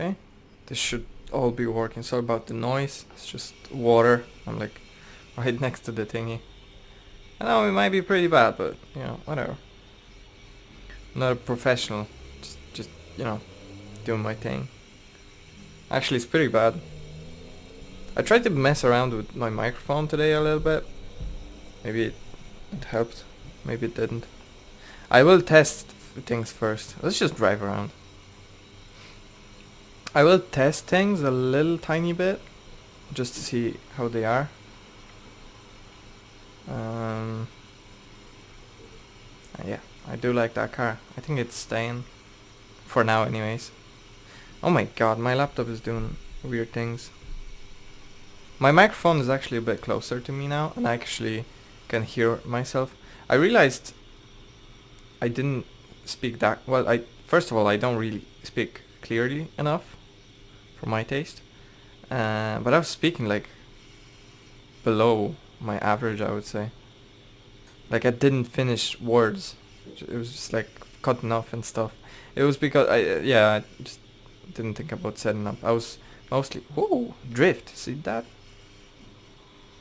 Okay, this should all be working. Sorry about the noise, it's just water. I'm like right next to the thingy. I know it might be pretty bad, but you know, whatever. I'm not a professional, just you know, doing my thing. Actually, it's pretty bad. I tried to mess around with my microphone today a little bit. Maybe it helped, maybe it didn't. I will test things first. Let's just drive around. I will test things a little tiny bit, just to see how they are. Yeah, I do like that car. I think it's staying. For now anyways. Oh my god, my laptop is doing weird things. My microphone is actually a bit closer to me now, and I actually can hear myself. I realized I didn't speak that well. First of all, I don't really speak clearly enough for my taste. But I was speaking like below my average, I would say. Like I didn't finish words. It was just like cutting off and stuff. It was because I just didn't think about setting up. I was mostly whoa drift. See that?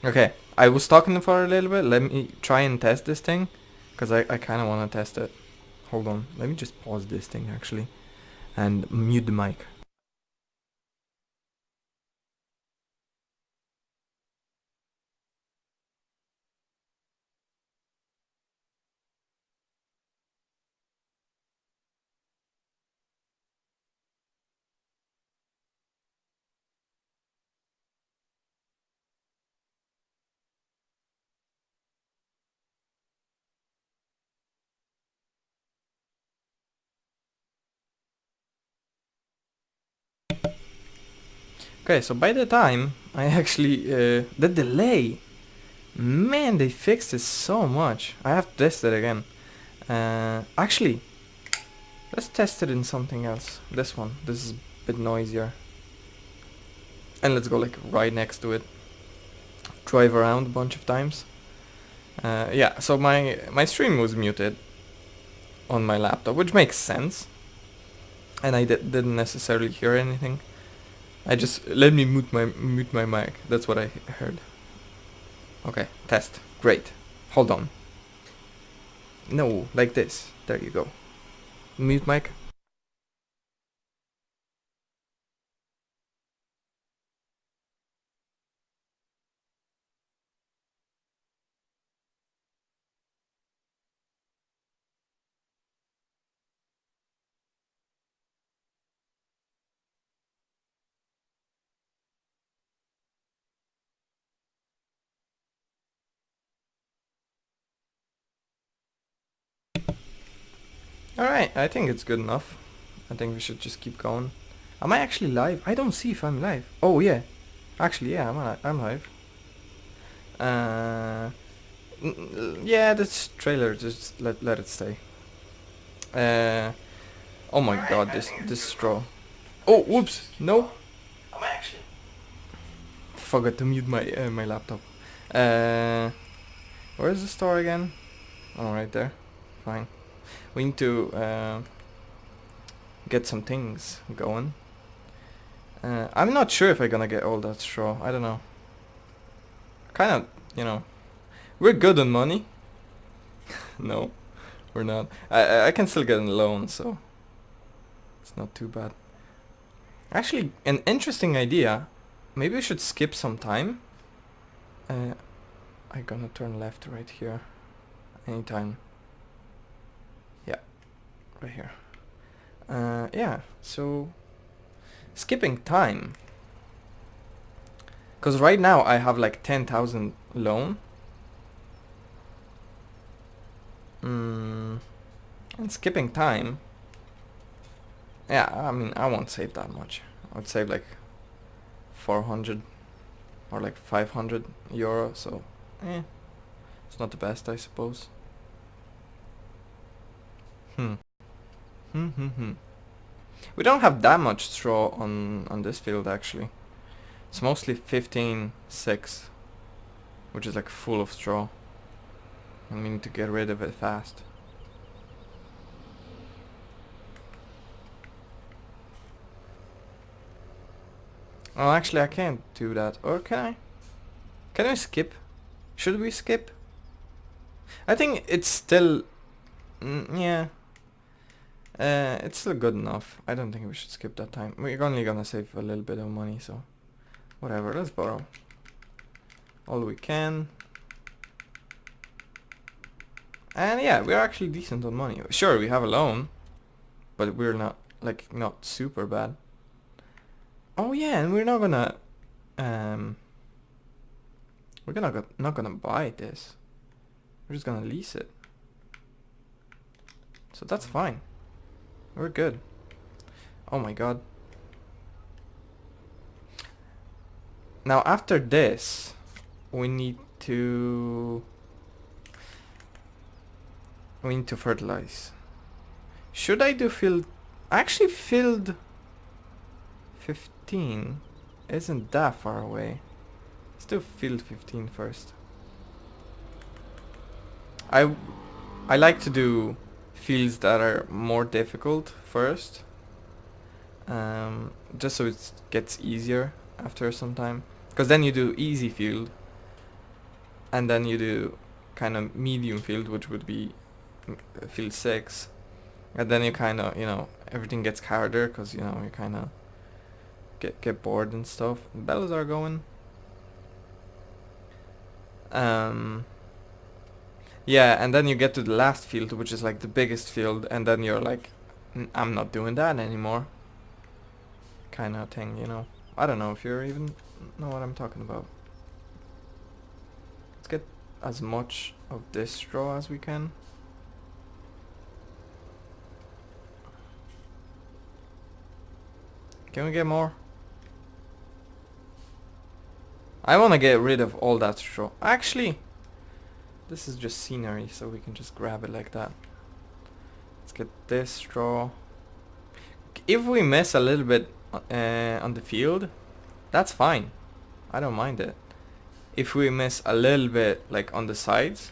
Okay, I was talking for a little bit. Let me try and test this thing, cause I kind of want to test it. Hold on, let me just pause this thing actually, and mute the mic. Okay, so by the time I actually the delay, man, they fixed it so much. I have to test it again. Actually, let's test it in something else. This one. This is a bit noisier. And let's go like right next to it. Drive around a bunch of times. Yeah, so my stream was muted on my laptop, which makes sense. And I didn't necessarily hear anything. I just let me mute my mic. That's what I heard. Okay, test. Great. Hold on. No, like this. There you go. Mute mic. Alright, I think it's good enough. I think we should just keep going. Am I actually live? I don't see if I'm live. Oh yeah. Actually, yeah, I'm live. Yeah, this trailer, just let it stay. Oh my god, this straw. Oh, whoops, no. Am I actually? Forgot to mute my laptop. Where is the store again? Oh, right there. Fine. We need to get some things going. I'm not sure if I'm gonna get all that straw. I don't know. Kind of, you know, we're good on money. No, we're not. I can still get a loan, so it's not too bad. Actually, an interesting idea. Maybe we should skip some time. I'm gonna turn left right here. Anytime. Yeah, right here. Yeah, so skipping time. Because right now I have like 10,000 loan. And skipping time. Yeah, I mean, I won't save that much. I would save like 400 or like 500 euro, so it's not the best, I suppose. We don't have that much straw on this field actually. It's mostly 15.6, which is like full of straw. And we need to get rid of it fast. Oh, actually, I can't do that. Or can I? Can we skip? Should we skip? I think it's still... yeah. It's still good enough. I don't think we should skip that time. We're only gonna save a little bit of money, so... whatever, let's borrow. All we can. And yeah, we're actually decent on money. Sure, we have a loan. But we're not, like, not super bad. Oh yeah, and we're not gonna... we're not gonna buy this. We're just gonna lease it. So that's fine. We're good. Oh my god. Now after this, we need to... fertilize. Should I do field... actually field 15 isn't that far away. Let's do field 15 first. I like to do fields that are more difficult first. Just so it gets easier after some time. Because then you do easy field. And then you do kind of medium field, which would be field 6. And then you kind of, you know, everything gets harder because, you know, you kind of get bored and stuff. The bells are going. Yeah, and then you get to the last field, which is like the biggest field, and then you're like, I'm not doing that anymore. Kind of thing, you know. I don't know if you even know what I'm talking about. Let's get as much of this straw as we can. Can we get more? I want to get rid of all that straw. Actually, this is just scenery, so we can just grab it like that. Let's get this straw. If we miss a little bit on the field, that's fine. I don't mind it. If we miss a little bit like on the sides,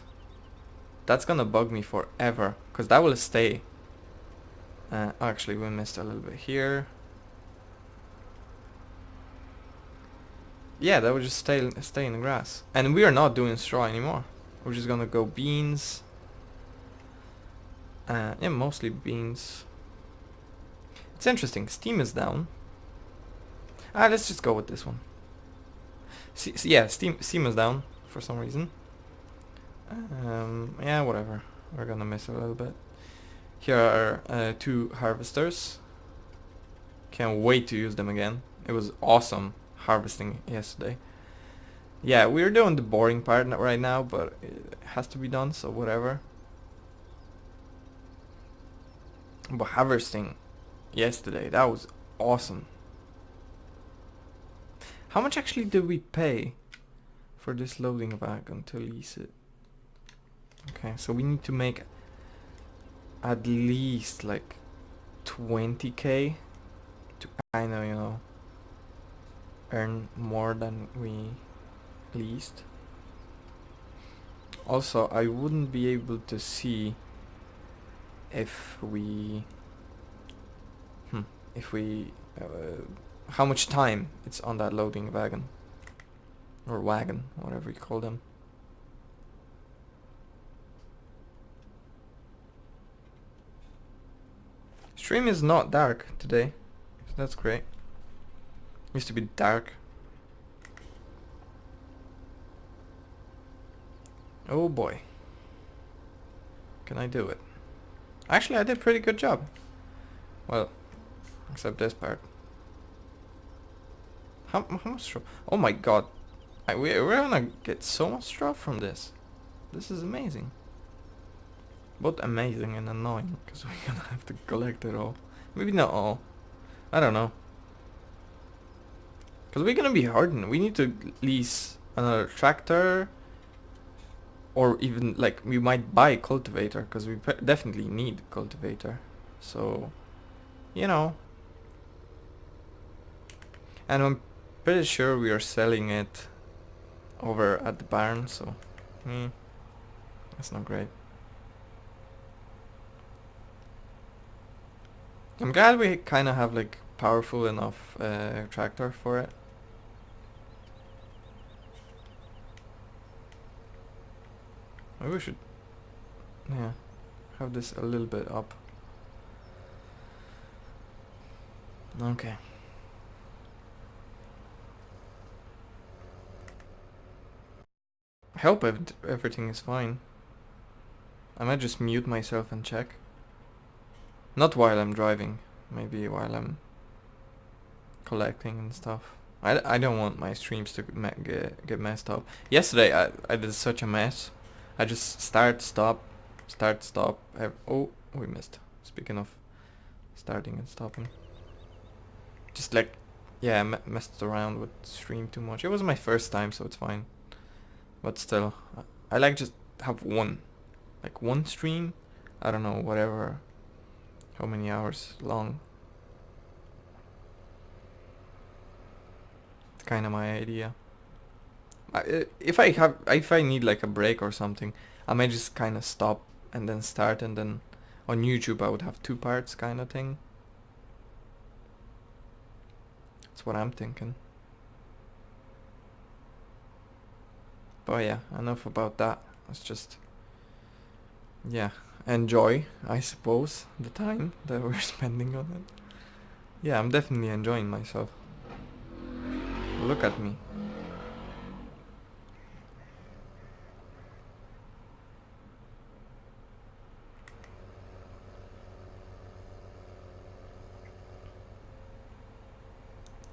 that's gonna bug me forever, because that will stay. Actually, we missed a little bit here. Yeah, that would just stay in the grass. And we are not doing straw anymore. We're just gonna go beans. Yeah, mostly beans. It's interesting. Steam is down. Let's just go with this one. Yeah, steam is down for some reason. Yeah, whatever. We're gonna miss a little bit. Here are 2 harvesters. Can't wait to use them again. It was awesome harvesting yesterday. Yeah, we're doing the boring part right now, but it has to be done, so whatever. But harvesting yesterday, that was awesome. How much actually did we pay for this loading wagon to lease it? Okay, so we need to make at least like 20k to kind of, you know, earn more than we leased. Also, I wouldn't be able to see if we how much time it's on that loading wagon or wagon, whatever you call them. Stream is not dark today, so that's great. Used to be dark. Oh boy. Can I do it? Actually, I did a pretty good job. Well, except this part. How much straw? Oh my god. We're gonna get so much straw from this. This is amazing. Both amazing and annoying, because we're gonna have to collect it all. Maybe not all. I don't know. Because we're gonna be hardened. We need to lease another tractor. Or even, like, we might buy a cultivator, because we definitely need a cultivator. So, you know. And I'm pretty sure we are selling it over at the barn, so... that's not great. I'm glad we kind of have, like, powerful enough tractor for it. Maybe we should, yeah, have this a little bit up. Okay. I hope everything is fine. I might just mute myself and check. Not while I'm driving. Maybe while I'm collecting and stuff. I don't want my streams to get messed up. Yesterday I did such a mess. I just start, stop. Oh, we missed. Speaking of starting and stopping. Just like, yeah, messed around with stream too much. It was my first time, so it's fine. But still, I like just have one. Like one stream. I don't know, whatever. How many hours long. It's kind of my idea. If I need like a break or something, I might just kind of stop and then start, and then on YouTube I would have 2 parts kind of thing. That's what I'm thinking. But yeah, enough about that. Let's just, yeah, enjoy, I suppose, the time that we're spending on it. Yeah, I'm definitely enjoying myself. Look at me.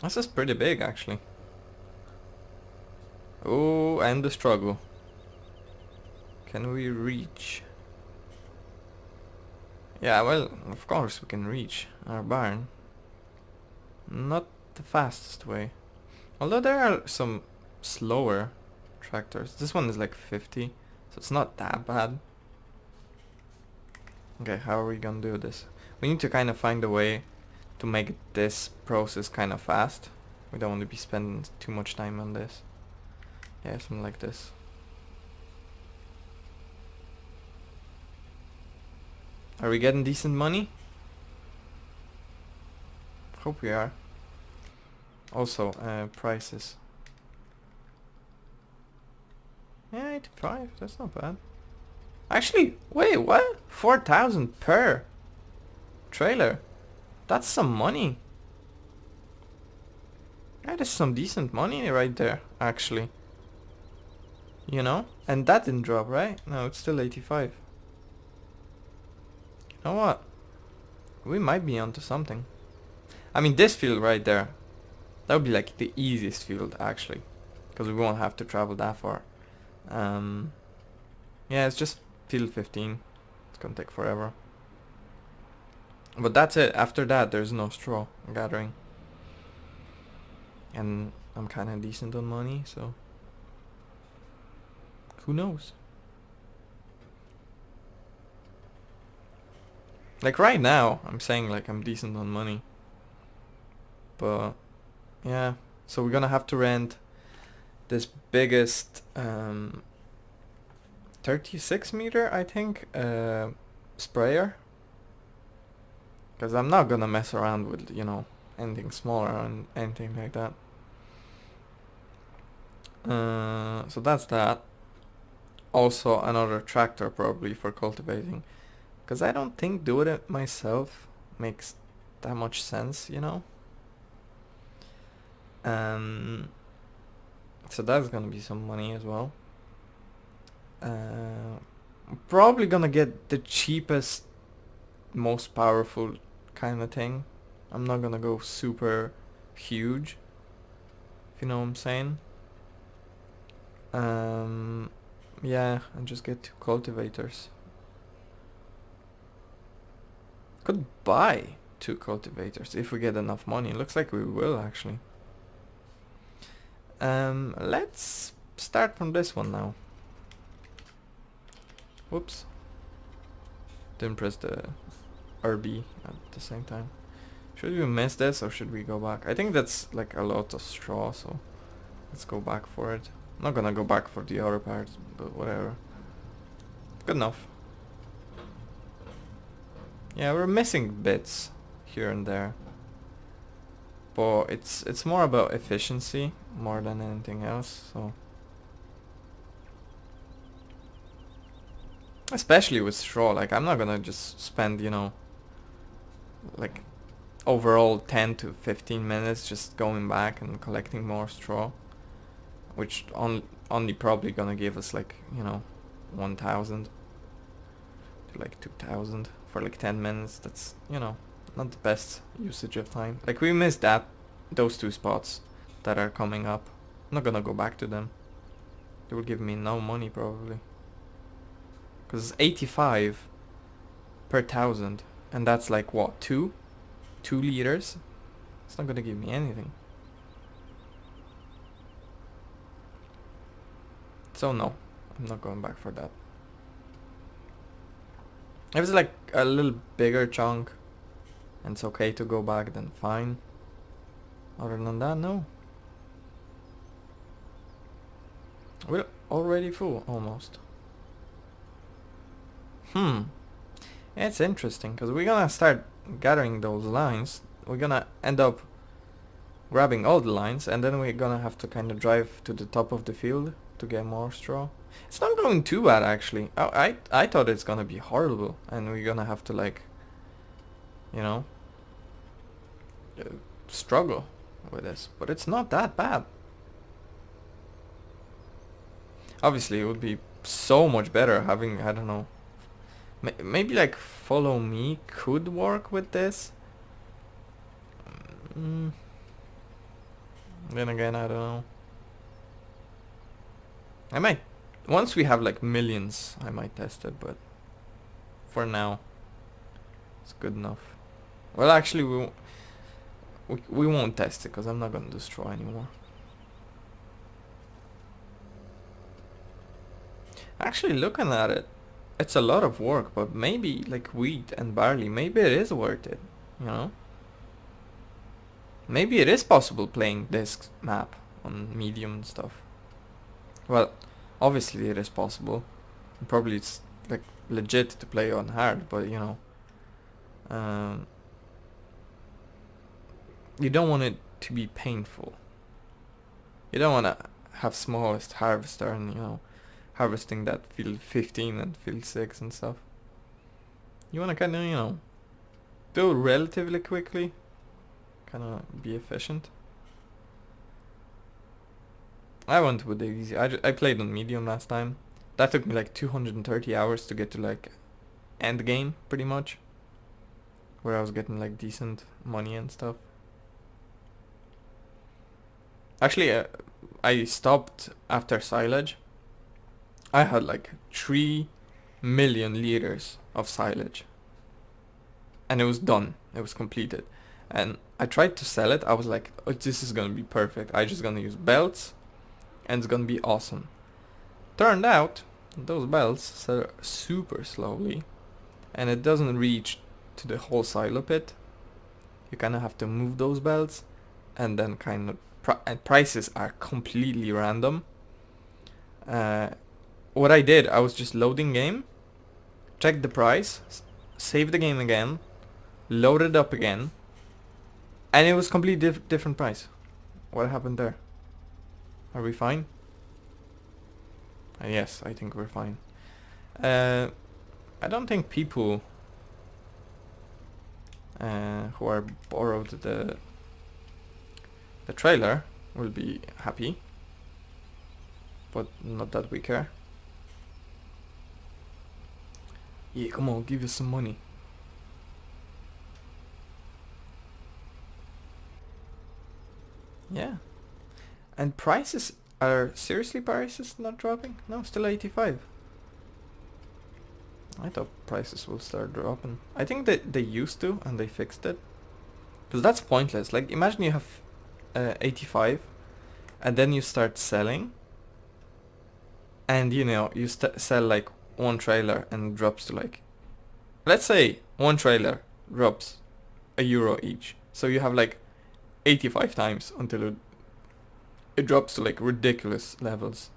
This is pretty big, actually. Oh, and the struggle. Can we reach? Yeah, well, of course we can reach our barn. Not the fastest way. Although there are some slower tractors. This one is like 50, so it's not that bad. Okay, how are we gonna do this? We need to kind of find a way to make this process kind of fast. We don't want to be spending too much time on this. Yeah, something like this. Are we getting decent money? Hope we are. Also, prices. Yeah, 85, that's not bad. Actually, wait, what? 4,000 per trailer. That's some money. That is some decent money right there, actually. You know? And that didn't drop, right? No, it's still 85. You know what? We might be onto something. I mean, this field right there, that would be like the easiest field, actually. Because we won't have to travel that far. Yeah, it's just field 15. It's gonna take forever. But that's it. After that, there's no straw gathering. And I'm kind of decent on money, so who knows? Like right now, I'm saying like I'm decent on money. But yeah, so we're gonna have to rent this biggest 36 meter, I think, sprayer. Because I'm not gonna mess around with, you know, anything smaller or anything like that. So that's that. Also another tractor probably for cultivating. Because I don't think doing it myself makes that much sense, you know? So that's gonna be some money as well. Probably gonna get the cheapest, most powerful kind of thing. I'm not gonna go super huge, if you know what I'm saying. Yeah, and just get 2 cultivators. Could buy 2 cultivators if we get enough money. Looks like we will, actually. Let's start from this one now. Whoops. Didn't press the RB at the same time. Should we miss this or should we go back? I think that's like a lot of straw, so let's go back for it. I'm not gonna go back for the other parts, but whatever. Good enough. Yeah, we're missing bits here and there. But it's more about efficiency more than anything else, so Especially with straw, like I'm not gonna just spend, you know, like overall 10 to 15 minutes just going back and collecting more straw, which only probably gonna give us like, you know, 1,000 to like 2,000 for like 10 minutes. That's, you know, not the best usage of time. Like we missed those two spots that are coming up. I'm not gonna go back to them. They will give me no money probably. Because it's 85 per 1,000. And that's like what, 2 liters? It's not gonna give me anything. So no, I'm not going back for that. If it's like a little bigger chunk and it's okay to go back, then fine. Other than that, no. We're already full, almost. It's interesting, because we're gonna start gathering those lines. We're gonna end up grabbing all the lines, and then we're gonna have to kind of drive to the top of the field to get more straw. It's not going too bad, actually. I thought it's gonna be horrible, and we're gonna have to, like, you know, struggle with this. But it's not that bad. Obviously, it would be so much better having, I don't know, maybe like follow me could work with this. Then again, I don't know. I might, once we have like millions, I might test it, but for now, it's good enough. Well, actually, we won't test it, because I'm not gonna do straw anymore. Actually, looking at it, it's a lot of work, but maybe like wheat and barley, maybe it is worth it, you know? Maybe it is possible playing this map on medium and stuff. Well, obviously it is possible. Probably it's like legit to play on hard, but you know, you don't want it to be painful. You don't want to have smallest harvester and, you know, harvesting that field 15 and field 6 and stuff. You want to kind of, you know, do it relatively quickly, kind of be efficient. I went with the easy. I played on medium last time. That took me like 230 hours to get to like end game, pretty much, where I was getting like decent money and stuff. Actually, I stopped after silage. I had like 3 million liters of silage, and it was done. It was completed, and I tried to sell it. I was like, oh, this is gonna be perfect. I just gonna use belts, and it's gonna be awesome. Turned out, those belts sell super slowly, and it doesn't reach to the whole silo pit. You kind of have to move those belts, and then kind of and prices are completely random. What I did, I was just loading game, check the price, save the game again, load it up again, and it was completely different price. What happened there? Are we fine? Yes, I think we're fine. I don't think people who are borrowed the trailer will be happy, but not that we care. Yeah, come on, give us some money. Yeah. And prices are seriously prices not dropping? No, still 85. I thought prices will start dropping. I think that they used to and they fixed it. Because that's pointless. Like imagine you have 85 and then you start selling, and you know you sell like one trailer and it drops to like, let's say one trailer drops €1 each, so you have like 85 times until it drops to like ridiculous levels.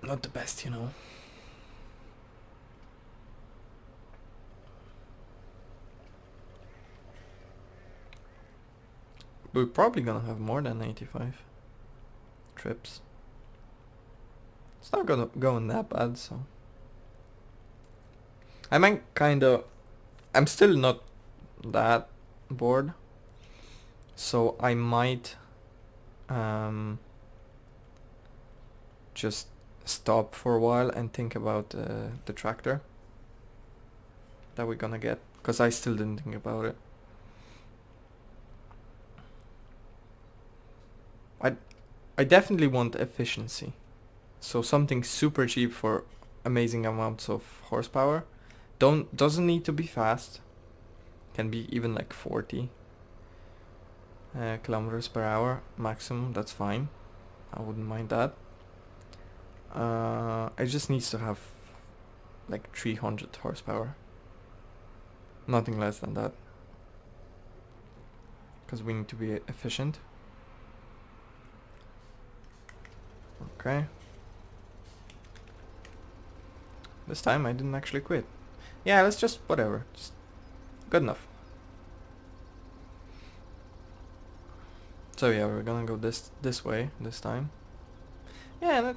Not the best, you know. We're probably gonna have more than 85 trips. It's not gonna going that bad, so I might kinda... I'm still not that bored. So I might just stop for a while and think about the tractor that we're gonna get. Because I still didn't think about it. I definitely want efficiency. So something super cheap for amazing amounts of horsepower. Doesn't need to be fast. Can be even like 40 kilometers per hour maximum. That's fine. I wouldn't mind that. It just needs to have like 300 horsepower. Nothing less than that. Because we need to be efficient. Okay. This time I didn't actually quit. Yeah, let's just whatever. Just good enough. So yeah, we're gonna go this way this time. Yeah, that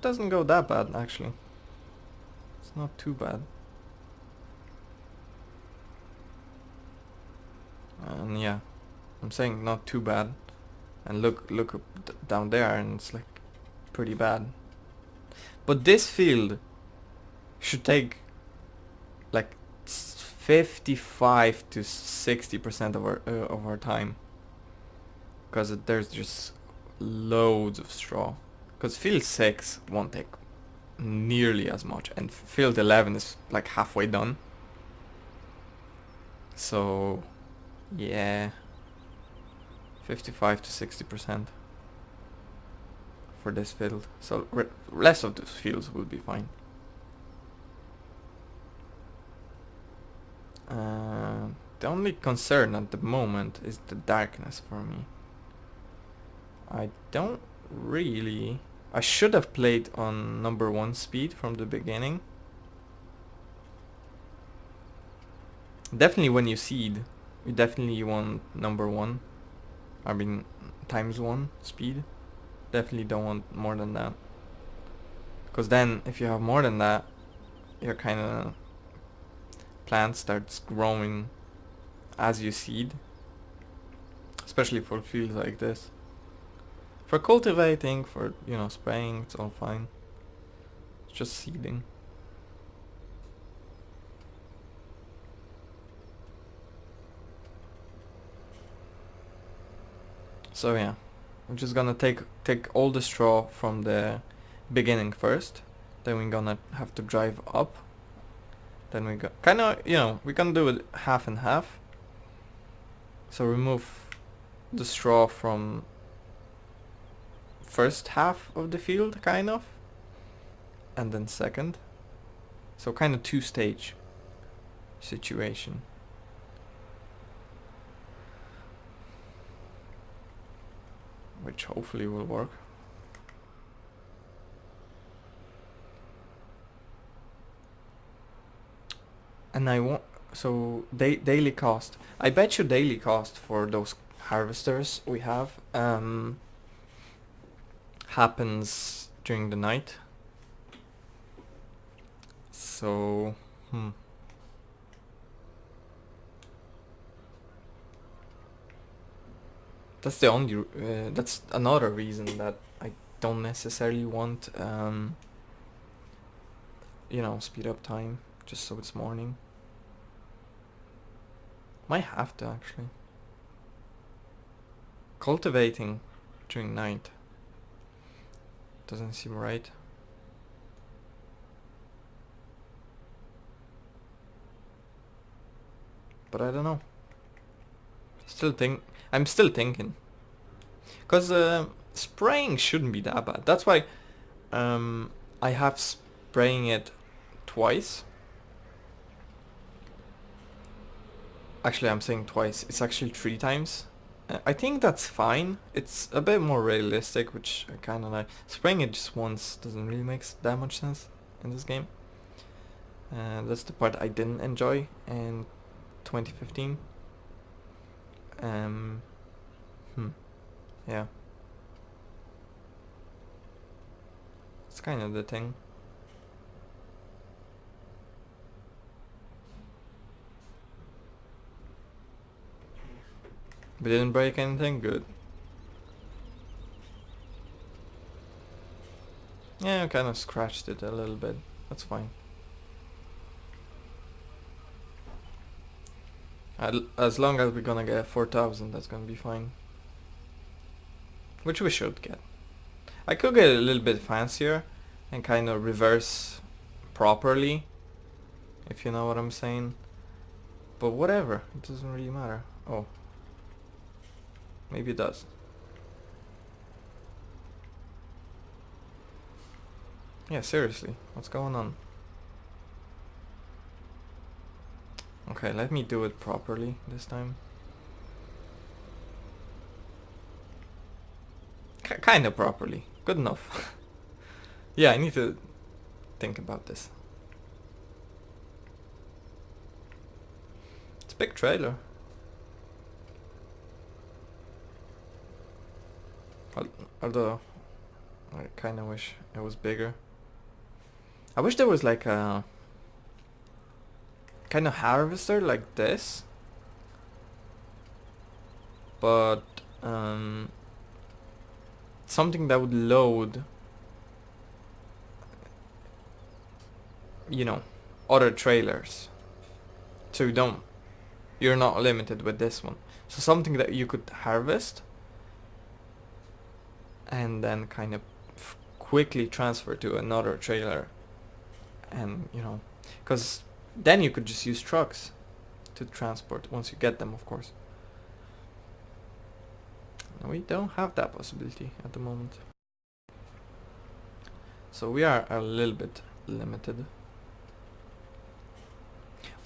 doesn't go that bad actually. It's not too bad. And yeah, I'm saying not too bad. And look down there, and it's like pretty bad. But this field should take like 55 to 60% of our time, because there's just loads of straw. Because field 6 won't take nearly as much, and field 11 is like halfway done. So yeah, 55 to 60% for this field. So less of those fields will be fine. The only concern at the moment is the darkness for me. I don't really... I should have played on number 1 speed from the beginning. Definitely when you seed, you definitely want number 1. I mean, times 1 speed. Definitely don't want more than that. Because then, if you have more than that, your kind of plant starts growing as you seed. Especially for fields like this. For cultivating, for, you know, spraying, it's all fine. It's just seeding. So yeah, I'm just gonna take all the straw from the beginning first. Then we're gonna have to drive up. Then we go kind of, you know, we're gonna do it half and half. So remove the straw from first half of the field, kind of, and then second. So kind of 2-stage situation. Which hopefully will work. And I want... So daily cost. I bet you daily cost for those harvesters we have happens during the night. So that's the only that's another reason that I don't necessarily want you know, speed up time just so it's morning. Might have to actually. Cultivating during night doesn't seem right. But I don't know. I'm still thinking. Cause spraying shouldn't be that bad. That's why I have spraying it twice. Actually, I'm saying twice. It's actually 3 times. I think that's fine. It's a bit more realistic, which I kind of like. Spraying it just once doesn't really make that much sense in this game. That's the part I didn't enjoy in 2015. Yeah. It's kind of the thing. We didn't break anything? Good. Yeah, I kind of scratched it a little bit. That's fine. As long as we're gonna get 4,000, that's gonna be fine. Which we should get. I could get a little bit fancier and kind of reverse properly, if you know what I'm saying. But whatever, it doesn't really matter. Oh. Maybe it does. Yeah, seriously, what's going on? Okay, let me do it properly this time. Kinda properly. Good enough. Yeah, I need to think about this. It's a big trailer. Although, I kinda wish it was bigger. I wish there was like a kind of harvester like this. But, something that would load, you know, other trailers. So you're not limited with this one. So something that you could harvest and then kind of quickly transfer to another trailer. And, you know, because then you could just use trucks to transport once you get them, of course. We don't have that possibility at the moment. So we are a little bit limited.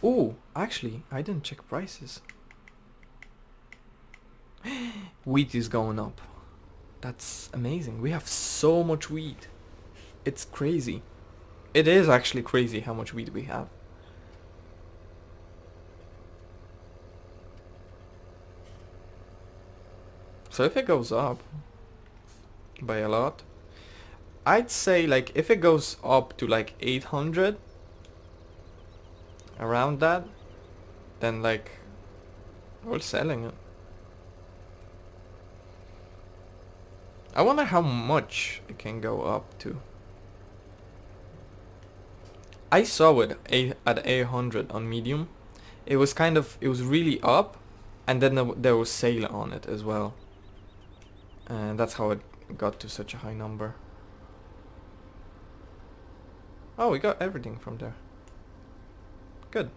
Oh, actually, I didn't check prices. Wheat is going up. That's amazing. We have so much wheat. It's crazy. It is actually crazy how much wheat we have. So if it goes up by a lot, I'd say like if it goes up to like 800, around that, then like we're selling it. I wonder how much it can go up to. I saw it at 800 on medium. It was really up, and then there was sale on it as well. And that's how it got to such a high number. Oh, we got everything from there. Good.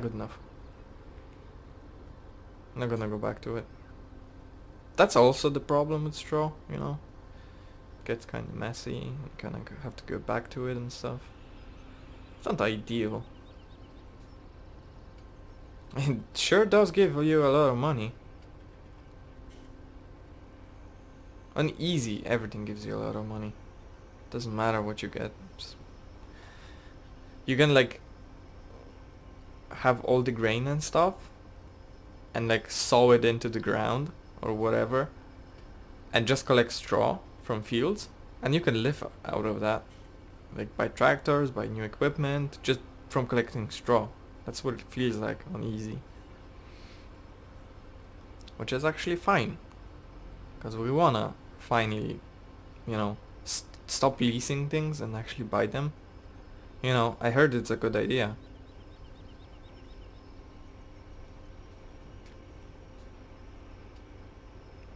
Good enough. I'm not gonna go back to it. That's also the problem with straw, you know. It gets kind of messy. You kind of have to go back to it and stuff. It's not ideal. It sure does give you a lot of money. On easy, everything gives you a lot of money. Doesn't matter what you get. You can like have all the grain and stuff and like sow it into the ground or whatever and just collect straw from fields, and you can live out of that, like buy tractors, buy new equipment, just from collecting straw. That's what it feels like on easy, which is actually fine, because we wanna finally, you know, stop leasing things and actually buy them. You know, I heard it's a good idea.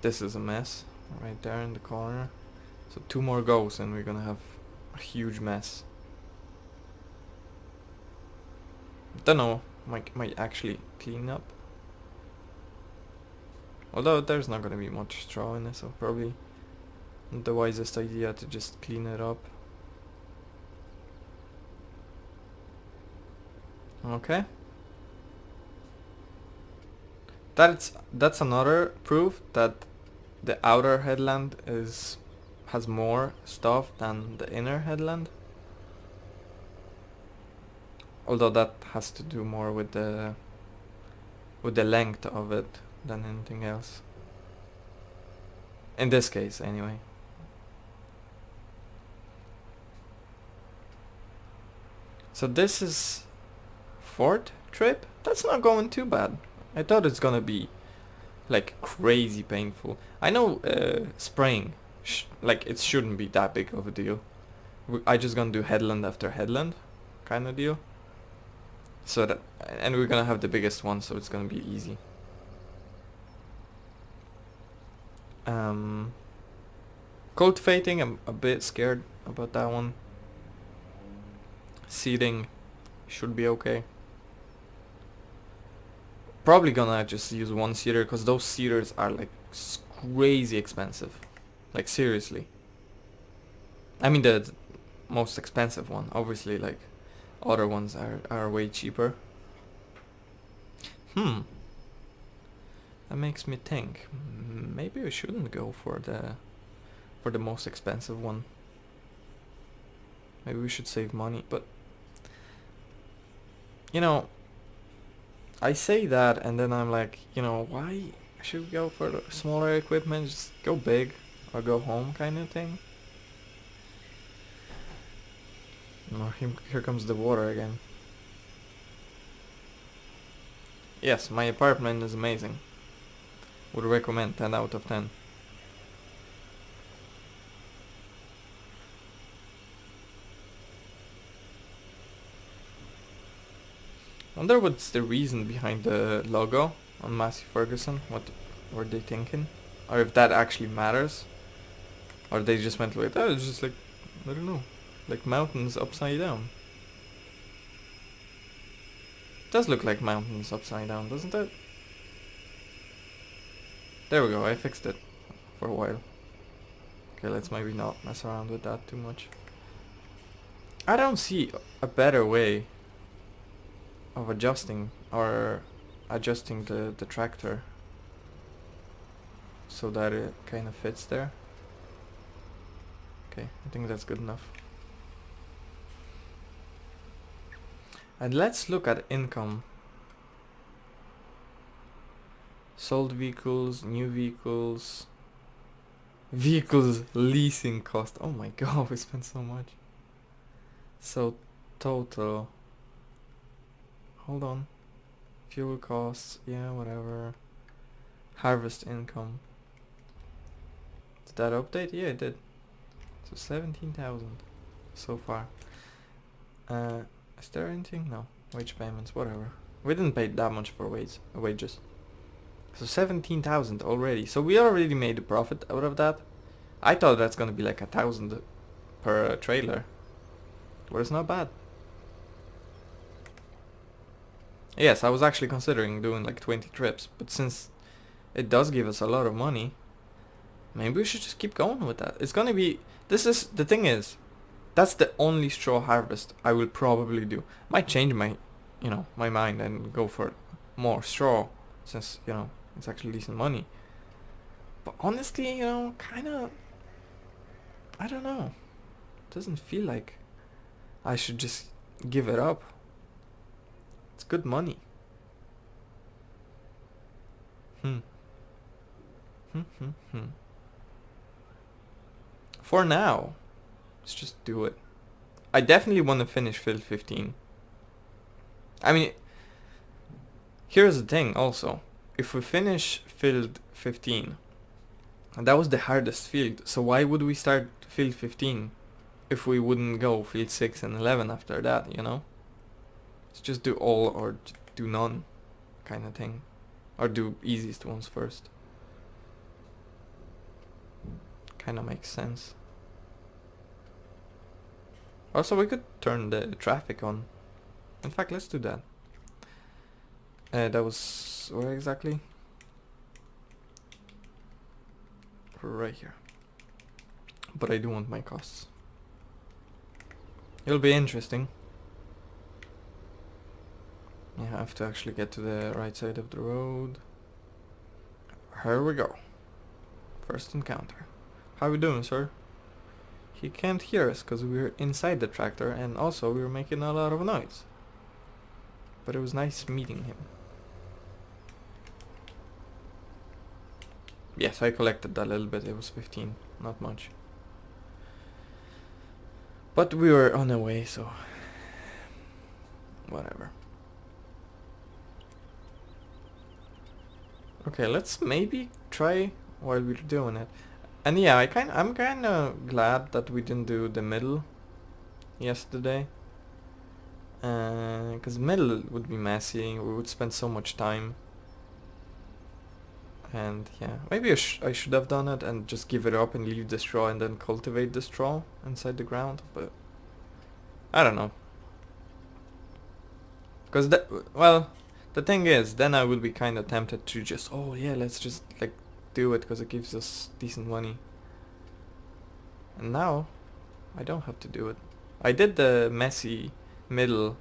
This is a mess right there in the corner. So 2 more goes and we're gonna have a huge mess. Don't know, might actually clean up. Although there's not gonna be much straw in it, so probably not the wisest idea to just clean it up. Okay. That's another proof that the outer headland has more stuff than the inner headland. Although that has to do more with the length of it than anything else. In this case, anyway. So this is fourth trip? That's not going too bad. I thought it's gonna be like crazy painful. I know spraying, like it shouldn't be that big of a deal. I just gonna do headland after headland kind of deal. So that, and we're gonna have the biggest one, so it's gonna be easy. Cultivating, I'm a bit scared about that one. Seeding should be okay. Probably gonna just use one seeder, because those seeders are like crazy expensive. Like seriously. I mean the most expensive one. Obviously like other ones are way cheaper. That makes me think. Maybe we shouldn't go for the most expensive one. Maybe we should save money, but you know, I say that and then I'm like, you know, why should we go for the smaller equipment? Just go big or go home kind of thing. Oh, here comes the water again. Yes, my apartment is amazing. Would recommend 10 out of 10. Wonder what's the reason behind the logo on Massey Ferguson. What were they thinking? Or if that actually matters. Or they just went like, oh, it's just like, I don't know, like mountains upside down. It does look like mountains upside down, doesn't it? There we go, I fixed it for a while. Okay, let's maybe not mess around with that too much. I don't see a better way of adjusting the tractor so that it kind of fits there. Okay, I think that's good enough. And let's look at income. Sold vehicles, new vehicles, vehicles leasing cost. Oh my god, we spent so much. So total, hold on, fuel costs, yeah, whatever. Harvest income. Did that update? Yeah, it did. So 17,000 so far. Is there anything? No. Wage payments, whatever. We didn't pay that much for wages. So 17,000 already. So we already made a profit out of that. I thought that's gonna be like 1,000 per trailer. But it's not bad. Yes, I was actually considering doing like 20 trips. But since it does give us a lot of money, maybe we should just keep going with that. It's gonna be... the thing is, that's the only straw harvest I will probably do. Might change my, my mind and go for more straw, since, it's actually decent money. But honestly, kinda, I don't know. Doesn't feel like I should just give it up. It's good money. For now, let's just do it. I definitely want to finish field 15. I mean, here's the thing also. If we finish field 15, and that was the hardest field, so why would we start field 15 if we wouldn't go field 6 and 11 after that, Let's just do all or do none kind of thing. Or do easiest ones first. Kind of makes sense. Also, we could turn the traffic on. In fact, let's do that. That was... where exactly? Right here. But I do want my costs. It'll be interesting. You have to actually get to the right side of the road. Here we go. First encounter. How we doing, sir? He can't hear us because we're inside the tractor, and also we were making a lot of noise. But it was nice meeting him. Yes, I collected that a little bit. It was 15, not much. But we were on our way, so Whatever. Okay, let's maybe try while we're doing it. And yeah, I'm kind of glad that we didn't do the middle yesterday. Because middle would be messy. We would spend so much time. And yeah, maybe I should have done it and just give it up and leave the straw and then cultivate the straw inside the ground. But I don't know. Because that, well, the thing is, then I would be kind of tempted to just, oh yeah, let's just like do it because it gives us decent money. And now I don't have to do it. I did the messy middle.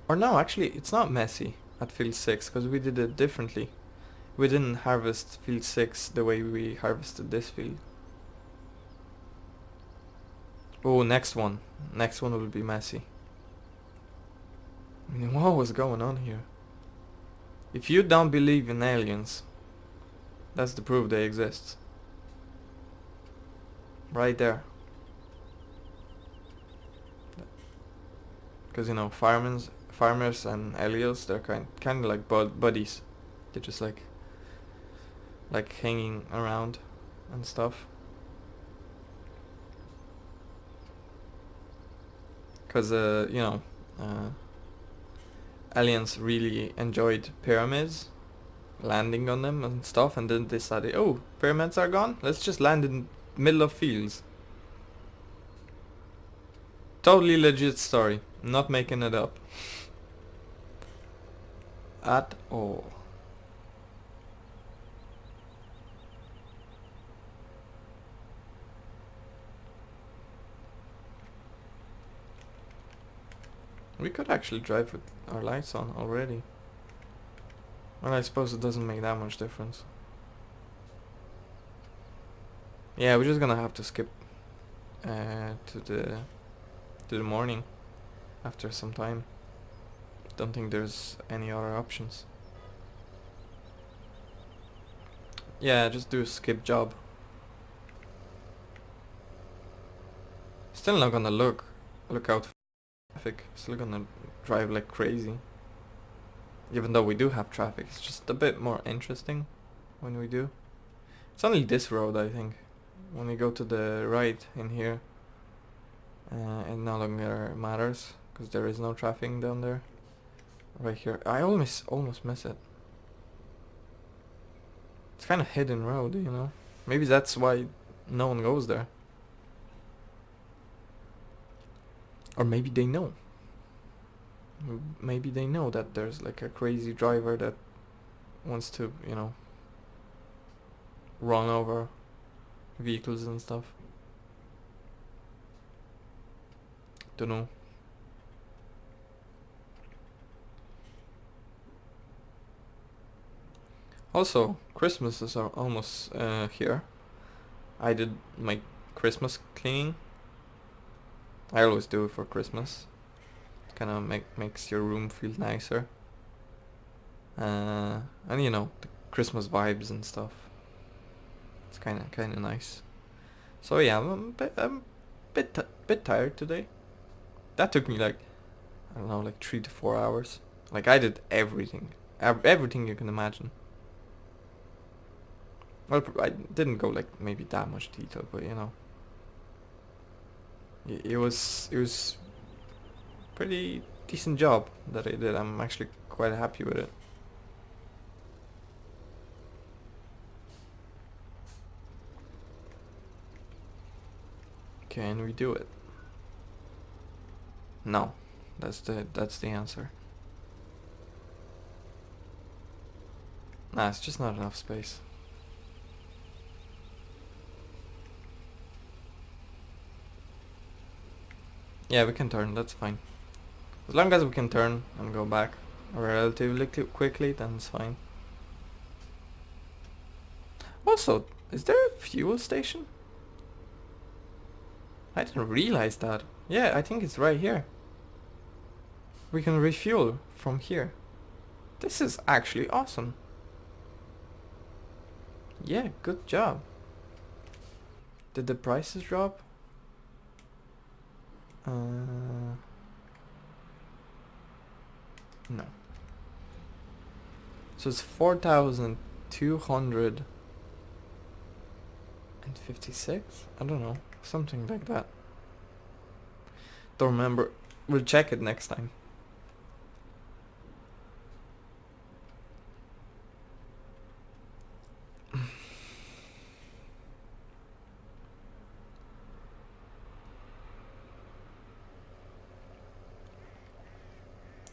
Or no, actually, it's not messy at field 6 because we did it differently. We didn't harvest field 6 the way we harvested this field. Oh, next one. Next one will be messy. I mean, what was going on here? If you don't believe in aliens, that's the proof they exist. Right there. Because, you know, farmers and aliens, they're kind of like buddies. They're just like hanging around and stuff. Because, you know, aliens really enjoyed pyramids, landing on them and stuff, and then decided, oh, pyramids are gone, let's just land in the middle of fields. Totally legit story, not making it up. At all. We could actually drive with our lights on already. Well, I suppose it doesn't make that much difference. Yeah, we're just gonna have to skip to the morning after some time. Don't think there's any other options. Yeah, just do a skip job. Still not gonna look out for traffic. Still gonna drive like crazy. Even though we do have traffic, it's just a bit more interesting when we do. It's only this road, I think. When we go to the right in here, it no longer matters because there is no traffic down there. Right here, I almost miss it. It's kind of hidden road, you know. Maybe that's why no one goes there. Or maybe they know. Maybe they know that there's like a crazy driver that wants to, you know, run over vehicles and stuff. Don't know. Also, Christmases are almost here. I did my Christmas cleaning. I always do it for Christmas. It kind of makes your room feel nicer. And you know, the Christmas vibes and stuff. It's kind of nice. So yeah, I'm a bit tired today. That took me like, I don't know, like 3 to 4 hours. Like I did everything, everything you can imagine. Well, I didn't go like maybe that much detail, but you know, it was pretty decent job that I did. I'm actually quite happy with it. Can we do it? No, that's the answer. Nah, it's just not enough space. Yeah, we can turn, that's fine. As long as we can turn and go back relatively quickly, then it's fine. Also, is there a fuel station? I didn't realize that. Yeah, I think it's right here. We can refuel from here. This is actually awesome. Yeah, good job. Did the prices drop? No. So it's 4,256? I don't know. Something like that. Don't remember. We'll check it next time.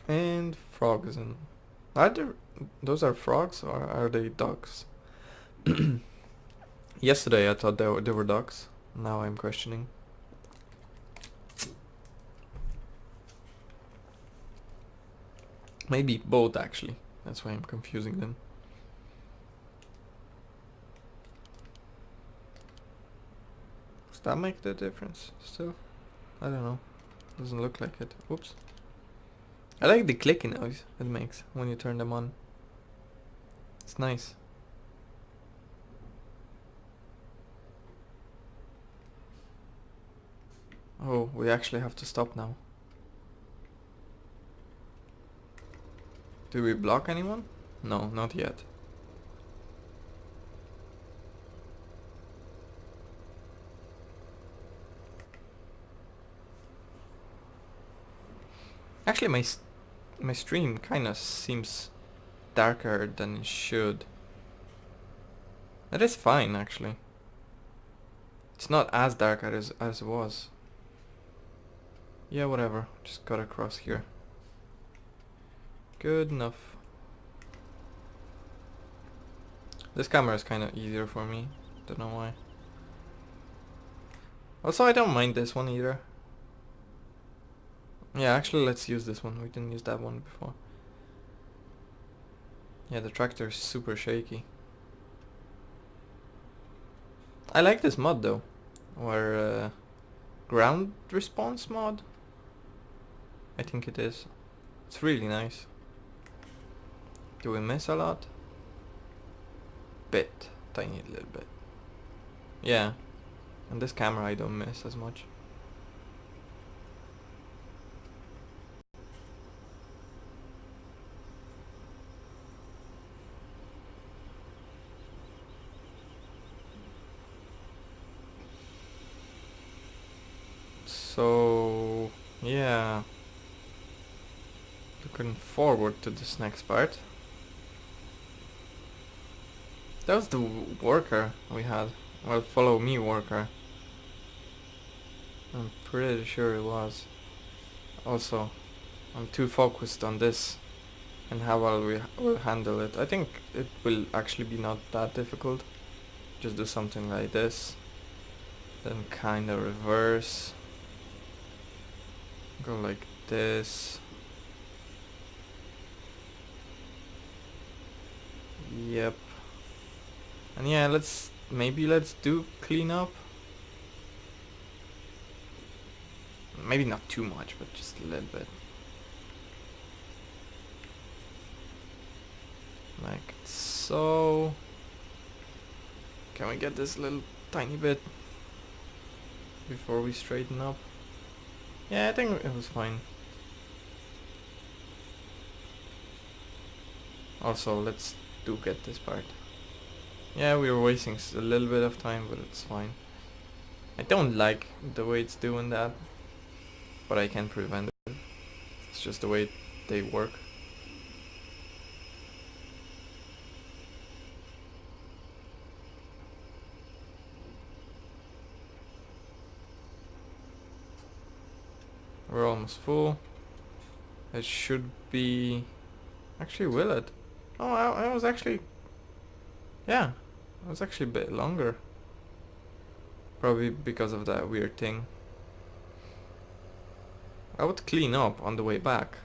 And frogs and... Are there... Those are frogs or are they ducks? Yesterday I thought they were ducks. Now I'm questioning. Maybe both actually. That's why I'm confusing them. Does that make the difference still? I don't know. Doesn't look like it. Oops. I like the clicking noise it makes when you turn them on. It's nice. Oh, we actually have to stop now. Do we block anyone? No, not yet. Actually, my stream kinda seems darker than it should. That is fine, actually. It's not as dark as it was. Yeah, whatever. Just got across here. Good enough. This camera is kinda easier for me. Don't know why. Also, I don't mind this one either. Yeah, actually, let's use this one. We didn't use that one before. Yeah, the tractor is super shaky. I like this mod though. Or ground response mod. I think it is. It's really nice. Do we miss a lot? Bit. Tiny little bit. Yeah. And this camera I don't miss as much. So yeah, looking forward to this next part. That was the worker we had. Well, follow me worker. I'm pretty sure it was. Also, I'm too focused on this and how well we will handle it. I think it will actually be not that difficult. Just do something like this, then kinda reverse. Go like this. Yep. And yeah, let's do clean up. Maybe not too much, but just a little bit. Like so. Can we get this little tiny bit before we straighten up? Yeah, I think it was fine. Also, let's do get this part. Yeah, we were wasting a little bit of time, but it's fine. I don't like the way it's doing that, but I can prevent it. It's just the way they work. We're almost full. It should be... Actually, will it? Oh, I was actually... Yeah, it was actually a bit longer. Probably because of that weird thing. I would clean up on the way back.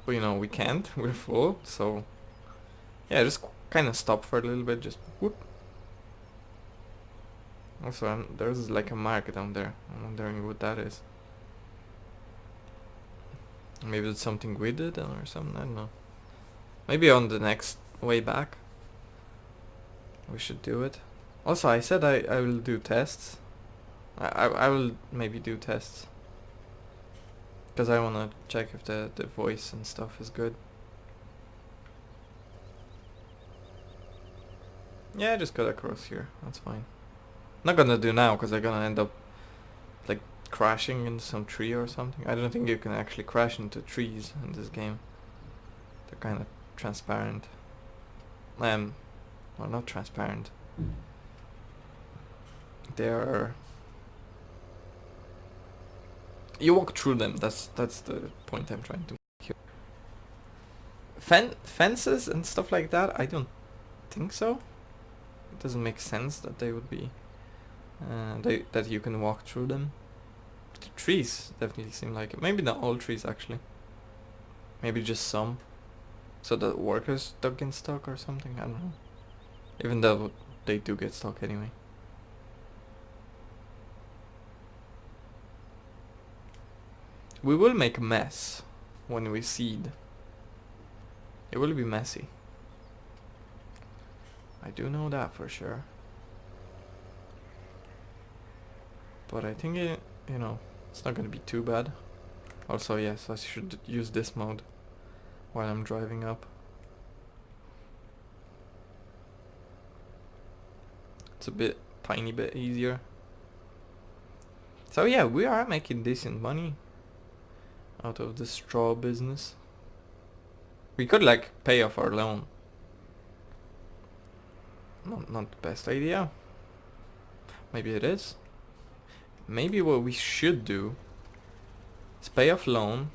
But you know, we can't. We're full, so... Yeah, just kind of stop for a little bit, just whoop. Also, there's like a mark down there. I'm wondering what that is. Maybe it's something we did or something, I don't know. Maybe on the next way back we should do it. Also, I said I will do tests. I will maybe do tests. Because I want to check if the voice and stuff is good. Yeah, just got across here. That's fine. Not gonna do now because I'm gonna end up like crashing into some tree or something. I don't think you can actually crash into trees in this game. They're kind of transparent. Well, not transparent. They are. You walk through them. That's the point I'm trying to make here. Fences and stuff like that. I don't think so. It doesn't make sense that they would be. That you can walk through them. The trees definitely seem like it. Maybe not all trees actually. Maybe just some. So the workers don't get stuck or something. I don't know. Even though they do get stuck anyway. We will make a mess when we seed. It will be messy. I do know that for sure. But I think it, it's not gonna be too bad. Also, yes, I should use this mode while I'm driving up. It's a tiny bit easier. So yeah, we are making decent money out of the straw business. We could like pay off our loan. Not the best idea. Maybe it is. Maybe what we should do is pay off loan,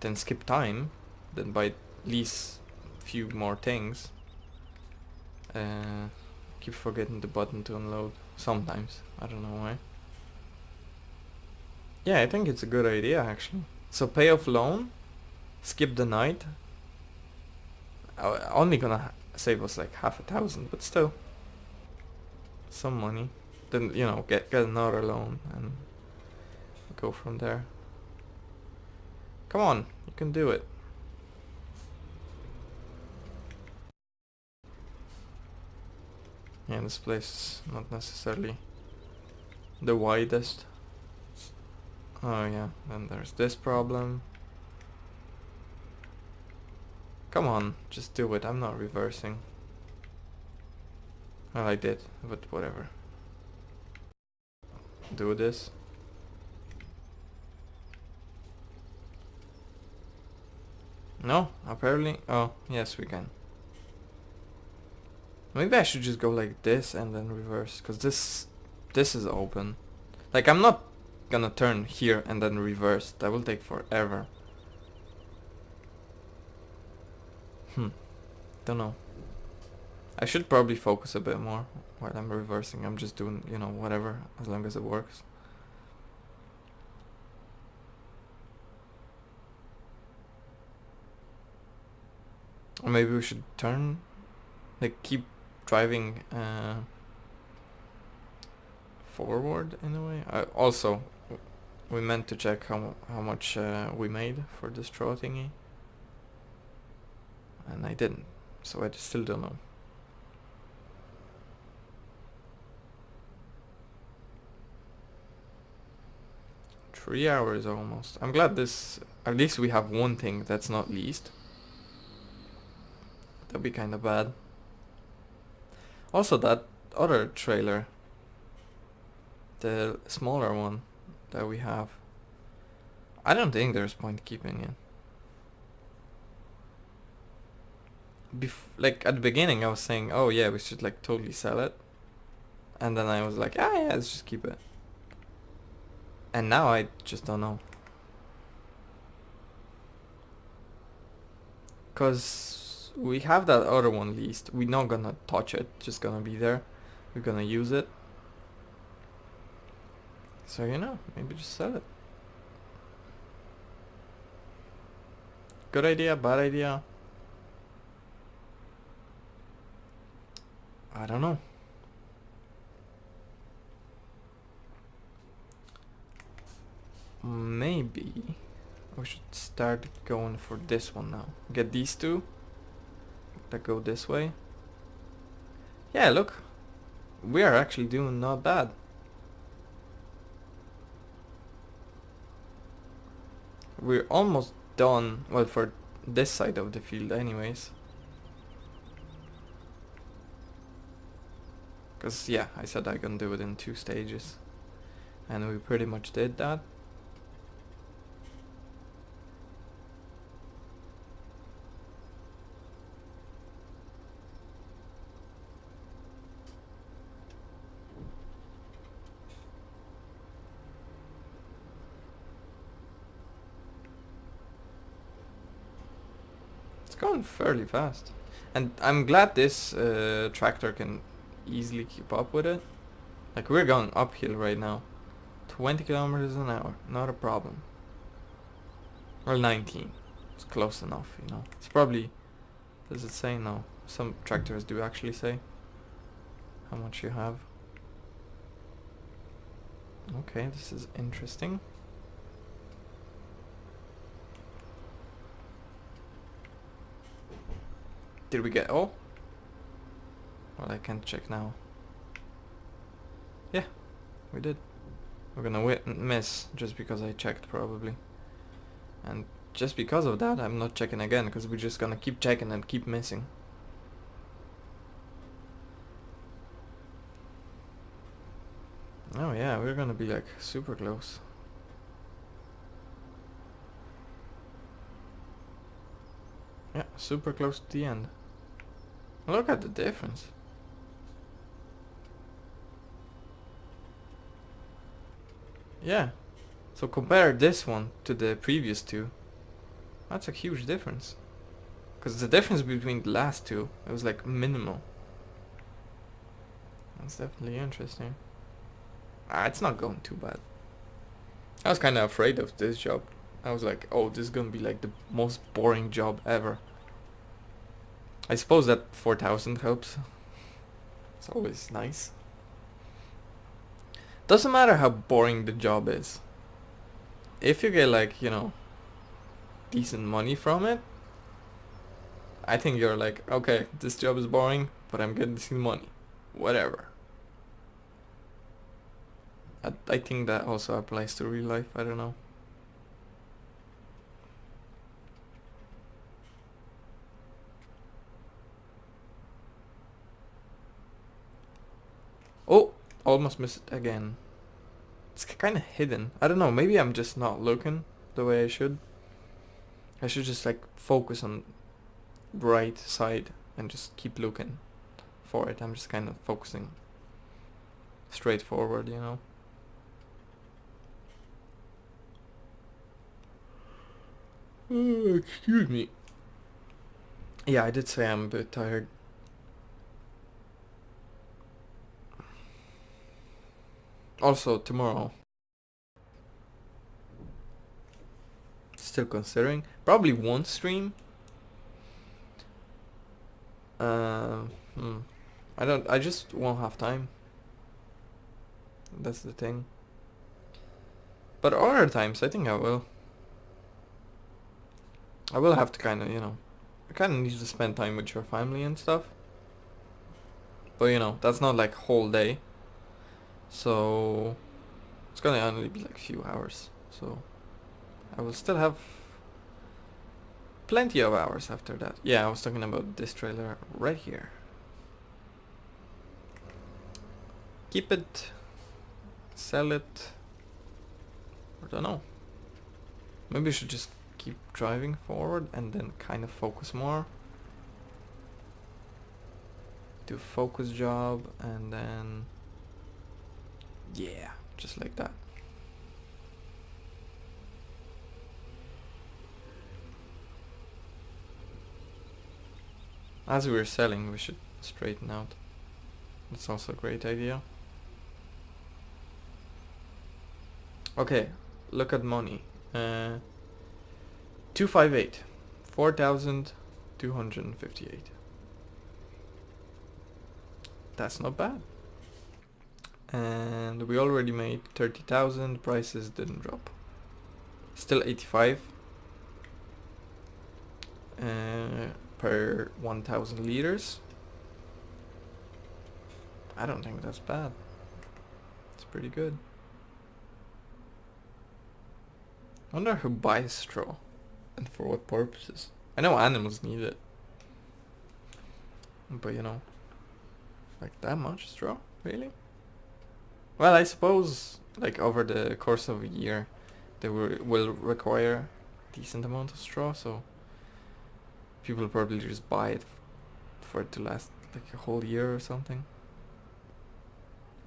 then skip time, then buy at least a few more things. Keep forgetting the button to unload sometimes. I don't know why. Yeah, I think it's a good idea actually. So pay off loan, skip the night. Only gonna save us like 500, but still some money. Then get another loan and go from there. Come on, you can do it. Yeah, this place is not necessarily the widest. Oh yeah, then there's this problem. Come on, just do it. I'm not reversing. Well, I did, but whatever. Do this. No, apparently. Oh, yes, we can. Maybe I should just go like this and then reverse, because this is open. Like, I'm not gonna turn here and then reverse. That will take forever. Don't know. I should probably focus a bit more while I'm reversing. I'm just doing, whatever, as long as it works. Or maybe we should turn, like keep driving forward in a way. Also, we meant to check how much we made for the straw thingy. And I didn't, so I still don't know. Three hours almost. I'm glad at least we have one thing that's not leased. That'd be kinda bad. Also that other trailer, the smaller one that we have, I don't think there's point keeping it. Like at the beginning I was saying, oh yeah, we should like totally sell it. And then I was like, ah yeah, let's just keep it. And now I just don't know. Cause we have that other one leased. We're not gonna touch it, just gonna be there. We're gonna use it. So maybe just sell it. Good idea, bad idea? I don't know. Maybe we should start going for this one now. Get these two that go this way. Yeah, look. We are actually doing not bad. we're almost done. Well, for this side of the field anyways. Because, yeah, I said I can do it in 2 stages. And we pretty much did that. It's going fairly fast. And I'm glad this tractor can easily keep up with it. Like, we're going uphill right now. 20 kilometers an hour, not a problem. Or 19. It's close enough, you know. It's probably... Does it say? No. Some tractors do actually say how much you have. Okay, this is interesting. Did we get all? Well, I can't check now. Yeah, we did. We're gonna miss just because I checked probably. And just because of that, I'm not checking again, because we're just gonna keep checking and keep missing. Oh yeah, we're gonna be like super close. Yeah, super close to the end. Look at the difference. Yeah. So compare this one to the previous two. That's a huge difference. Because the difference between the last two, it was like minimal. That's definitely interesting. Ah, it's not going too bad. I was kind of afraid of this job. I was like, oh, this is gonna be like the most boring job ever. I suppose that 4,000 helps. It's always nice. Doesn't matter how boring the job is. If you get like, you know, decent money from it, I think you're like, okay, this job is boring, but I'm getting decent money. Whatever. I think that also applies to real life, I don't know. Oh, almost missed it again. It's kind of hidden. I don't know, maybe I'm just not looking the way I should. I should just like focus on right side and just keep looking for it. I'm just kind of focusing straight forward, you know. Excuse me. Yeah, I did say I'm a bit tired. Also, tomorrow. Still considering. Probably won't stream. I just won't have time. That's the thing. But other times, I think I will. I will have to kind of, you know, I kind of need to spend time with your family and stuff. But, you know, that's not like whole day. So, it's gonna only be like a few hours. So, I will still have plenty of hours after that. Yeah, I was talking about this trailer right here. Keep it. Sell it. I don't know. Maybe I should just keep driving forward and then kind of focus more. Do focus job and then... Yeah, just like that. As we're selling, we should straighten out. That's also a great idea. Okay, look at money. 258. 4,258. That's not bad. And we already made 30,000. Prices didn't drop. Still 85 per 1,000 liters. I don't think that's bad. It's pretty good. I wonder who buys straw and for what purposes. I know animals need it, but you know, like that much straw, really? Well, I suppose like over the course of a year, they will require a decent amount of straw, so people probably just buy it for it to last like a whole year or something.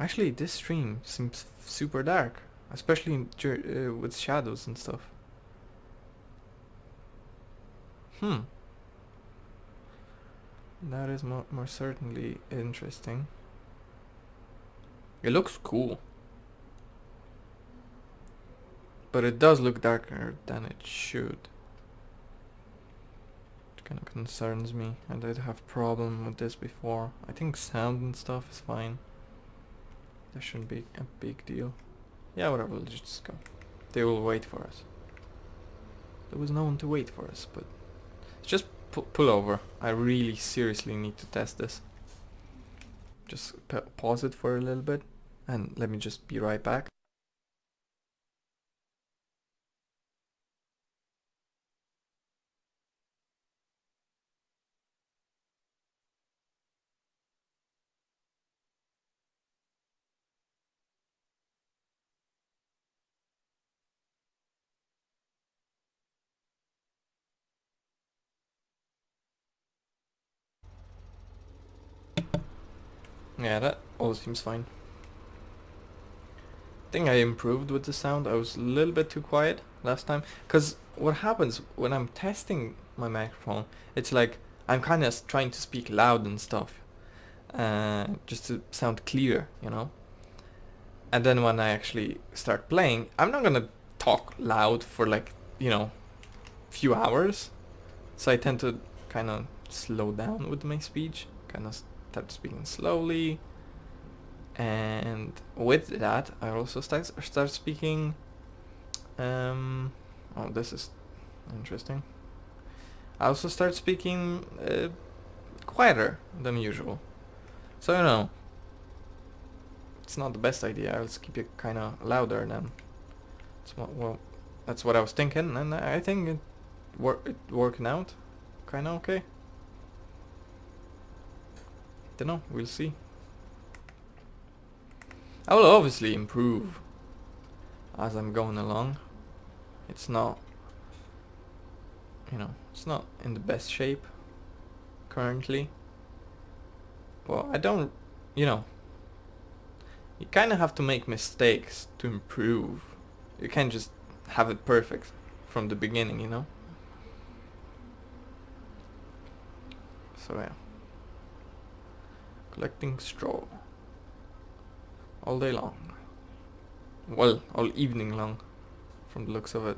Actually, this stream seems super dark, especially with shadows and stuff. That is more certainly interesting. It looks cool, but it does look darker than it should. It kind of concerns me. I did have problem with this before. I think sound and stuff is fine. That shouldn't be a big deal. Yeah, whatever, let's just go. They will wait for us. There was no one to wait for us, but just pull over. I really seriously need to test this. Just pause it for a little bit and let me just be right back. Yeah, that all seems fine. I think I improved with the sound. I was a little bit too quiet last time. Because what happens when I'm testing my microphone, it's like I'm kind of trying to speak loud and stuff. Just to sound clear, you know? And then when I actually start playing, I'm not gonna talk loud for like, you know, few hours. So I tend to kind of slow down with my speech. Kind of start speaking slowly. And with that, I also start speaking. Oh, this is interesting. I also start speaking quieter than usual. So you know, it's not the best idea. I'll just keep it kind of louder then. Well, that's what I was thinking, and I think it working out kind of okay. Don't know. We'll see. I will obviously improve as I'm going along. It's not, you know, it's not in the best shape currently. Well, I don't, you know, you kind of have to make mistakes to improve. You can't just have it perfect from the beginning, you know? So yeah. Collecting straw. All day long. Well, all evening long, from the looks of it.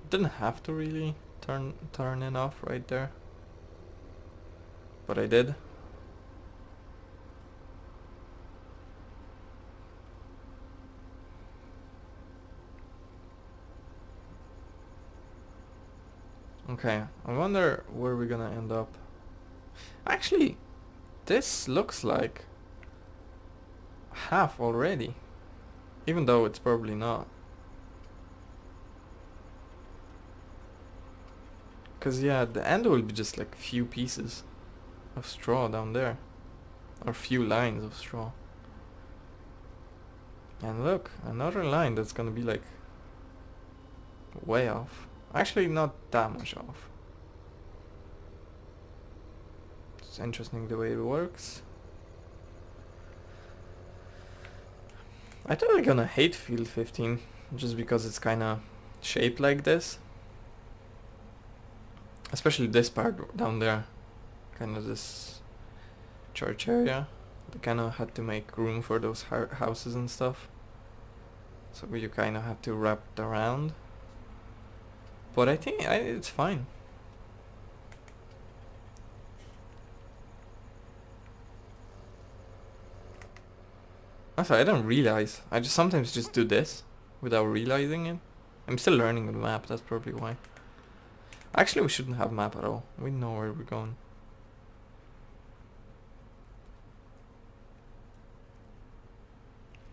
Didn't have to really turn it off right there. But I did. Okay, I wonder where we're gonna end up. Actually, this looks like half already. Even though it's probably not. Cause yeah, the end will be just like few pieces of straw down there. Or few lines of straw. And look, another line that's gonna be like way off. Actually not that much off. It's interesting the way it works. I thought I'm gonna hate field 15 just because it's kinda shaped like this. Especially this part down there. Kinda this church area. They kinda had to make room for those houses and stuff. So you kinda have to wrap it around. But I think it's fine. Also, I don't realize. I just sometimes just do this without realizing it. I'm still learning the map, that's probably why. Actually, we shouldn't have map at all. We know where we're going.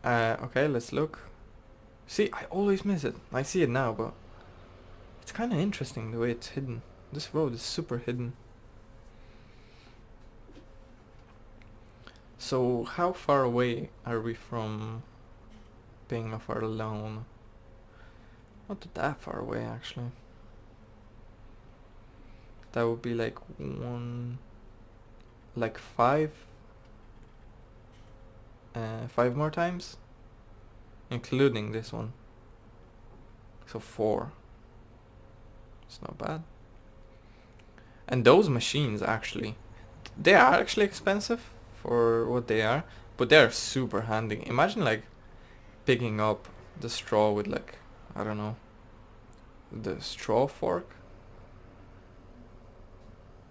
Okay, let's look. See, I always miss it. I see it now, but it's kind of interesting the way it's hidden. This road is super hidden. So how far away are we from paying off our loan? Not that far away, actually. That would be like five 5 more times, including this one. So 4. It's not bad. And those machines actually, they are actually expensive for what they are, but they are super handy. Imagine like picking up the straw with like, I don't know, the straw fork,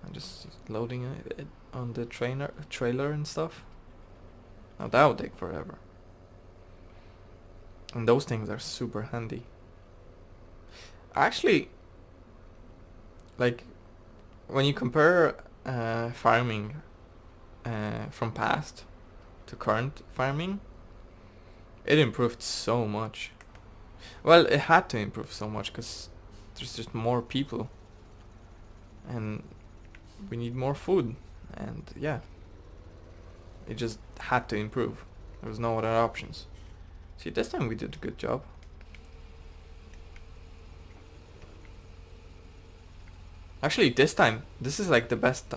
and just loading it on the trailer and stuff. Now that would take forever. And those things are super handy. Actually, like, when you compare farming from past to current farming, it improved so much. Well, it had to improve so much because there's just more people and we need more food, and yeah, it just had to improve. There was no other options. See, this time we did a good job. Actually, this time, this is like the best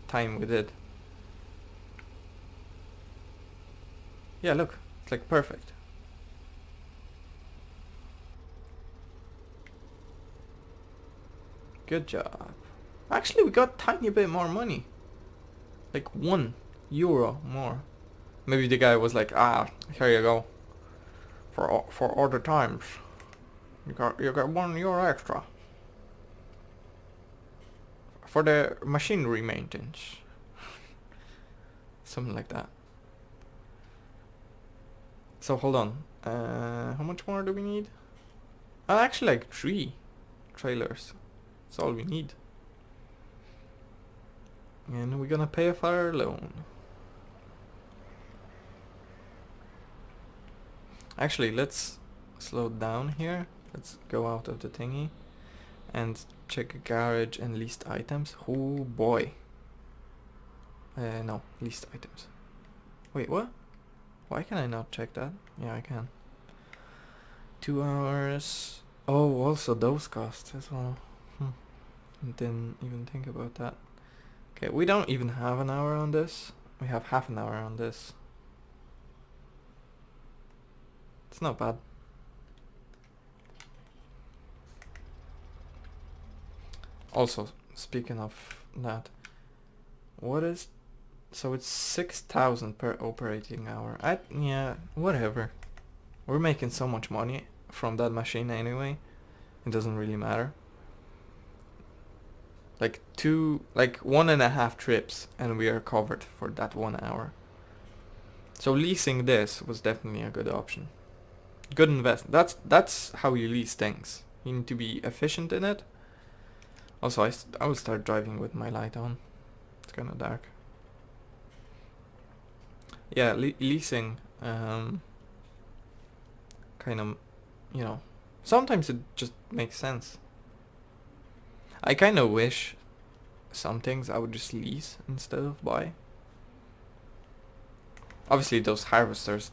time we did. Yeah, look, it's like perfect. Good job. Actually, we got tiny bit more money. Like €1 more. Maybe the guy was like, ah, here you go. For other times, you got €1 extra. For the machinery maintenance. Something like that. So hold on. How much more do we need? Actually like 3 trailers. That's all we need. And we're gonna pay off our loan. Actually, let's slow down here. Let's go out of the thingy and check a garage and leased items. Oh boy. No, leased items. Wait, what? Why can I not check that? Yeah, I can. 2 hours. Oh, also those costs as well. Didn't even think about that. Okay, we don't even have an hour on this. We have half an hour on this. It's not bad. Also, speaking of that, what is... So it's 6,000 per operating hour. Yeah, whatever. We're making so much money from that machine anyway. It doesn't really matter. Like 1.5 trips and we are covered for that 1 hour. So leasing this was definitely a good option. Good investment. That's how you lease things. You need to be efficient in it. Also, I will start driving with my light on. It's kind of dark. Yeah, leasing kind of, you know, sometimes it just makes sense. I kind of wish some things I would just lease instead of buy. Obviously those harvesters,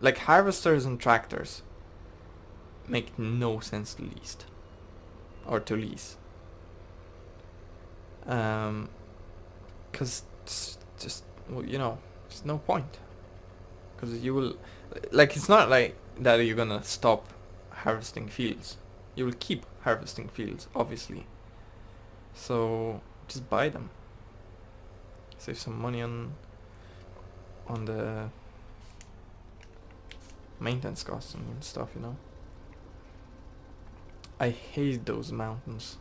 like harvesters and tractors, make no sense to lease. Or to lease. Cause it's just, well, you know, there's no point. Cause you will, like, it's not like that you're gonna stop harvesting fields. You will keep harvesting fields, obviously. So just buy them. Save some money on the maintenance costs and stuff, you know. I hate those mountains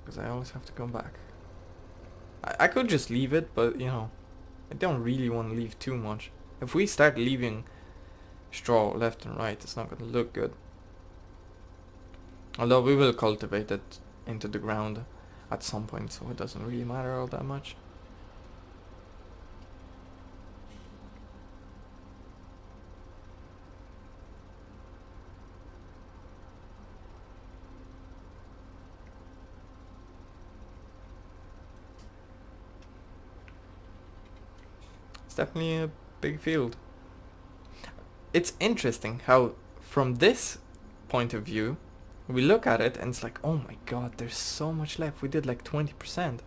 because I always have to come back. I could just leave it, but you know, I don't really want to leave too much. If we start leaving straw left and right, it's not going to look good. Although we will cultivate it into the ground at some point, so it doesn't really matter all that much. definitely a big field. It's interesting how from this point of view we look at it and it's like, oh my god, there's so much left. We did like 20%.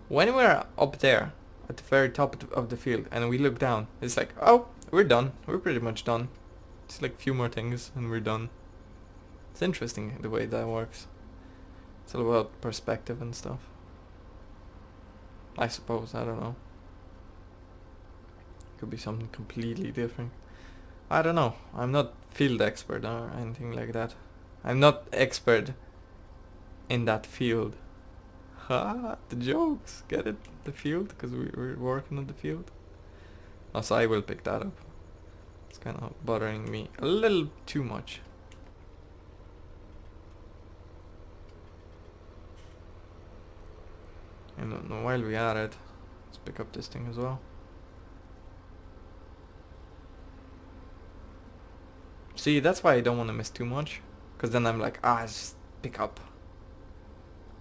When we're up there at the very top of the field and we look down, it's like, oh, we're done. We're pretty much done. It's like a few more things and we're done. It's interesting the way that works. It's all about perspective and stuff. I suppose, I don't know. Could be something completely different. I don't know. I'm not field expert or anything like that. I'm not expert in that field. Ha! The jokes. Get it? The field? Because we're working on the field. Also, I will pick that up. It's kind of bothering me a little too much. And while we are at it, let's pick up this thing as well. See, that's why I don't want to miss too much. Because then I'm like, just pick up.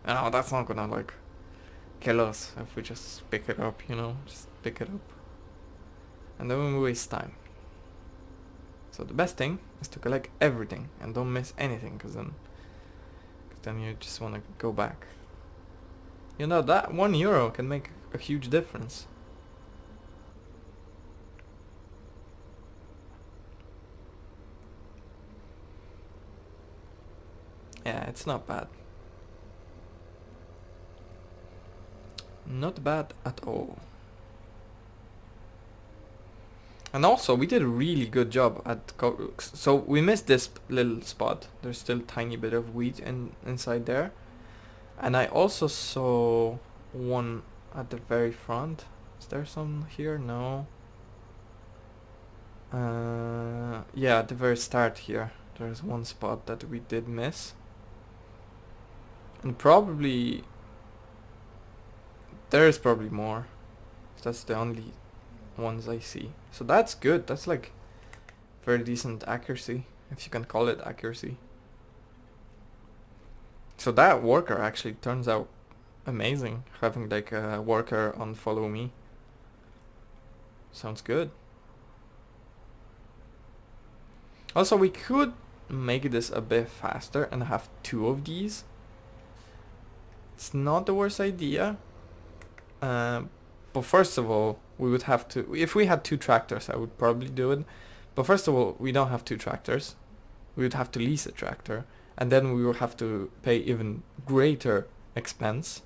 No, that's not gonna like kill us if we just pick it up, you know? Just pick it up. And then we waste time. So the best thing is to collect everything and don't miss anything, because then you just want to go back. You know, that €1 can make a huge difference. Yeah, it's not bad. Not bad at all. And also, we did a really good job at so we missed this little spot. There's still a tiny bit of wheat inside there. And I also saw one at the very front. Is there some here? No. Yeah, at the very start here. There's one spot that we did miss. And probably... There's probably more. That's the only ones I see. So that's good. That's like very decent accuracy, if you can call it accuracy. So that worker actually turns out amazing, having like a worker on follow me. Sounds good. Also, we could make this a bit faster and have 2 of these. It's not the worst idea. But first of all, we would have to... If we had 2 tractors, I would probably do it. But first of all, we don't have 2 tractors. We would have to lease a tractor. And then we will have to pay even greater expense.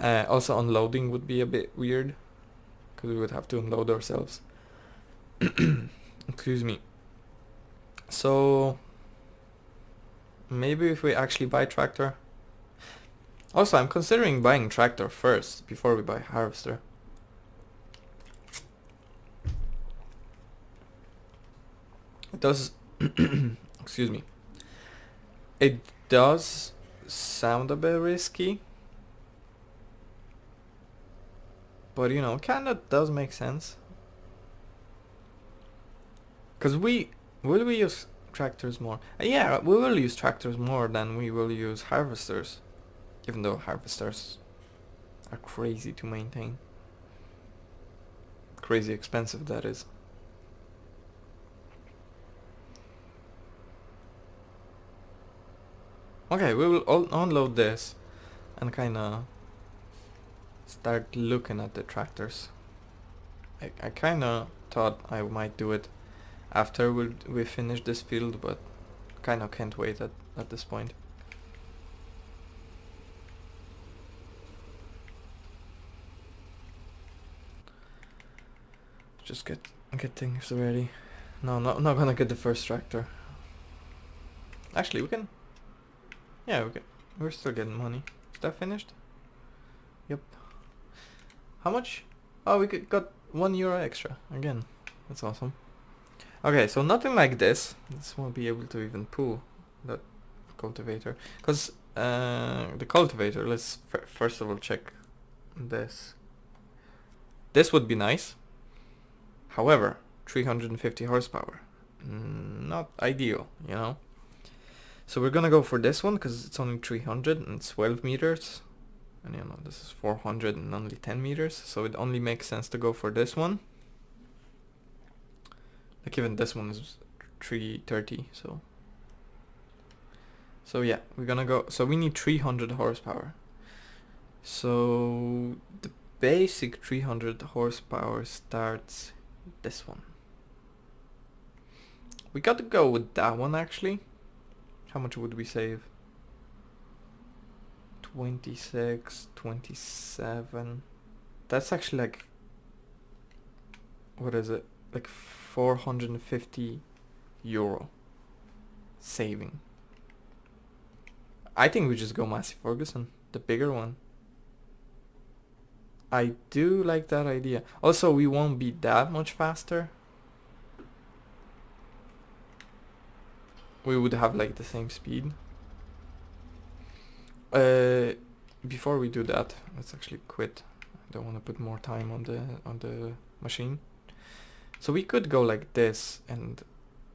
Also, unloading would be a bit weird, because we would have to unload ourselves. Excuse me. So maybe if we actually buy tractor. Also, I'm considering buying tractor first before we buy harvester. It does excuse me. It does sound a bit risky, but you know, kinda does make sense. Cause will we use tractors more? Yeah, we will use tractors more than we will use harvesters, even though harvesters are crazy to maintain. Crazy expensive, that is. Okay, we will unload this and kinda start looking at the tractors. I kinda thought I might do it after we finish this field, but kinda can't wait at this point. Just get things ready. No, not gonna get the first tractor. Actually, we can... Yeah, we're still getting money. Is that finished? Yep. How much? Oh, we got €1 extra again. That's awesome. Okay, so nothing like this. This won't be able to even pull that cultivator, because the cultivator. Let's first of all check this. This would be nice. However, 350 horsepower. Not ideal, you know. So we're gonna go for this one because it's only 300 and it's 12 meters. And you know, this is 400 and only 10 meters, so it only makes sense to go for this one. Like even this one is 330, so yeah, we're gonna go. So we need 300 horsepower. So the basic 300 horsepower starts this one. We got to go with that one actually. How much would we save? 26, 27. That's actually like, what is it? Like 450 euro saving. I think we just go Massey Ferguson, the bigger one. I do like that idea. Also, we won't be that much faster. We would have like the same speed. Before we do that, let's actually quit. I don't want to put more time on the machine. So we could go like this and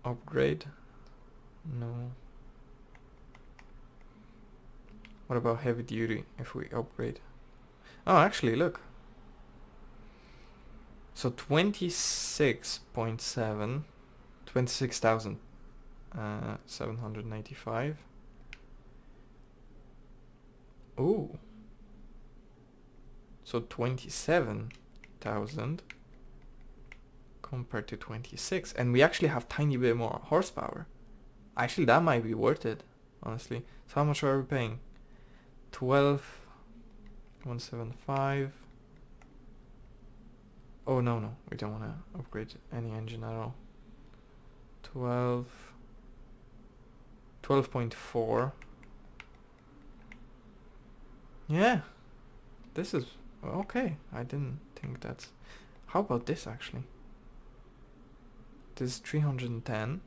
upgrade. No. What about heavy duty if we upgrade? Oh, actually, look. So 26.7, 26,795. Ooh. So 27,000 compared to 26, and we actually have tiny bit more horsepower. Actually, that might be worth it, honestly. So how much are we paying? 12,175. Oh no, we don't want to upgrade any engine at all. 12.4. Yeah, this is okay. I didn't think that's. How about this actually? This is 310.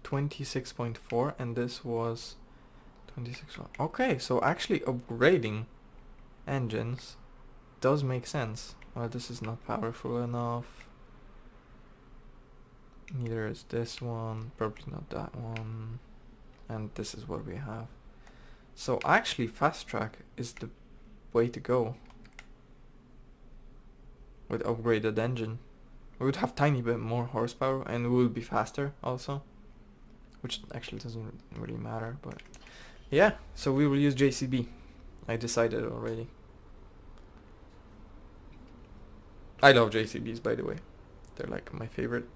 26.4, and this was 26. Okay, so actually upgrading engines does make sense. Well, this is not powerful enough. Neither is this one. Probably not that one. And this is what we have. So actually fast track is the way to go. With upgraded engine. We would have tiny bit more horsepower and we will be faster also. Which actually doesn't really matter, but yeah, so we will use JCB. I decided already. I love JCBs, by the way. They're like my favorite.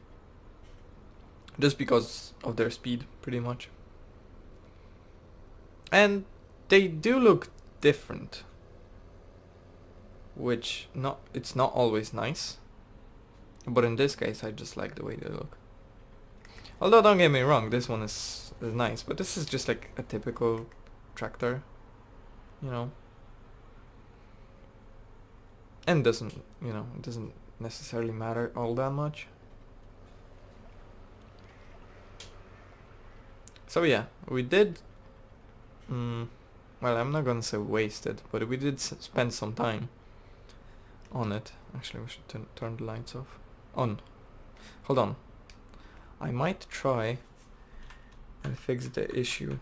Just because of their speed, pretty much. And they do look different. Which it's not always nice. But in this case, I just like the way they look. Although, don't get me wrong, this one is nice. But this is just like a typical tractor. You know. And doesn't necessarily matter all that much. So yeah, we did, well, I'm not gonna say wasted, but we did spend some time on it. Actually, we should turn the lights off. On. Hold on. I might try and fix the issue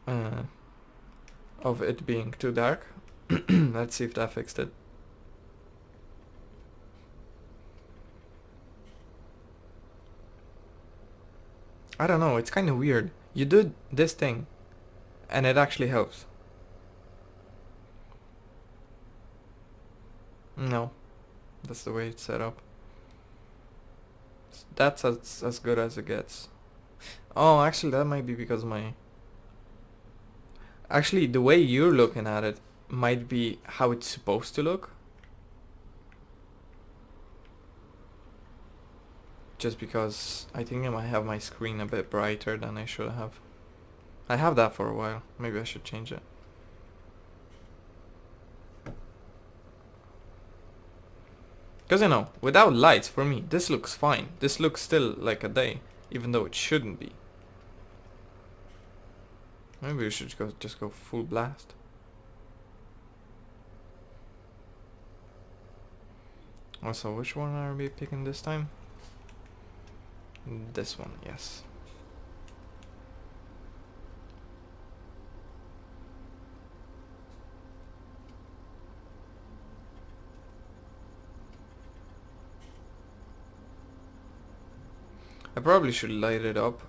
of it being too dark. Let's see if that fixed it. I don't know, it's kind of weird. You do this thing and it actually helps. No, that's the way it's set up. That's as good as it gets. Oh, actually that might be because actually the way you're looking at it might be how it's supposed to look. Just because I think I might have my screen a bit brighter than I should have. I have that for a while. Maybe I should change it. Because without lights, for me, this looks fine. This looks still like a day, even though it shouldn't be. Maybe we should just go full blast. Also, which one are we picking this time? This one, yes. I probably should light it up.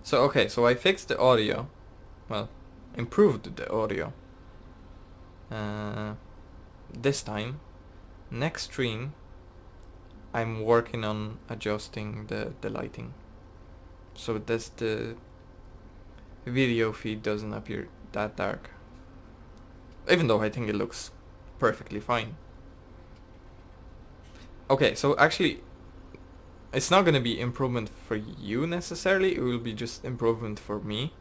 So okay, so I fixed the audio. Well, improved the audio. This time, next stream, I'm working on adjusting the lighting, so that the video feed doesn't appear that dark. Even though I think it looks perfectly fine. Okay, so actually, it's not gonna be improvement for you necessarily, it will be just improvement for me.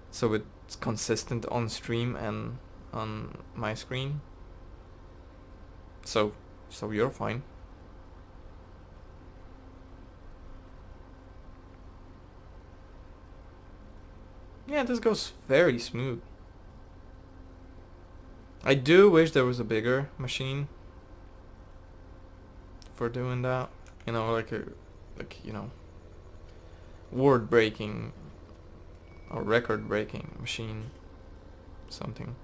So it's consistent on stream and on my screen. So you're fine. Yeah, this goes very smooth. I do wish there was a bigger machine for doing that. You know, like you know, word breaking or record breaking machine, something.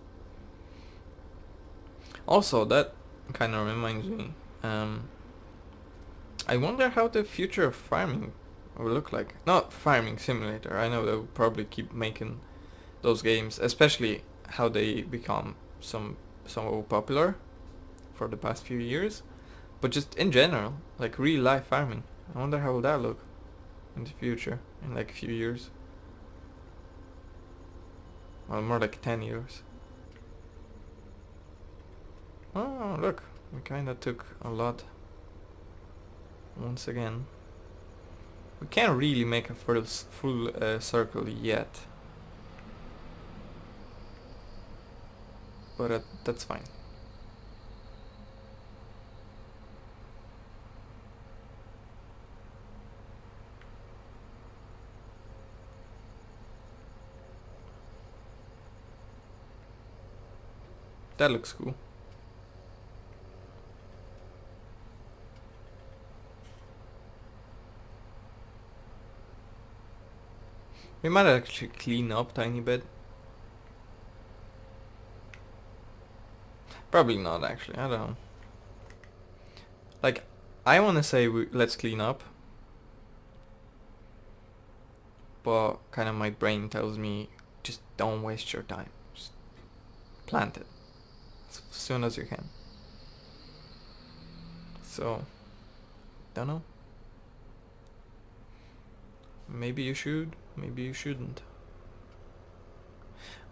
Also, that kind of reminds me. I wonder how the future of farming will look like. Not farming simulator. I know they'll probably keep making those games, especially how they become somewhat popular for the past few years. But just in general, like real life farming. I wonder how will that look in the future, in like a few years. Well, more like 10 years. Oh, look, we kinda took a lot once again. We can't really make a full circle yet. But that's fine. That looks cool. We might actually clean up tiny bit. Probably not actually, I don't know. Like, I wanna say let's clean up. But kind of my brain tells me, just don't waste your time. Just plant it as soon as you can. So, don't know. Maybe you should, maybe you shouldn't.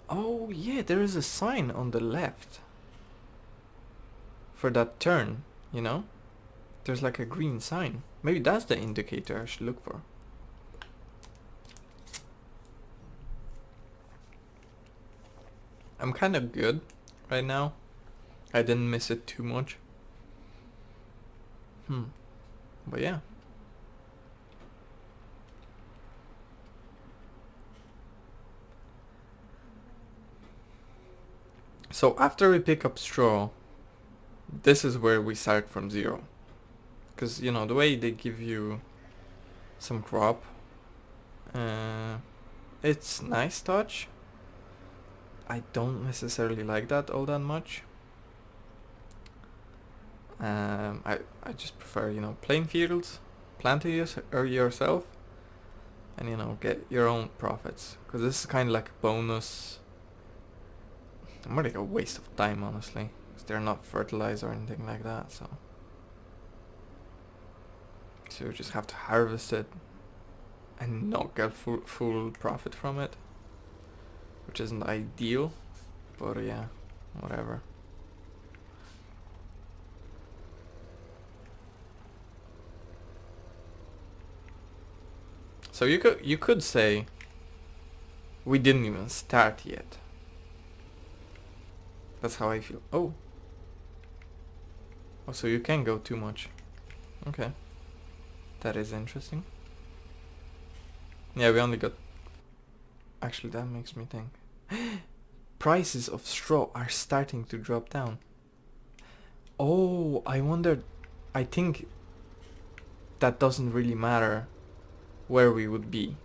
Oh yeah, there is a sign on the left for that turn, you know? There's like a green sign. Maybe that's the indicator I should look for. I'm kind of good right now. I didn't miss it too much. But yeah. So after we pick up straw, this is where we start from zero. Because, you know, the way they give you some crop, it's nice touch. I don't necessarily like that all that much. I just prefer, you know, plain fields, plant it yourself, and, you know, get your own profits. Because this is kind of like a bonus. More like a waste of time, honestly. Because they're not fertilized or anything like that, so you just have to harvest it and not get full profit from it, which isn't ideal, but yeah, whatever. So you could say we didn't even start yet. That's how I feel. Oh, so you can go too much. Okay, that is interesting. Yeah, we only got... Actually, that makes me think. Prices of straw are starting to drop down. Oh, I wonder... I think that doesn't really matter where we would be.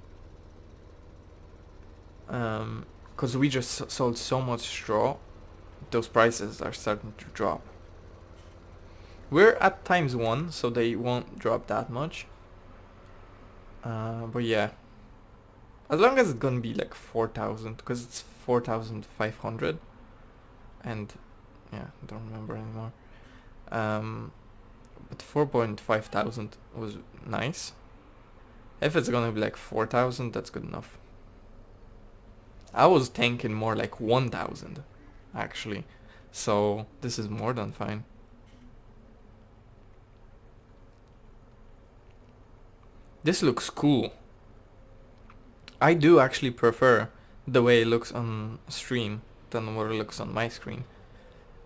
Because we just sold so much straw, those prices are starting to drop. We're at ×1, so they won't drop that much. But yeah, as long as it's gonna be like 4,000, because it's 4,500, and yeah, I don't remember anymore. But 4.5 thousand was nice. If it's gonna be like 4,000, that's good enough. I was thinking more like 1,000, actually. So this is more than fine. This looks cool. I do actually prefer the way it looks on stream than what it looks on my screen.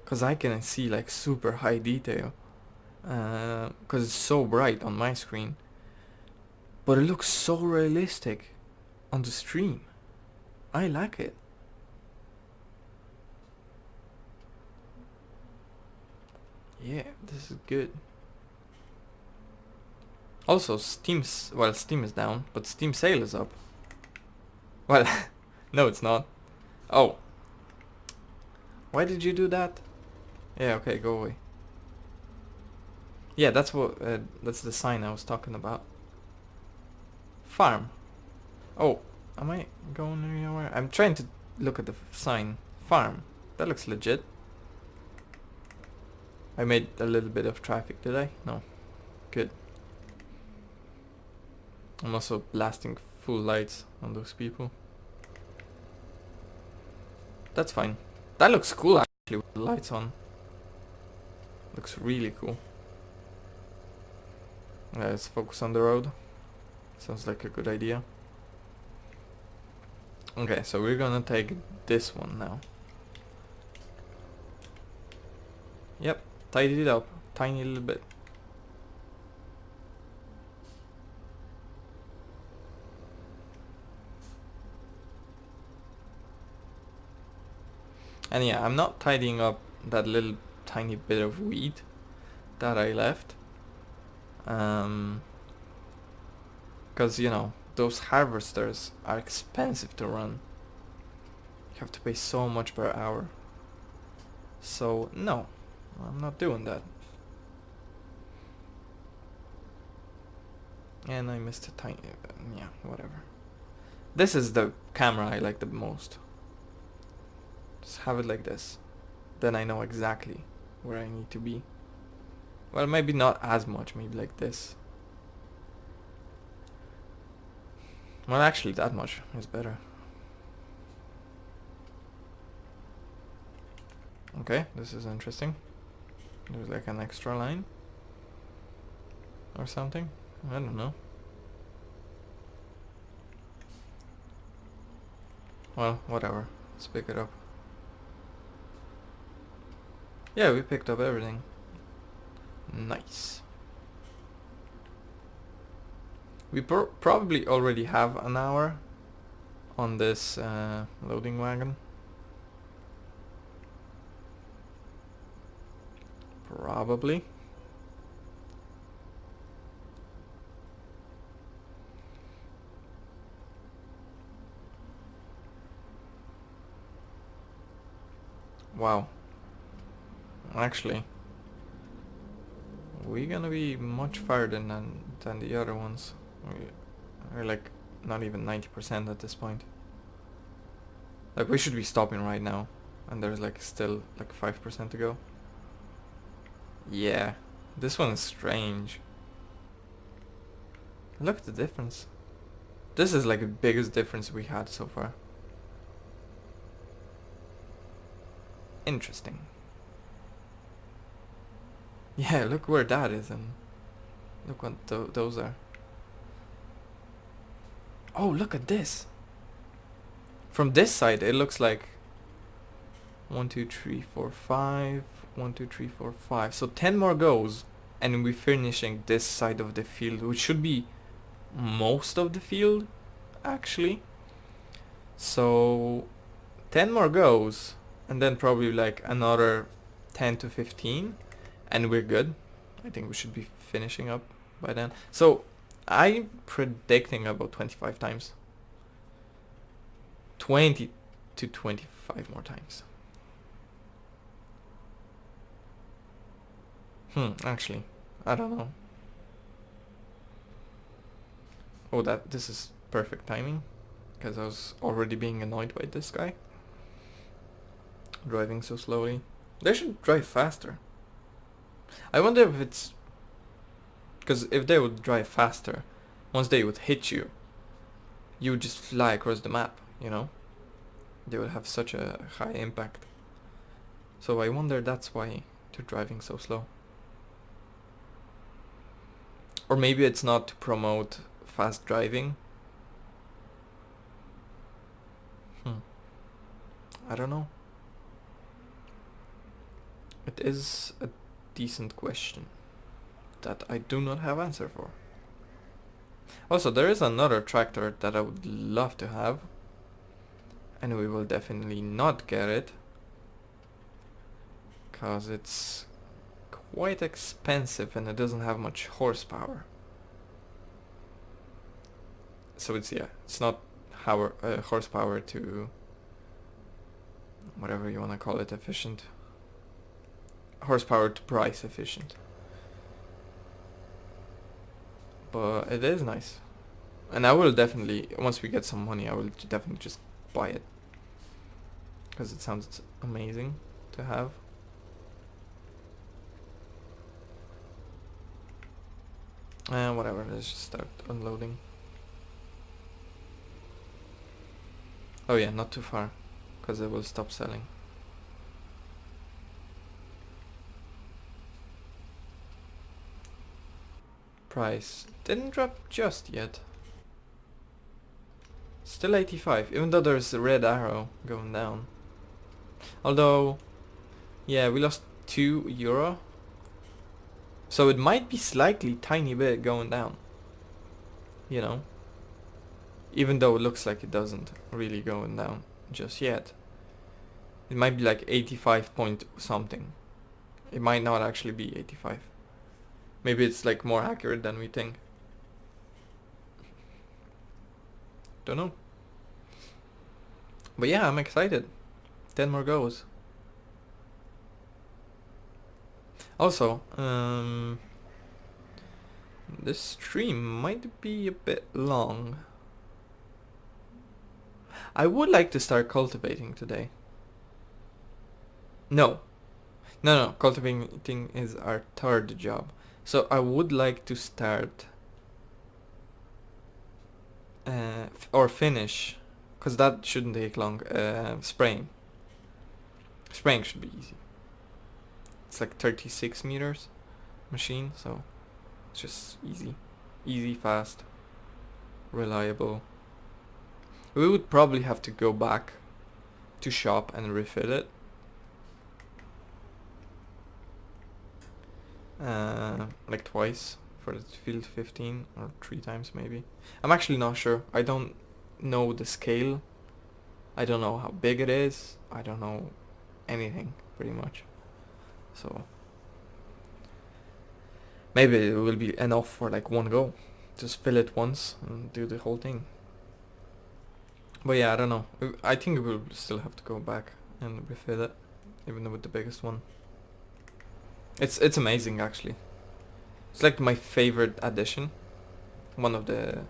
Because I can see like super high detail. Because it's so bright on my screen. But it looks so realistic on the stream. I like it. Yeah, this is good. Also, Steam is down, but Steam sale is up. Well, no, it's not. Oh. Why did you do that? Yeah, okay, go away. Yeah, that's the sign I was talking about. Farm. Oh, am I going anywhere? I'm trying to look at the sign. Farm. That looks legit. I made a little bit of traffic, did I? No. Good. I'm also blasting full lights on those people. That's fine. That looks cool actually with the lights on. Looks really cool. Let's focus on the road. Sounds like a good idea. Okay, so we're gonna take this one now. Yep, tidied it up. Tiny little bit. And yeah, I'm not tidying up that little tiny bit of weed that I left. Because, you know, those harvesters are expensive to run. You have to pay so much per hour. So, no, I'm not doing that. And I missed a tiny... yeah, whatever. This is the camera I like the most. Just have it like this. Then I know exactly where I need to be. Well, maybe not as much, maybe like this. Well, actually that much is better. Okay, this is interesting. There's like an extra line. Or something. I don't know. Well, whatever. Let's pick it up. Yeah, we picked up everything. Nice. We probably already have an hour on this loading wagon. Probably. Wow. Actually, we're gonna be much farther than the other ones. We're like not even 90% at this point. Like we should be stopping right now, and there's like still like 5% to go. Yeah, this one is strange. Look at the difference. This is like the biggest difference we had so far. Interesting. Yeah, look where that is, and look what those are. Oh, look at this. From this side, it looks like 1, 2, 3, 4, 5. 1, 2, 3, 4, 5. So 10 more goes, and we're finishing this side of the field, which should be most of the field, actually. So 10 more goes, and then probably like another 10 to 15, and we're good. I think we should be finishing up by then. So I'm predicting about 25 times. 20 to 25 more times. Actually, I don't know. Oh, this is perfect timing, because I was already being annoyed by this guy driving so slowly. They should drive faster. I wonder if it's because if they would drive faster, once they would hit you, you would just fly across the map, you know? They would have such a high impact. So I wonder that's why they're driving so slow. Or maybe it's not to promote fast driving. I don't know. It is a decent question that I do not have answer for. Also, there is another tractor that I would love to have, and we will definitely not get it, cause it's quite expensive and it doesn't have much horsepower. So it's not horsepower to whatever you wanna call it, efficient. Horsepower to price efficient. But it is nice. And I will definitely, once we get some money, I will definitely just buy it. Because it sounds amazing to have. Whatever, let's just start unloading. Oh yeah, not too far, because it will stop selling. Price didn't drop just yet. Still 85, even though there's a red arrow going down. Although, yeah, we lost €2. So it might be slightly tiny bit going down. You know? Even though it looks like it doesn't really going down just yet. It might be like 85 point something. It might not actually be 85. Maybe it's like more accurate than we think. Don't know. But yeah, I'm excited. 10 more goes. Also, this stream might be a bit long. I would like to start cultivating today. No, cultivating is our third job. So I would like to start or finish, because that shouldn't take long, spraying. Spraying should be easy. It's like 36 meters machine, so it's just easy, fast, reliable. We would probably have to go back to shop and refit it. Like twice for the field 15 or 3 times maybe. I'm actually not sure. I don't know the scale. I don't know how big it is. I don't know anything pretty much. So maybe it will be enough for like one go. Just fill it once and do the whole thing. But yeah, I don't know. I think we'll still have to go back and refill it, even with the biggest one. It's amazing actually. It's like my favorite addition. One of the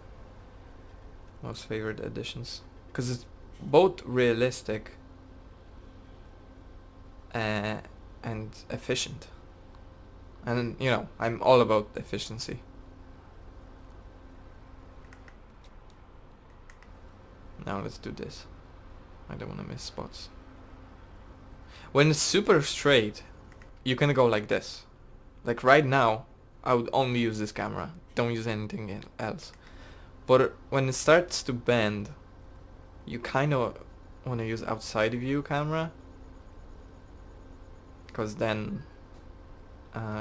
most favorite additions. Because it's both realistic and efficient. And you know, I'm all about efficiency. Now let's do this. I don't want to miss spots. When it's super straight, you can go like this. Like right now, I would only use this camera. Don't use anything else. But when it starts to bend, you kind of want to use outside view camera. Because then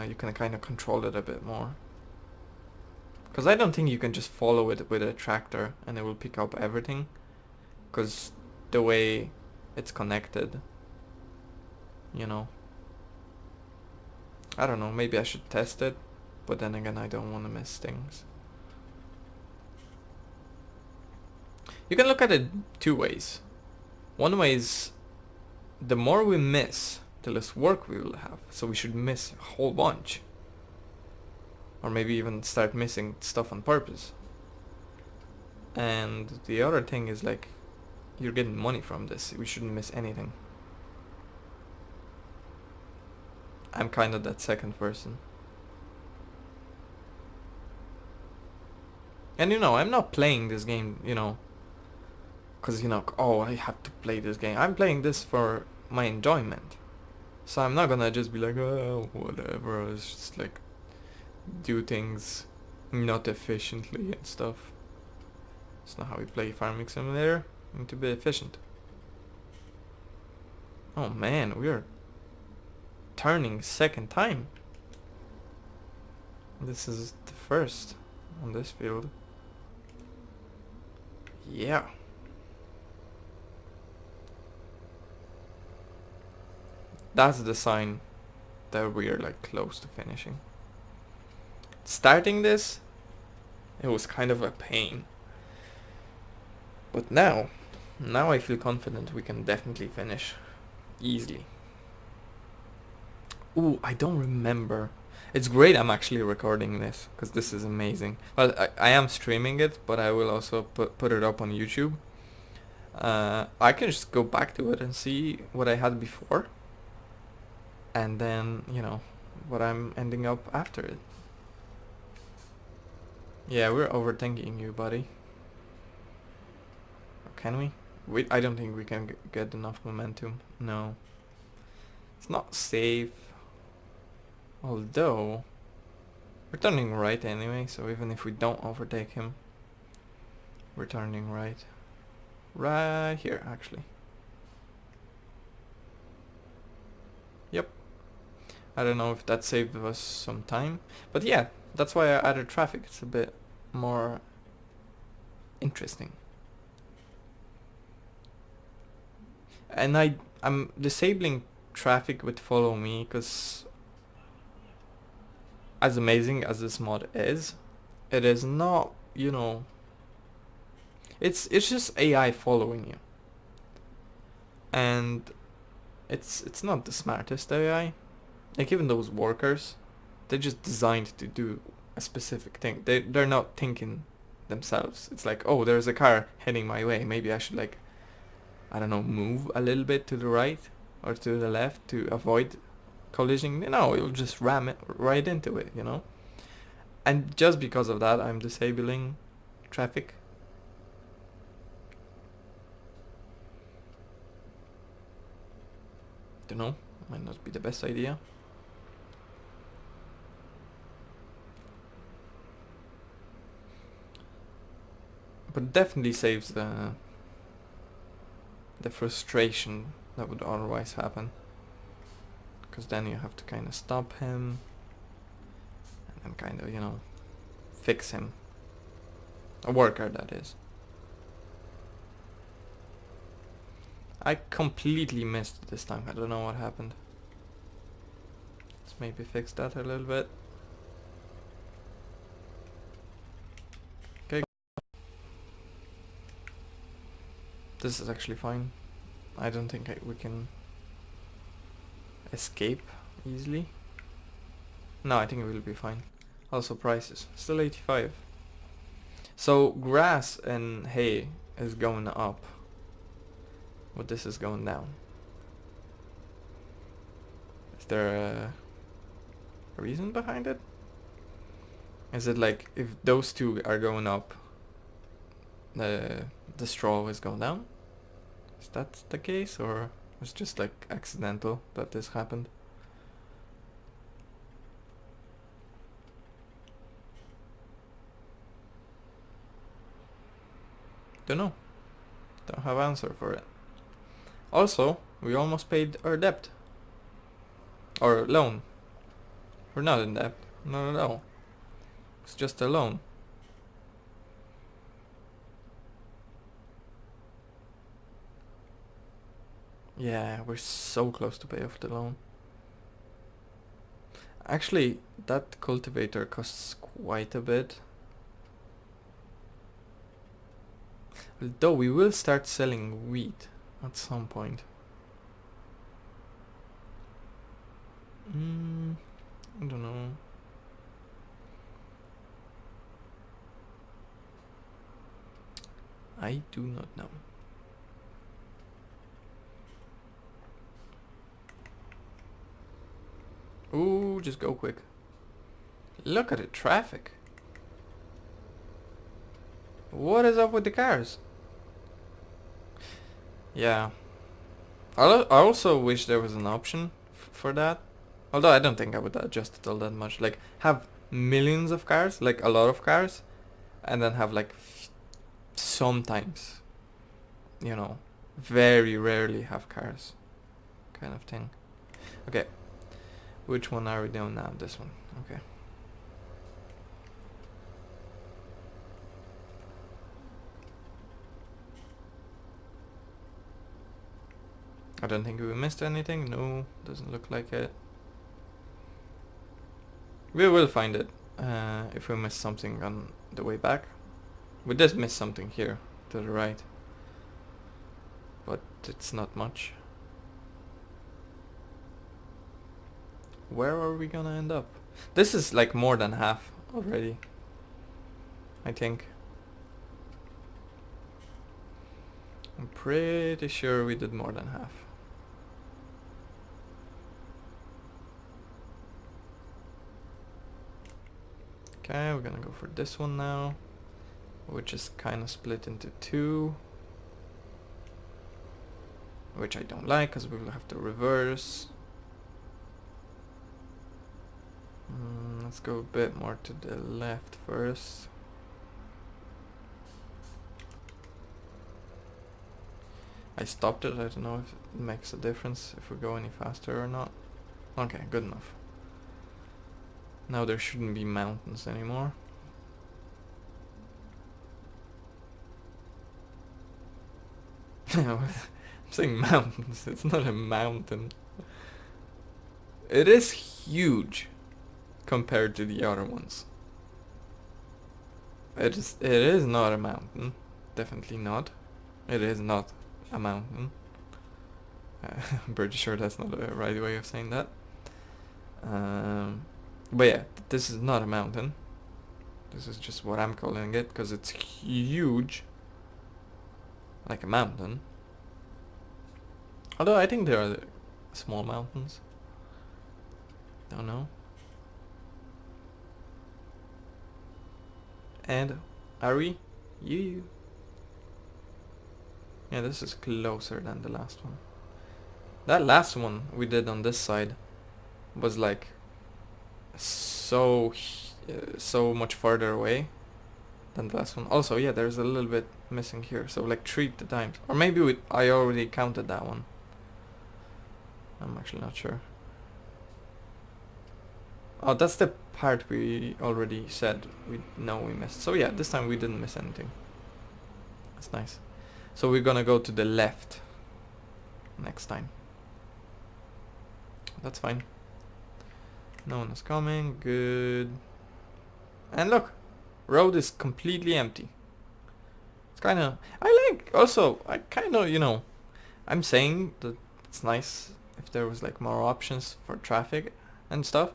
you can kind of control it a bit more. Because I don't think you can just follow it with a tractor and it will pick up everything. Because the way it's connected, you know. I don't know, maybe I should test it, but then again I don't want to miss things. You can look at it 2 ways. One way is the more we miss, the less work we will have, so we should miss a whole bunch. Or maybe even start missing stuff on purpose. And the other thing is like, you're getting money from this. We shouldn't miss anything. I'm kind of that second person. And you know, I'm not playing this game, you know, because, you know, oh, I have to play this game. I'm playing this for my enjoyment. So I'm not gonna just be like, oh, whatever. It's just like, do things not efficiently and stuff. It's not how we play Farming Simulator. We need to be efficient. Oh man, we are turning second time. This is the first on this field. Yeah. That's the sign that we're like close to finishing. Starting this, it was kind of a pain. But now I feel confident we can definitely finish easily. Ooh, I don't remember. It's great I'm actually recording this, because this is amazing. Well, I am streaming it, but I will also put it up on YouTube. I can just go back to it and see what I had before. And then, you know, what I'm ending up after it. Yeah, we're overthinking you, buddy. Can we? I don't think we can get enough momentum. No. It's not safe. Although, we're turning right anyway, so even if we don't overtake him, we're turning right. Right here, actually. Yep. I don't know if that saved us some time. But yeah, that's why I added traffic. It's a bit more interesting. And I'm disabling traffic with follow me, because as amazing as this mod is, it is not, you know, it's just AI following you. And it's not the smartest AI. Like even those workers, they're just designed to do a specific thing. They're not thinking themselves. It's like, oh, there's a car heading my way. Maybe I should, like, I don't know, move a little bit to the right or to the left to avoid collision. No, it'll just ram it right into it, you know? And just because of that, I'm disabling traffic. Don't know, might not be the best idea. But definitely saves the frustration that would otherwise happen. Because then you have to kind of stop him and then kind of, you know, fix him. A worker, that is. I completely missed this time. I don't know what happened. Let's maybe fix that a little bit. Okay. This is actually fine. I don't think we can escape easily. No, I think it will be fine. Also prices. Still 85. So grass and hay is going up. But this is going down. Is there a reason behind it? Is it like if those two are going up, the straw is going down? Is that the case, or it's just like accidental that this happened? Don't know. Don't have answer for it. Also, we almost paid our debt. Or loan. We're not in debt. Not at all. It's just a loan. Yeah, we're so close to pay off the loan. Actually, that cultivator costs quite a bit. Though we will start selling wheat at some point. I don't know. I do not know. Ooh, just go quick. Look at the traffic. What is up with the cars? Yeah. I also wish there was an option for that. Although I don't think I would adjust it all that much. Like, have millions of cars, like a lot of cars, and then have like sometimes, you know, very rarely have cars, kind of thing. Okay, which one are we doing now? This one. Okay. I don't think we missed anything. No, doesn't look like it. We will find it if we miss something on the way back. We did miss something here to the right, but it's not much. Where are we gonna end up? This is like more than half already, I think. I'm pretty sure we did more than half. Okay, we're gonna go for this one now, which is kind of split into two, which I don't like because we will have to reverse. Let's go a bit more to the left first. I stopped it. I don't know if it makes a difference if we go any faster or not. Okay, good enough. Now there shouldn't be mountains anymore. I'm saying mountains, it's not a mountain. It is huge compared to the other ones. It is not a mountain. Definitely not. It is not a mountain. I'm pretty sure that's not the right way of saying that. But yeah, this is not a mountain. This is just what I'm calling it, because it's huge. Like a mountain. Although I think there are small mountains. Don't know. And are we? You. Yeah, this is closer than the last one. That last one we did on this side was like so much farther away than the last one. Also, yeah, there's a little bit missing here, so like 3 times, or maybe I already counted that one. I'm actually not sure. Oh, that's the part we already said we missed. So yeah, this time we didn't miss anything. That's nice. So we're gonna go to the left next time. That's fine. No one is coming. Good. And look, road is completely empty. It's kind of... I kind of, you know, I'm saying that it's nice if there was like more options for traffic and stuff.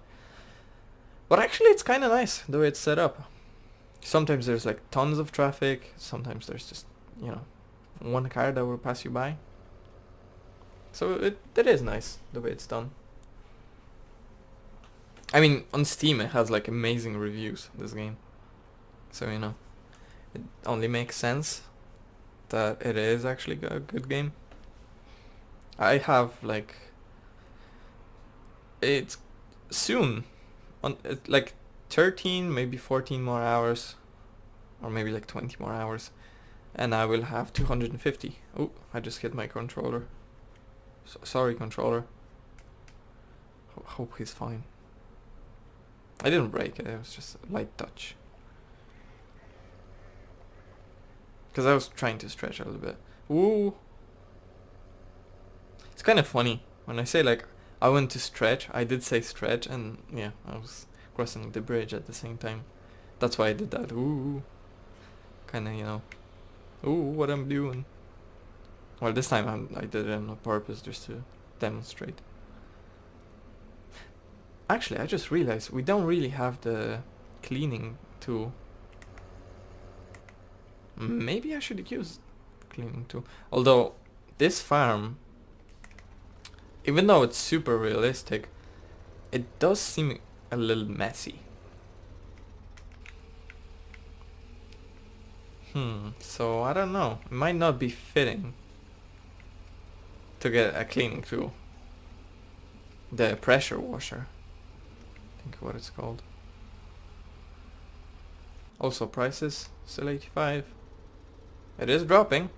But actually it's kind of nice the way it's set up. Sometimes there's like tons of traffic. Sometimes there's just, you know, one car that will pass you by. So it is nice the way it's done. I mean, on Steam it has like amazing reviews, this game. So, you know, it only makes sense that it is actually a good game. I have like... It's soon. Like 13, maybe 14 more hours. Or maybe like 20 more hours. And I will have 250. Oh, I just hit my controller. Sorry, controller. Hope he's fine. I didn't break it, it was just a light touch. Because I was trying to stretch a little bit. Ooh. It's kind of funny. When I say like, I want to stretch, I did say stretch, and yeah, I was crossing the bridge at the same time. That's why I did that. Ooh. Kind of, you know. Ooh, what I'm doing. Well, this time I did it on purpose just to demonstrate. Actually, I just realized we don't really have the cleaning tool. Maybe I should use cleaning tool. Although this farm, even though it's super realistic, it does seem a little messy. So I don't know. It might not be fitting to get a cleaning tool. The pressure washer, I think what it's called. Also prices, still 85. It is dropping.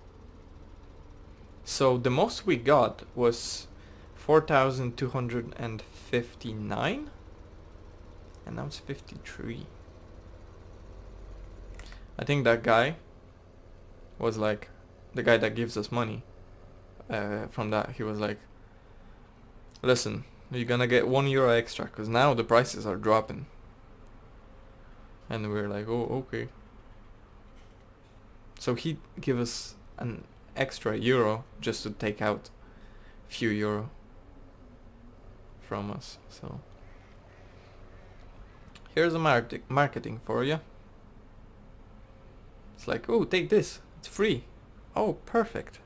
So the most we got was 4,259, and now it's 53. I think that guy was like, the guy that gives us money from that, he was like, listen, you're gonna get €1 extra, because now the prices are dropping. And we were like, oh, okay. So he'd give us an extra euro just to take out a few euro from us. So here's a marketing for you. It's like, oh, take this, it's free. Oh, perfect.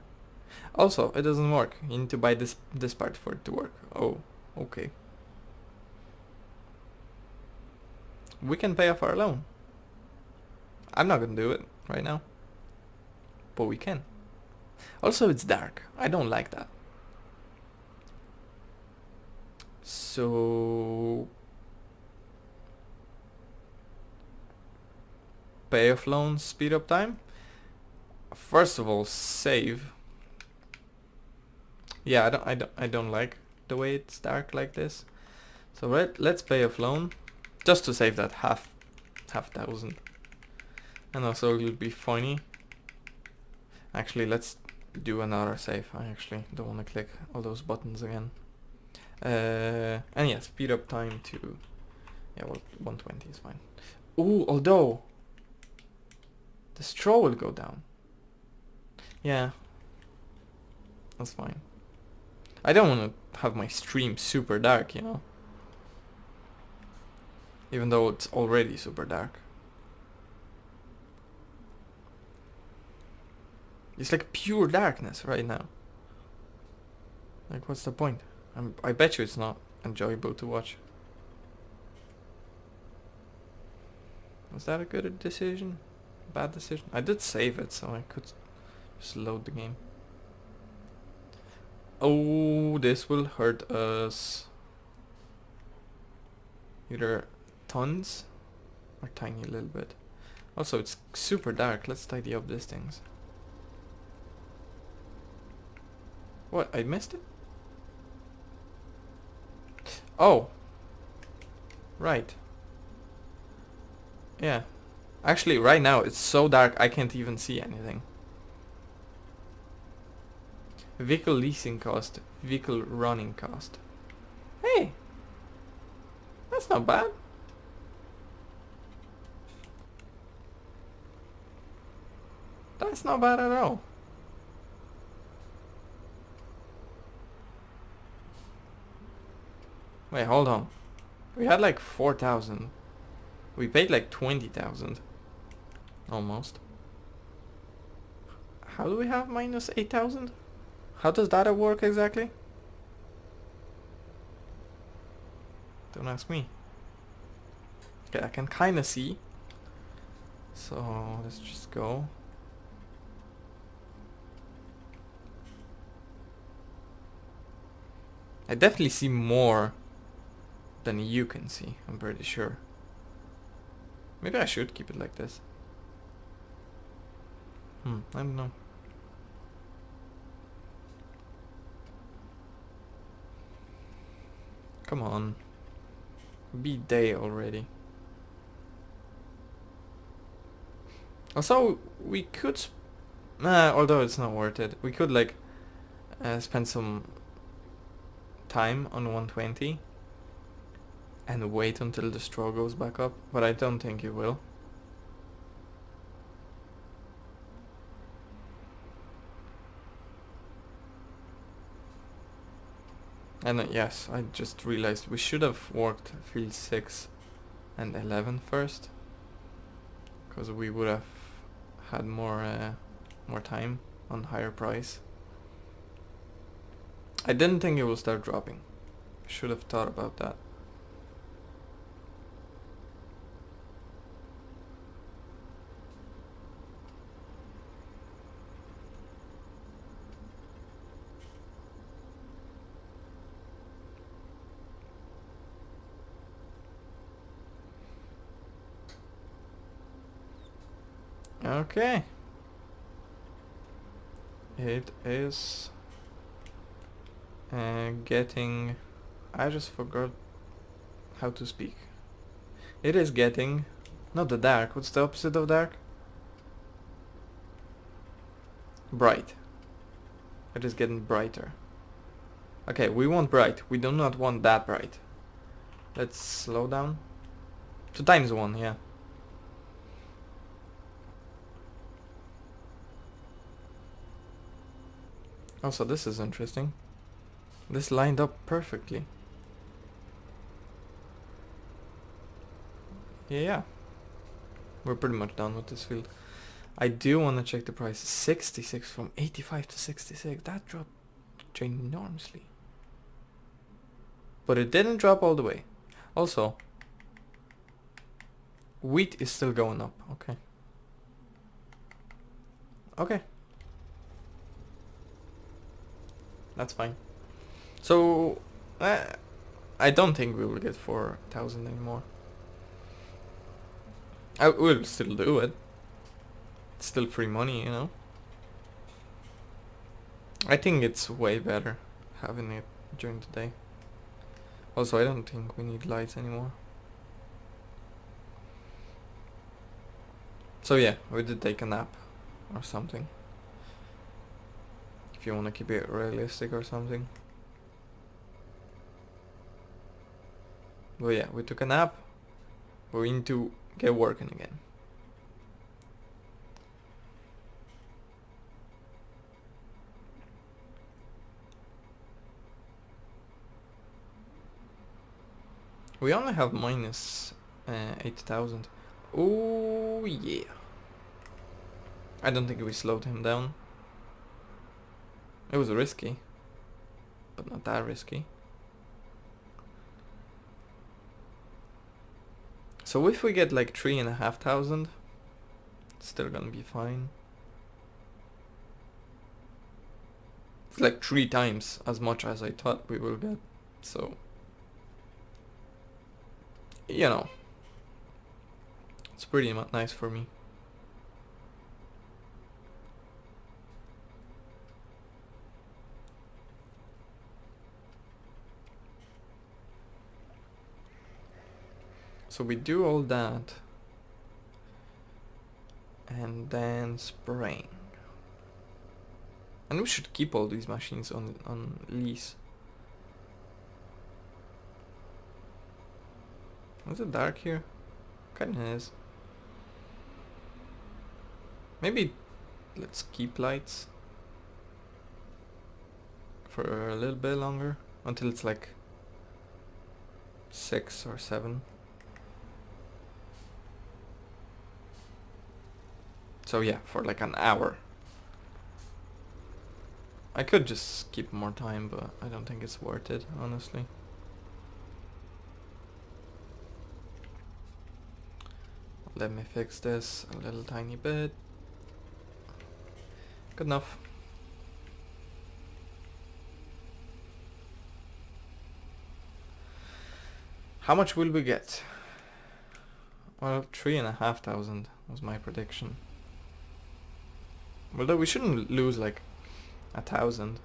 Also, it doesn't work. You need to buy this part for it to work. Oh, okay. We can pay off our loan. I'm not gonna do it right now, but we can. Also, it's dark. I don't like that. So pay off loans, speed up time. First of all, save. Yeah, I don't like the way it's dark like this. So let's pay off loan just to save that half thousand. And also it'll be funny. Actually, let's do another save. I actually don't want to click all those buttons again. And yeah, speed up time to, yeah, well, 120 is fine. Ooh, although the straw will go down. Yeah, that's fine. I don't want to have my stream super dark, you know, even though it's already super dark. It's like pure darkness right now. Like, what's the point? I bet you it's not enjoyable to watch. Was that a good decision? Bad decision? I did save it, so I could just load the game. Oh, this will hurt us. Either tons or tiny little bit. Also, it's super dark. Let's tidy up these things. What? I missed it? Oh. Right. Yeah. Actually, right now it's so dark I can't even see anything. Vehicle leasing cost, vehicle running cost. Hey! That's not bad. That's not bad at all. Wait, hold on. We had like 4,000. We paid like 20,000. Almost. How do we have minus 8,000? How does that work exactly? Don't ask me. Okay, I can kind of see. So let's just go. I definitely see more than you can see, I'm pretty sure. Maybe I should keep it like this. I don't know. Come on. Be day already. Also, we could... although it's not worth it. We could like spend some time on 120 and wait until the straw goes back up, but I don't think it will. And yes, I just realized we should have worked field 6 and 11 first, because we would have had more time on higher price. I didn't think it will start dropping. Should have thought about that. Okay. It is getting... I just forgot how to speak. It is getting... Not the dark. What's the opposite of dark? Bright. It is getting brighter. Okay, we want bright. We do not want that bright. Let's slow down. To ×1, yeah. Also, this is interesting. This lined up perfectly. Yeah. We're pretty much done with this field. I do want to check the price. 66 from 85 to 66. That dropped ginormously. But it didn't drop all the way. Also, wheat is still going up. Okay. Okay. That's fine. So, I don't think we will get 4,000 anymore. I will still do it. It's still free money, you know. I think it's way better having it during the day. Also, I don't think we need lights anymore. So yeah, we did take a nap or something. If you want to keep it realistic or something. But yeah, we took a nap. We need to get working again. We only have minus 8,000. Oh yeah. I don't think we slowed him down. It was risky, but not that risky. So if we get like 3,500, it's still gonna be fine. It's like 3 times as much as I thought we will get, so you know, it's pretty nice for me. So we do all that and then spraying. And we should keep all these machines on lease. Is it dark here? Kinda is. Maybe let's keep lights for a little bit longer, until it's like 6 or 7. So yeah, for like an hour. I could just keep more time, but I don't think it's worth it, honestly. Let me fix this a little tiny bit. Good enough. How much will we get? Well, 3,500 was my prediction. Well, we shouldn't lose like 1,000.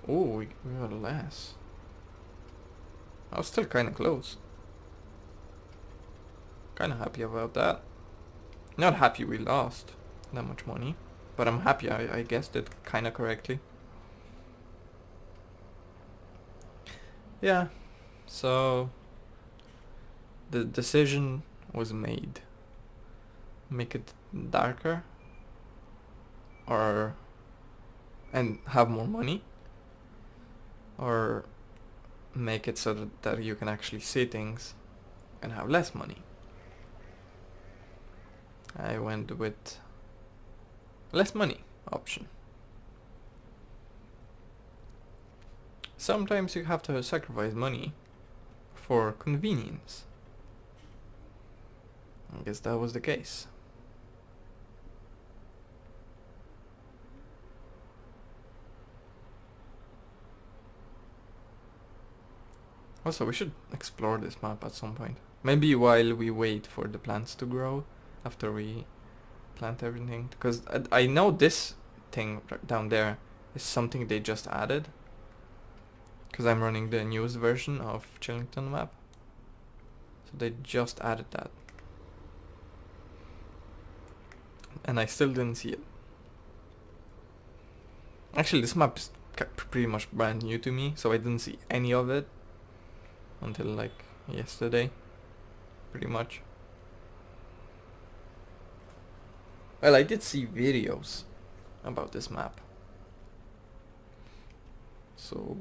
Oh, we got less. I was still kind of close. Kind of happy about that. Not happy we lost that much money, but I'm happy I guessed it kind of correctly. Yeah, so the decision was made. Make it darker and have more money, or make it so that you can actually see things and have less money. I went with less money option. Sometimes you have to sacrifice money for convenience. I guess that was the case. Also, we should explore this map at some point. Maybe while we wait for the plants to grow, after we plant everything. Because I know this thing down there is something they just added. Because I'm running the newest version of Chellington map. So they just added that. And I still didn't see it. Actually, this map is pretty much brand new to me, so I didn't see any of it until like yesterday, pretty much. Well, I did see videos about this map, so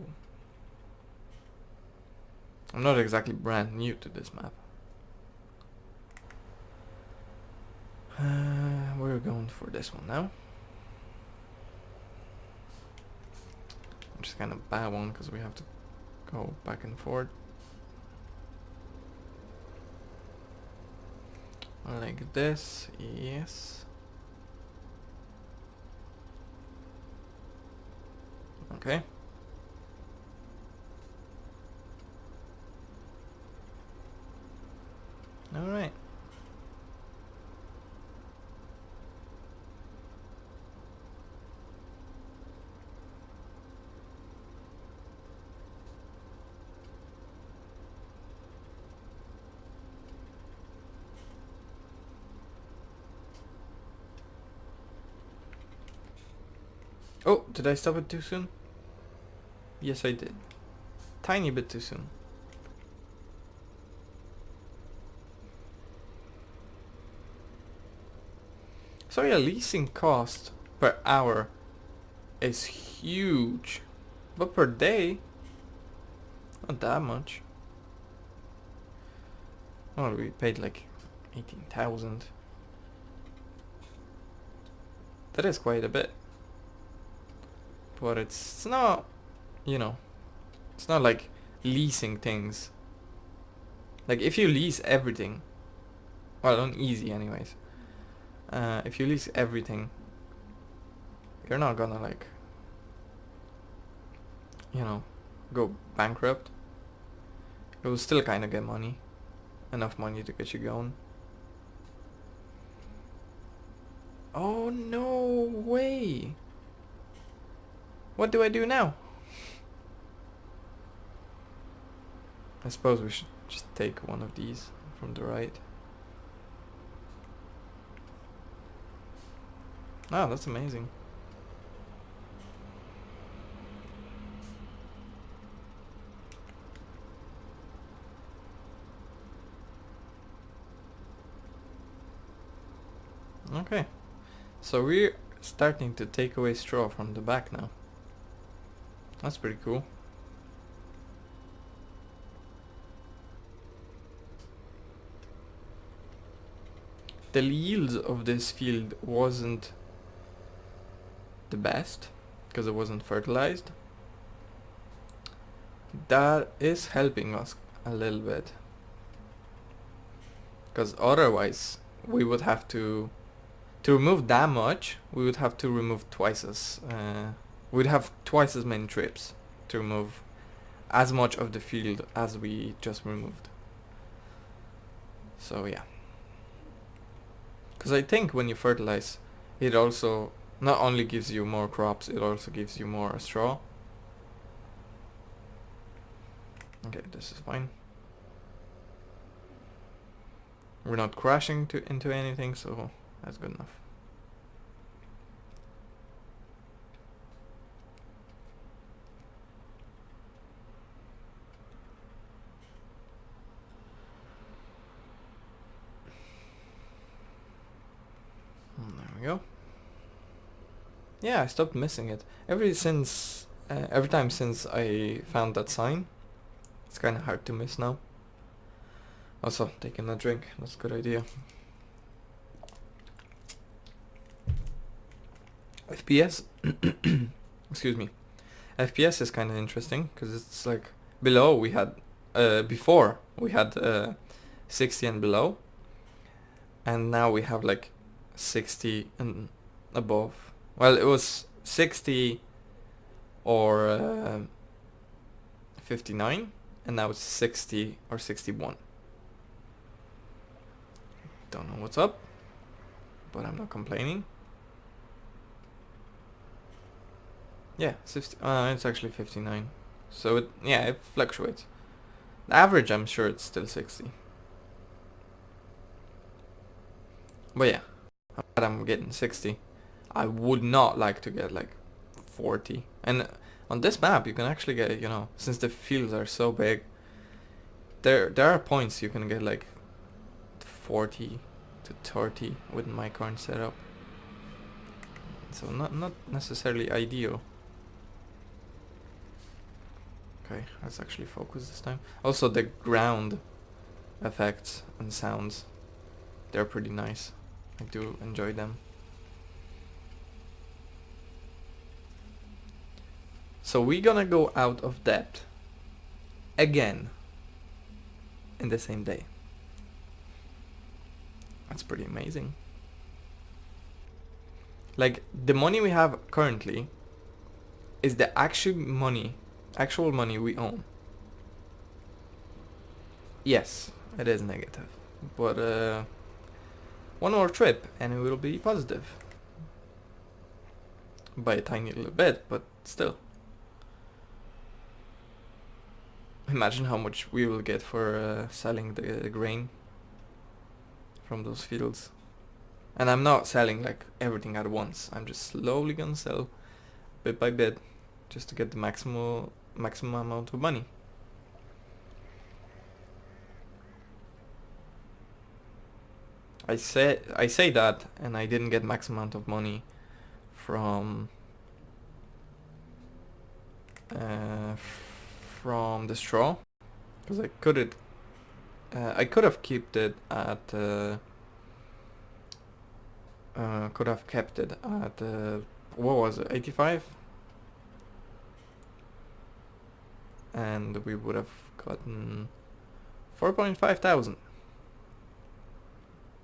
I'm not exactly brand new to this map. We're going for this one now. Which is kind of bad one because we have to go back and forth. Like this, yes. Okay. Alright. Oh, did I stop it too soon? Yes, I did. Tiny bit too soon. So yeah, leasing cost per hour is huge. But per day, not that much. Oh, we paid like 18,000. That is quite a bit. But it's not, you know, it's not like leasing things. Like if you lease everything, well, on easy anyways. If you lease everything, you're not gonna like, you know, go bankrupt. You'll still kind of get money, enough money to get you going. Oh no way! What do I do now? I suppose we should just take one of these from the right. Oh, that's amazing. Okay. So we're starting to take away straw from the back now. That's pretty cool. The yields of this field wasn't the best because it wasn't fertilized. That is helping us a little bit, because otherwise we would have to remove that much. We would have to remove twice as we'd have twice as many trips to remove as much of the field as we just removed. So yeah, because I think when you fertilize, it also not only gives you more crops, it also gives you more straw. Okay, this is fine. We're not crashing into anything, so that's good enough. There we go. Yeah, I stopped missing it. Every time since I found that sign, it's kind of hard to miss now. Also, taking a drink, that's a good idea. FPS, excuse me. FPS is kind of interesting because it's like below we had, before we had 60 and below, and now we have like 60 and above. Well, it was 60 or 59, and now it's 60 or 61. Don't know what's up, but I'm not complaining. Yeah, 60, it's actually 59. So it fluctuates. The average, I'm sure it's still 60. But yeah, I'm glad I'm getting 60. I would not like to get like 40. And on this map, you can actually get, you know, since the fields are so big, there are points you can get like 40 to 30 with my current setup. So not necessarily ideal. Okay, let's actually focus this time. Also, the ground effects and sounds, they're pretty nice. I do enjoy them. So we're gonna go out of depth again in the same day. That's pretty amazing. Like, the money we have currently is the actual money we own. Yes, it is negative, but one more trip and it will be positive. By a tiny little bit, but still. Imagine how much we will get for selling the grain from those fields. And I'm not selling like everything at once. I'm just slowly gonna sell bit by bit just to get the maximum amount of money. I say that, and I didn't get max amount of money from the straw, because I could have kept it at what was it, 85, and we would have gotten 4.5 thousand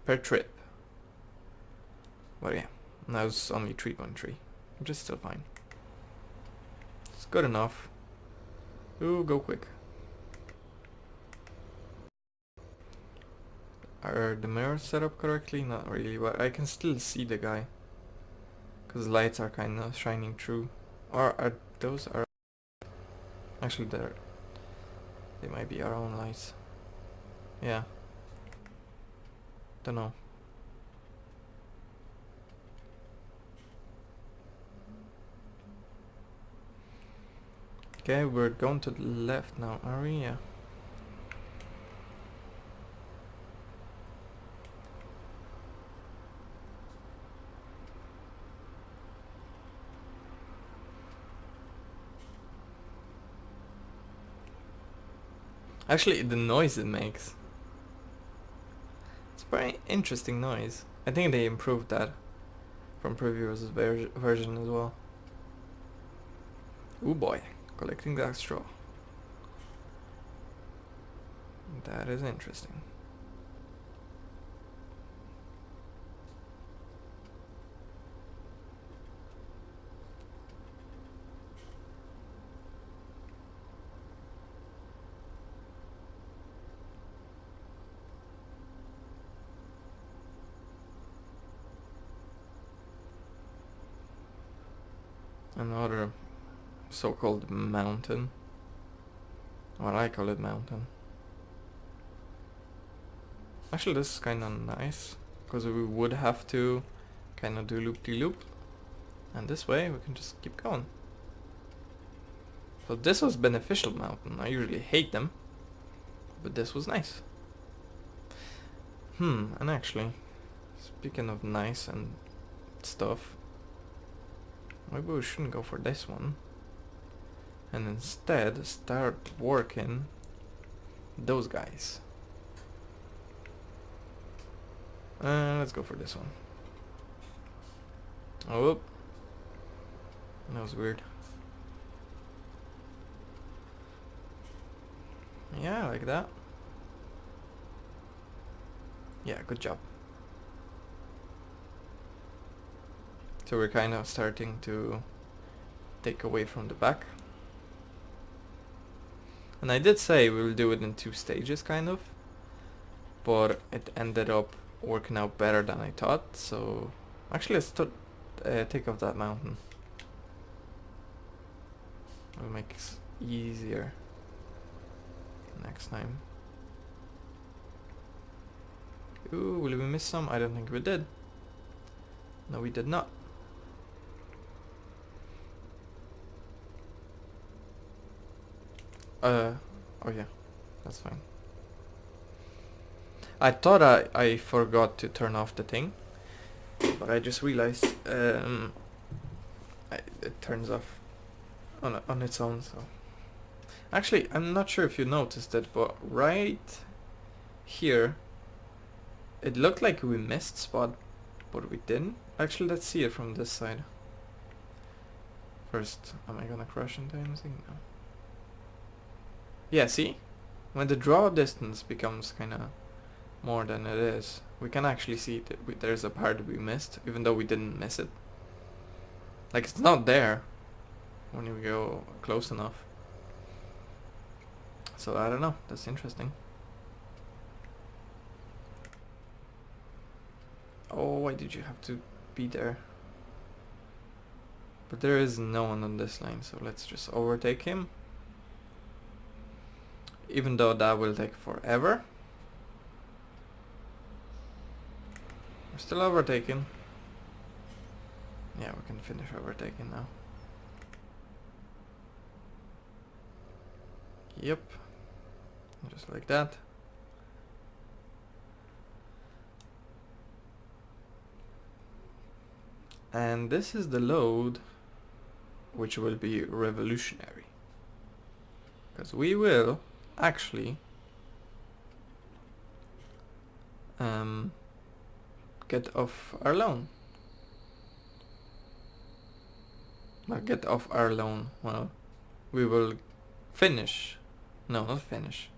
per trip. But yeah, now it's only 3.3, which is still fine. It's good enough. Ooh, go quick. Are the mirrors set up correctly? Not really, but I can still see the guy, because lights are kind of shining through. Or are those our... Actually, they might be our own lights. Yeah. Don't know. Okay, we're going to the left now, are we? Yeah. Actually, the noise it makes, it's a very interesting noise. I think they improved that from previous version as well. Ooh boy, collecting that straw. That is interesting. Another so-called mountain. Or I call it mountain. Actually, this is kind of nice, because we would have to kind of do loop-de-loop, and this way we can just keep going. So this was beneficial mountain. I usually hate them, but this was nice. And actually, speaking of nice and stuff, maybe we shouldn't go for this one, and instead start working those guys. Let's go for this one. Oh, That was weird. Yeah, like that. Yeah, good job. So we're kind of starting to take away from the back. And I did say we will do it in 2 stages, kind of. But it ended up working out better than I thought, so... Actually, let's take off that mountain. It'll make it easier next time. Ooh, will we miss some? I don't think we did. No, we did not. Oh yeah, that's fine. I thought I forgot to turn off the thing, but I just realized it turns off on its own. So actually, I'm not sure if you noticed it, but right here, it looked like we missed spot, but we didn't. Actually, let's see it from this side. First, am I gonna crash into anything? No. Yeah, see? When the draw distance becomes kinda more than it is, we can actually see that there's a part we missed, even though we didn't miss it. Like, it's not there when you go close enough. So I don't know, that's interesting. Oh, why did you have to be there? But there is no one on this line, so let's just overtake him. Even though that will take forever. We're still overtaking. Yeah, we can finish overtaking now. Yep. Just like that. And this is the load which will be revolutionary. Because we will actually get off our loan. Well, get off our loan. Well, we will finish. No, not finish.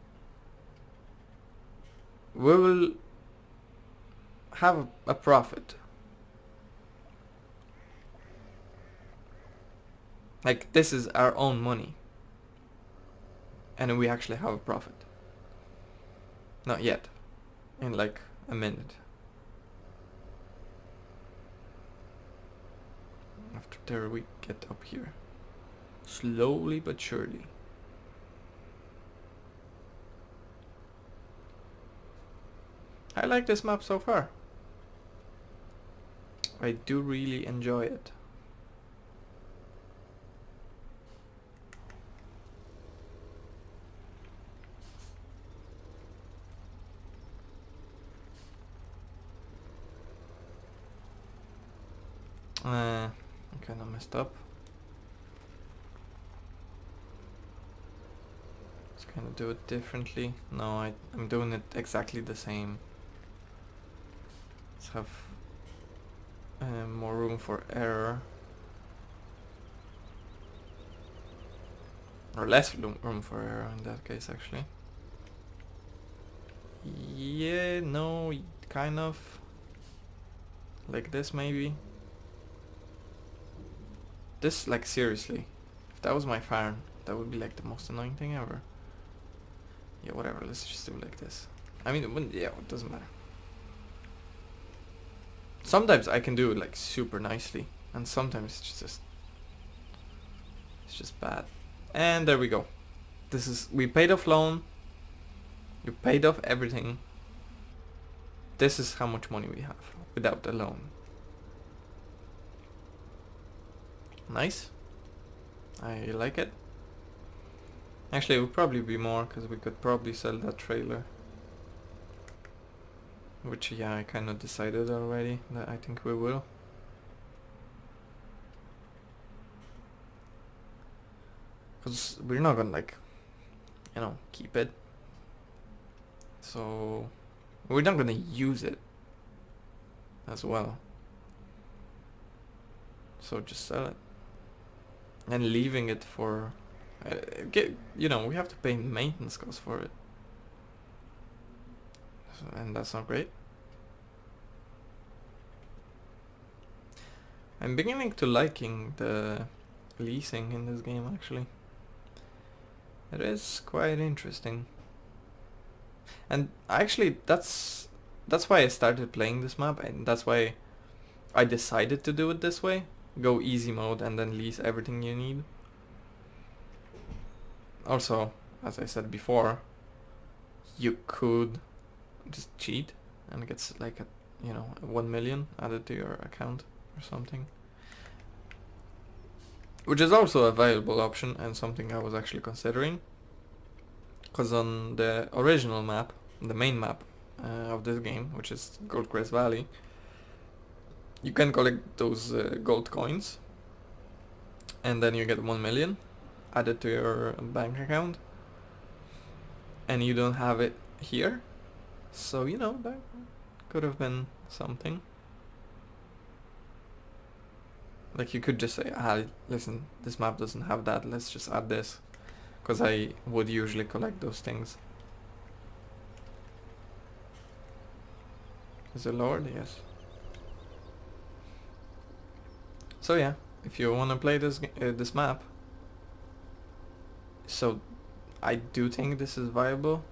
We will have a profit. Like, this is our own money. And we actually have a profit. Not yet. In like a minute. After we get up here. Slowly but surely. I like this map so far. I do really enjoy it. I kinda messed up. Let's kinda do it differently. No, I'm doing it exactly the same. Let's have more room for error. Or less room for error in that case, actually. Yeah, no, kind of. Like this, maybe. This, like, seriously. If that was my farm, that would be like the most annoying thing ever. Yeah, whatever, let's just do it like this. I mean, yeah, it doesn't matter. Sometimes I can do it like super nicely, and sometimes it's just bad. And there we go. We paid off loan. You paid off everything. This is how much money we have without the loan. Nice. I like it. Actually, it would probably be more, because we could probably sell that trailer. Which, yeah, I kind of decided already that I think we will. Because we're not gonna, like, you know, keep it. So, we're not gonna use it as well. So just sell it. and leaving it for... you know, we have to pay maintenance costs for it. So, and that's not great. I'm beginning to liking the leasing in this game, actually. It is quite interesting. And actually, that's why I started playing this map, and that's why I decided to do it this way. Go easy mode and then lease everything you need. Also, as I said before, you could just cheat and get like a, you know, 1 million added to your account or something. Which is also a viable option and something I was actually considering. Because on the original map, the main map of this game, which is Goldcrest Valley, you can collect those gold coins, and then you get 1 million added to your bank account, and you don't have it here, so you know, that could have been something. Like you could just say, listen, this map doesn't have that, let's just add this, because I would usually collect those things. Is it lowered? Yes. So yeah, if you want to play this map, so I do think this is viable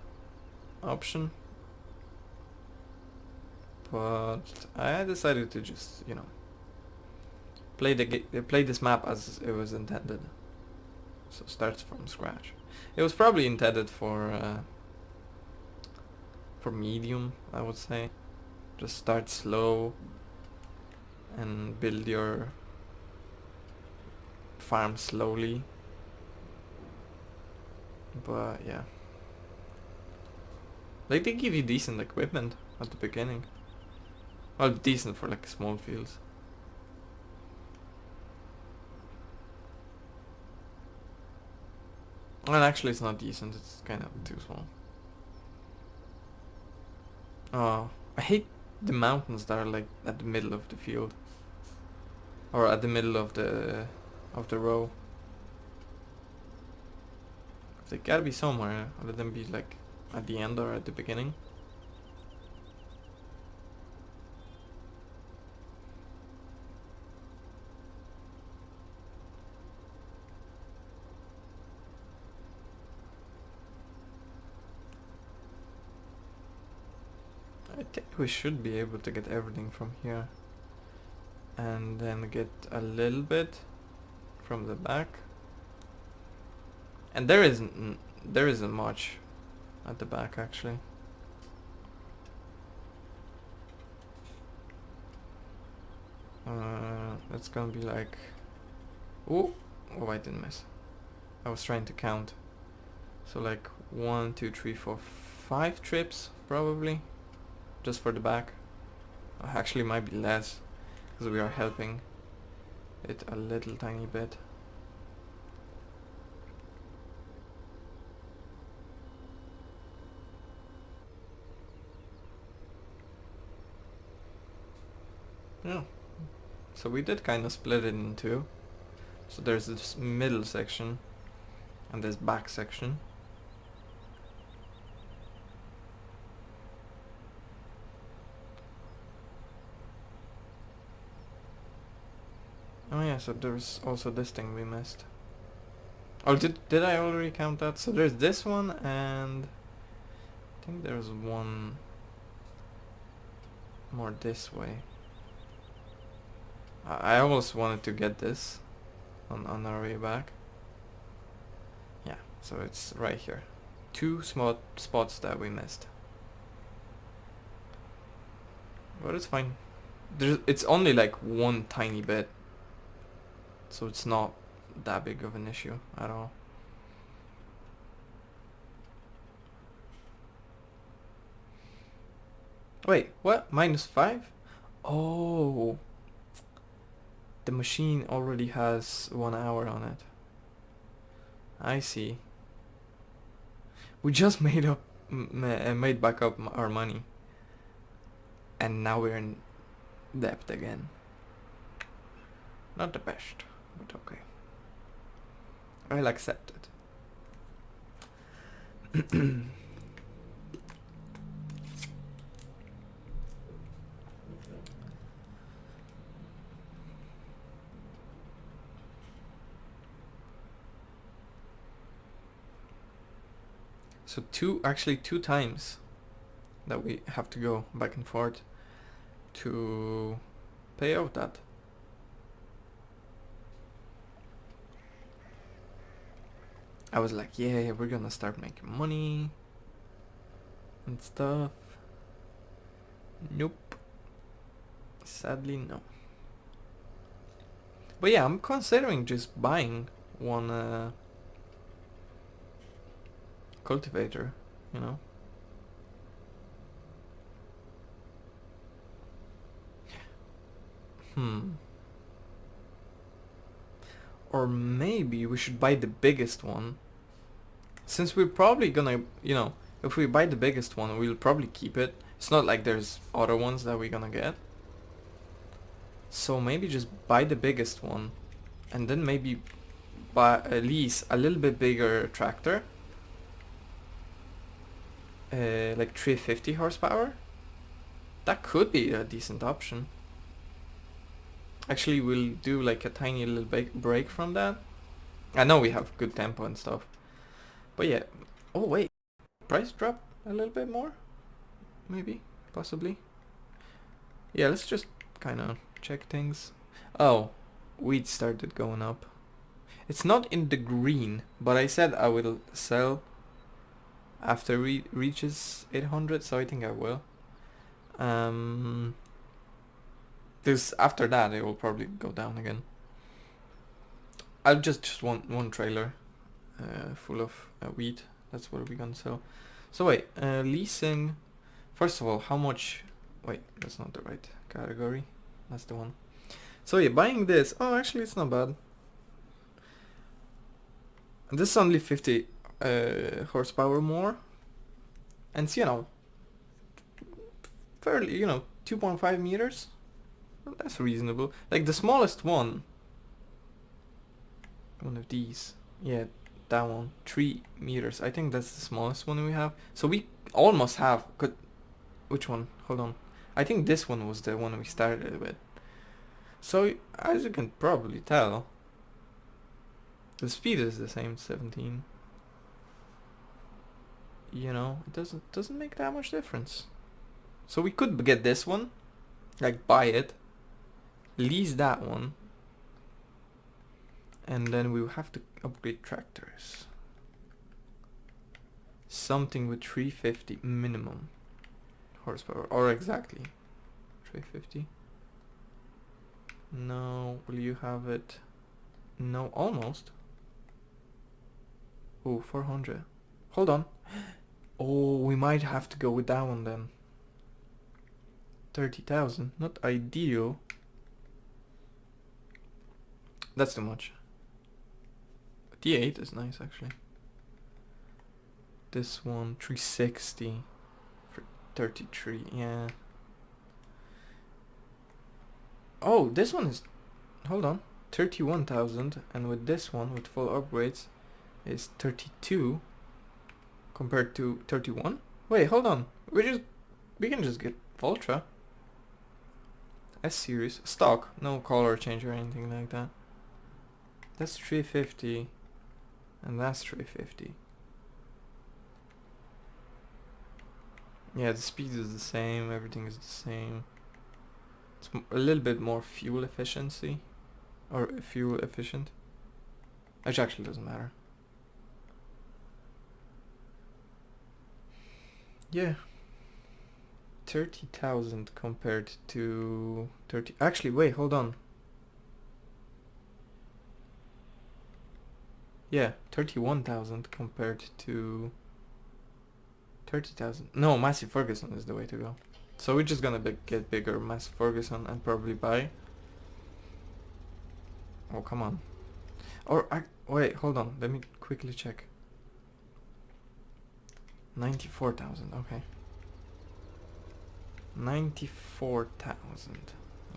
option, but I decided to just, you know, play this map as it was intended. So starts from scratch. It was probably intended for medium, I would say. Just start slow and build your farm slowly. But yeah, like they give you decent equipment at the beginning. Well, decent for like small fields. Well, actually it's not decent, it's kind of too small. Oh, I hate the mountains that are like at the middle of the field. Or at the middle of the row. They gotta be somewhere, other than be like at the end or at the beginning. I think we should be able to get everything from here. And then get a little bit from the back. And there isn't much at the back actually. That's gonna be like... Oh, I didn't miss. I was trying to count. So like 1, 2, 3, 4, 5 trips probably. Just for the back. Actually might be less, because we are helping it a little tiny bit. Yeah. So we did kind of split it in two. So there's this middle section and this back section. Oh yeah, so there's also this thing we missed. Oh, did I already count that? So there's this one, and I think there's one more this way. I almost wanted to get this on our way back. Yeah, so it's right here. 2 small spots that we missed. But it's fine. It's only like one tiny bit. So it's not that big of an issue at all. Wait, what? -5? Oh. The machine already has 1 hour on it. I see. We just made back up our money. And now we're in debt again. Not the best, but okay. I'll accept it. So actually two times that we have to go back and forth to pay out that. I was like, yeah, we're gonna start making money and stuff. Nope. Sadly, no. But yeah, I'm considering just buying one cultivator, you know. Or maybe we should buy the biggest one. Since we're probably gonna, you know, if we buy the biggest one, we'll probably keep it. It's not like there's other ones that we're gonna get. So maybe just buy the biggest one. And then maybe buy lease a little bit bigger tractor. Like 350 horsepower. That could be a decent option. Actually, we'll do like a tiny little break from that. I know we have good tempo and stuff. But yeah. Oh wait. Price drop a little bit more? Maybe. Possibly. Yeah, let's just kind of check things. Oh. Wheat started going up. It's not in the green. But I said I will sell after reaches 800. So I think I will. This after that it will probably go down again. I'll just want one trailer full of wheat. That's what we're gonna sell. So wait, leasing. First of all, how much? Wait, that's not the right category. That's the one. So yeah, buying this. Oh, actually, it's not bad. And this is only 50 horsepower more, and it's, you know, fairly, you know, 2.5 meters. That's reasonable. Like the smallest one of these, yeah, that one, 3 meters. I think that's the smallest one we have. So we almost have, which one? Hold on. I think this one was the one we started with. So as you can probably tell, the speed is the same, 17. You know, it doesn't make that much difference. So we could get this one, like buy it, lease that one, and then we will have to upgrade tractors. Something with 350 minimum horsepower, or exactly 350. No, will you have it? No, almost. Oh, 400. Hold on. Oh, we might have to go with that one then. 30,000, not ideal. That's too much. D8 is nice actually. This one, 360 for 33, yeah. Oh, this one is, hold on, 31,000, and with this one, with full upgrades, is 32 compared to 31. Wait, hold on. We can just get Ultra. S series stock, no color change or anything like that. That's 350, and that's 350. Yeah, the speed is the same, everything is the same. It's a little bit more fuel efficiency, or fuel efficient, which actually doesn't matter. Yeah, 30,000 compared to 30. Actually, wait, hold on. Yeah, 31,000 compared to 30,000. No, Massey Ferguson is the way to go. So we're just gonna get bigger Massey Ferguson and probably buy. Oh, come on. Or wait, hold on. Let me quickly check. 94,000. Okay. 94,000.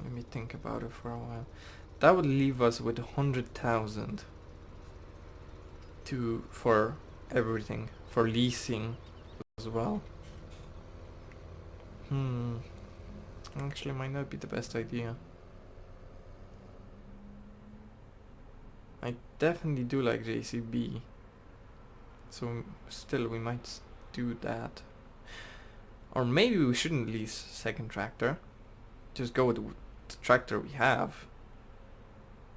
Let me think about it for a while. That would leave us with 100,000. for everything, for leasing as well. Actually might not be the best idea. I definitely do like JCB, so still we might do that. Or maybe we shouldn't lease second tractor, just go with the tractor we have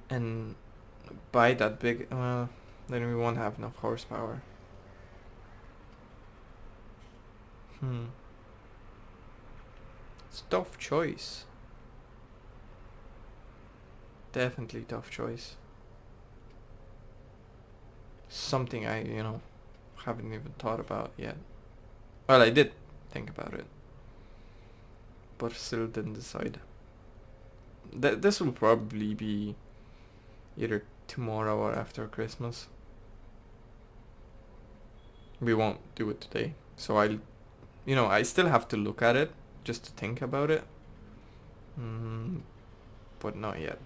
and buy that big, then we won't have enough horsepower. It's a tough choice. Definitely tough choice. Something I, haven't even thought about yet. Well, I did think about it, but still didn't decide. This will probably be either tomorrow or after Christmas. We won't do it today, so I still have to look at it just to think about it. But not yet.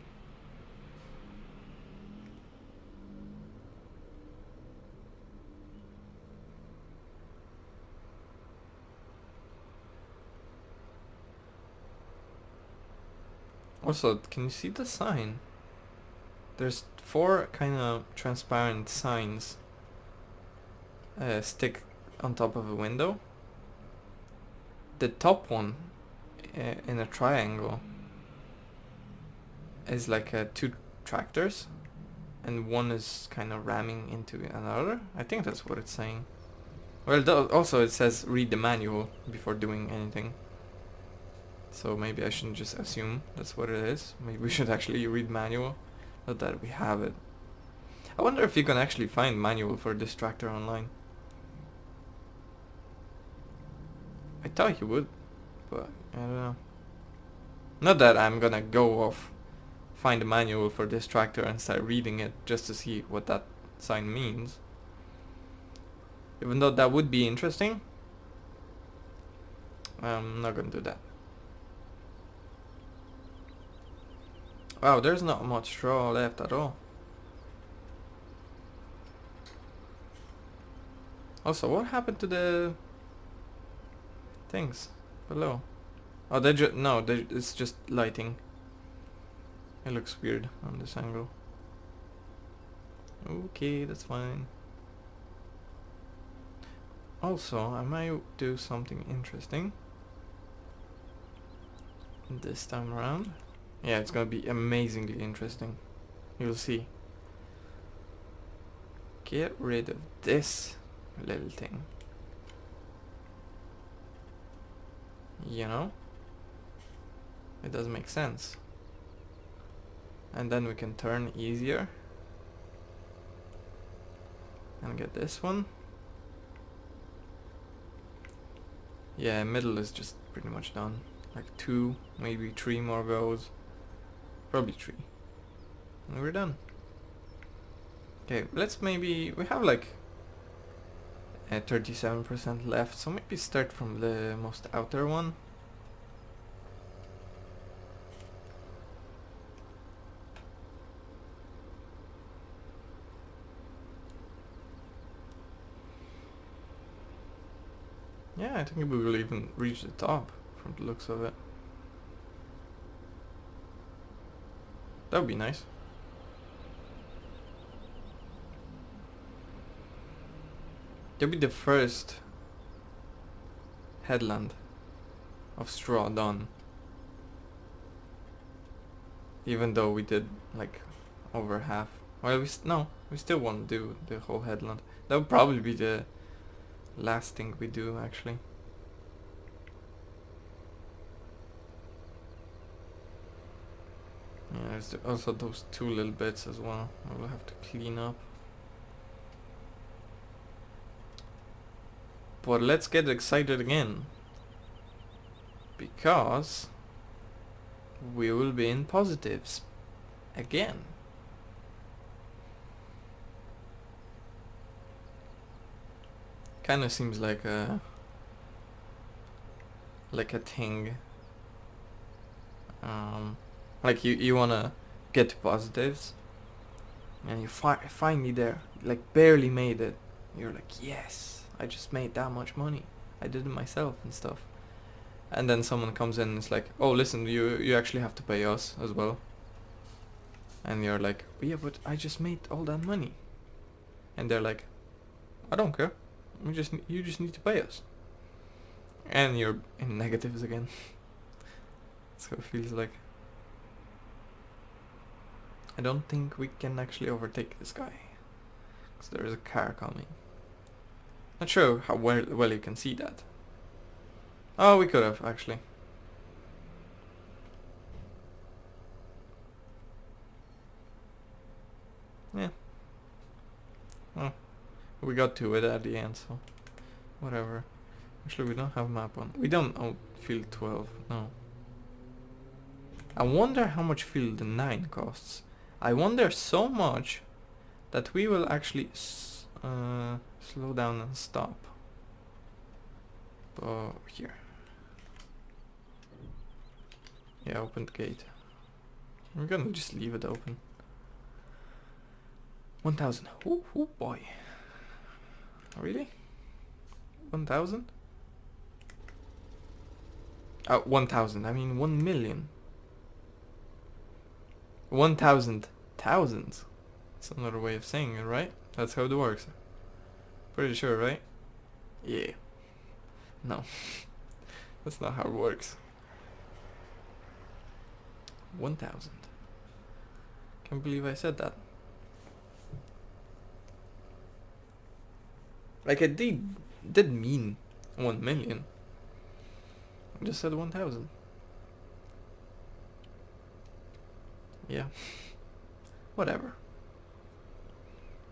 Also, can you see the sign? There's 4 kind of transparent signs stick on top of a window. The top one in a triangle is like 2 tractors, and one is kind of ramming into another. I think that's what it's saying. Well, also it says read the manual before doing anything. So maybe I shouldn't just assume that's what it is. Maybe we should actually read manual, not that we have it. I wonder if you can actually find manual for this tractor online. I thought you would, but I don't know. Not that I'm gonna go off, find a manual for this tractor and start reading it just to see what that sign means. Even though that would be interesting, I'm not gonna do that. Wow, there's not much straw left at all. Also, what happened to the things below? Oh, it's just lighting. It looks weird on this angle. Okay, that's fine. Also, I might do something interesting this time around. Yeah, it's gonna be amazingly interesting. You'll see. Get rid of this little thing. It doesn't make sense. And then we can turn easier. And get this one. Yeah, middle is just pretty much done. Like 2, maybe 3 more goes. Probably 3. And we're done. Okay, we have like 37% left, so maybe start from the most outer one. Yeah, I think we will even reach the top from the looks of it. That would be nice. That'll be the first headland of straw done. Even though we did like over half. Well, we still won't do the whole headland. That would probably be the last thing we do, actually. Yeah, there's also those 2 little bits as well I will have to clean up. But let's get excited again, because we will be in positives again. Kind of seems like a thing. Like you wanna get to positives, and you finally there, like barely made it. You're like, yes, I just made that much money. I did it myself and stuff. And then someone comes in and it's like, oh, listen, you actually have to pay us as well. And you're like, yeah, but I just made all that money. And they're like, I don't care. You just need to pay us. And you're in negatives again. So it feels like I don't think we can actually overtake this guy, because there is a car coming. Not sure how well you can see that. Oh, we could have actually. Yeah. Well, we got to it at the end, so whatever. Actually, we don't have a map on. We don't own field 12. No. I wonder how much field 9 costs. I wonder so much that we will actually slow down and stop. Here. Yeah, open the gate. We're gonna just leave it open. 1,000. Oh boy. Really? 1,000? 1,000. I mean 1 million. 1,000 thousands. That's another way of saying it, right? That's how it works. Pretty sure, right? Yeah. No. That's not how it works. 1,000. Can't believe I said that. Like I did mean 1 million. I just said 1,000. Yeah. Whatever.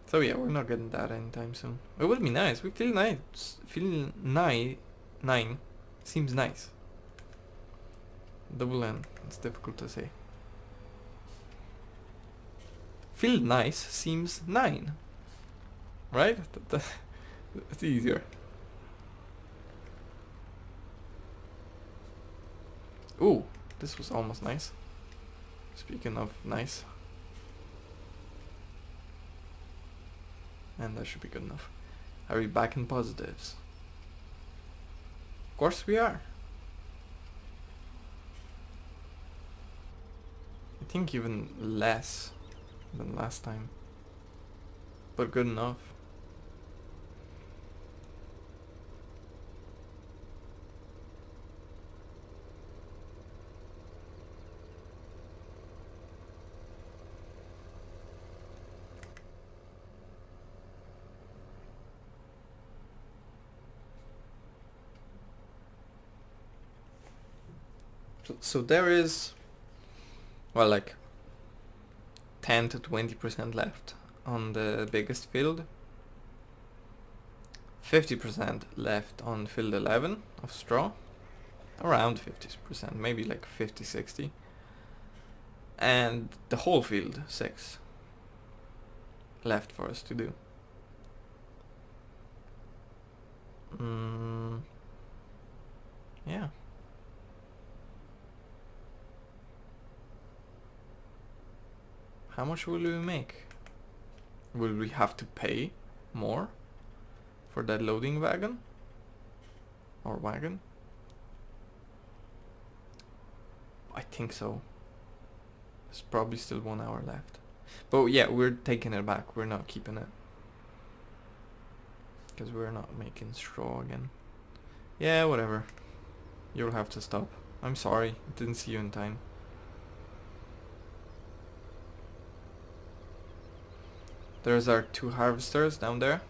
So yeah, we're not getting that anytime soon. It would be nice. We feel nice. Feel 9 seems nice. Double N. It's difficult to say. Feel nice seems 9. Right? That's easier. Ooh, this was almost nice. Speaking of nice. And that should be good enough. Are we back in positives? Of course we are. I think even less than last time. But good enough. So there is, well, like 10 to 20% left on the biggest field. 50% left on field 11 of straw. Around 50%, maybe like 50, 60. And the whole field 6 left for us to do. Yeah. How much will we make? Will we have to pay more for that loading wagon? Or wagon? I think so. There's probably still 1 hour left. But yeah, we're taking it back. We're not keeping it. Because we're not making straw again. Yeah, whatever. You'll have to stop. I'm sorry. Didn't see you in time. There's our 2 harvesters down there.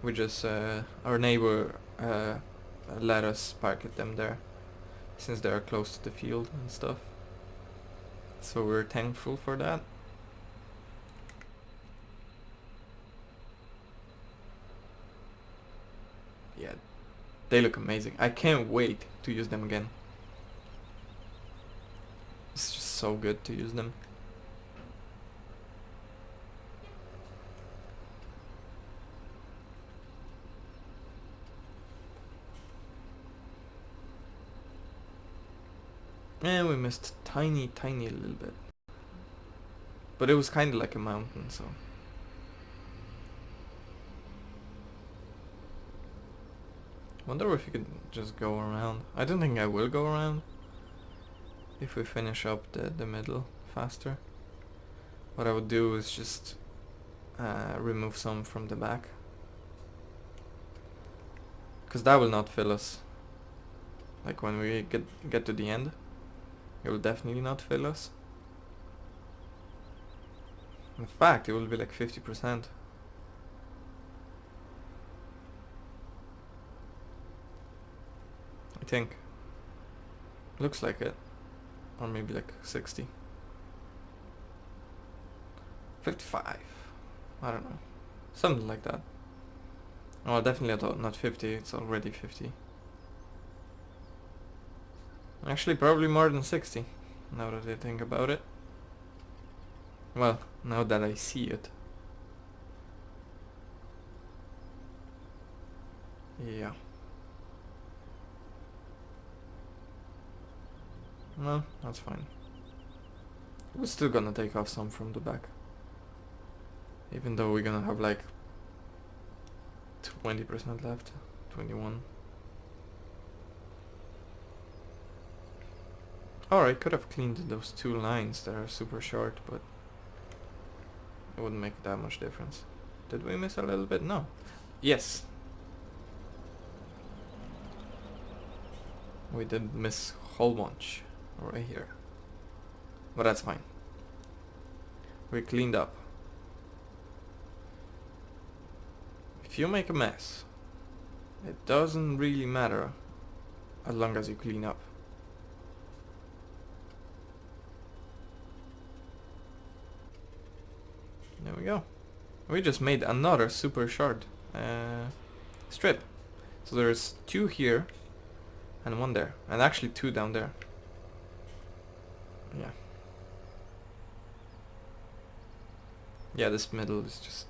We just, our neighbor let us park at them there, since they are close to the field and stuff. So we're thankful for that. Yeah, they look amazing. I can't wait to use them again. It's just so good to use them. And we missed tiny little bit. But it was kind of like a mountain, so. Wonder if you could just go around. I don't think I will go around. If we finish up the middle faster. What I would do is just remove some from the back. Because that will not fill us. Like when we get to the end. It will definitely not fill us. In fact, it will be like 50%. I think. Looks like it. Or maybe like 60. 55. I don't know. Something like that. Oh, definitely not 50. It's already 50. Actually, probably more than 60. Now that I think about it. Well, now that I see it. Yeah. No, that's fine. We're still gonna take off some from the back. Even though we're gonna have like 20% left. 21. Or I could have cleaned those two lines that are super short, but it wouldn't make that much difference. Did we miss a little bit? No. Yes. We did miss a whole bunch right here. But that's fine. We cleaned up. If you make a mess, it doesn't really matter as long as you clean up. There we go. We just made another super short strip. So there's 2 here and 1 there, and actually 2 down there. Yeah. Yeah, this middle is just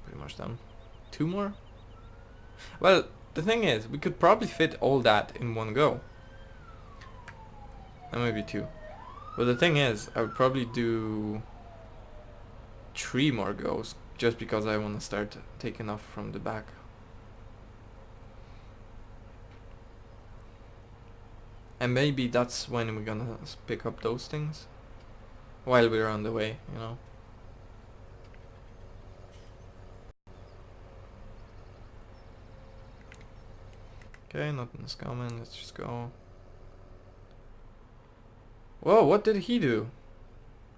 pretty much done. 2 more? Well, the thing is, we could probably fit all that in 1 go. And maybe 2. But the thing is, I would probably do 3 more goes, just because I want to start taking off from the back. And maybe that's when we're gonna pick up those things. While we're on the way, you know. Okay, nothing's coming, let's just go. Whoa, what did he do?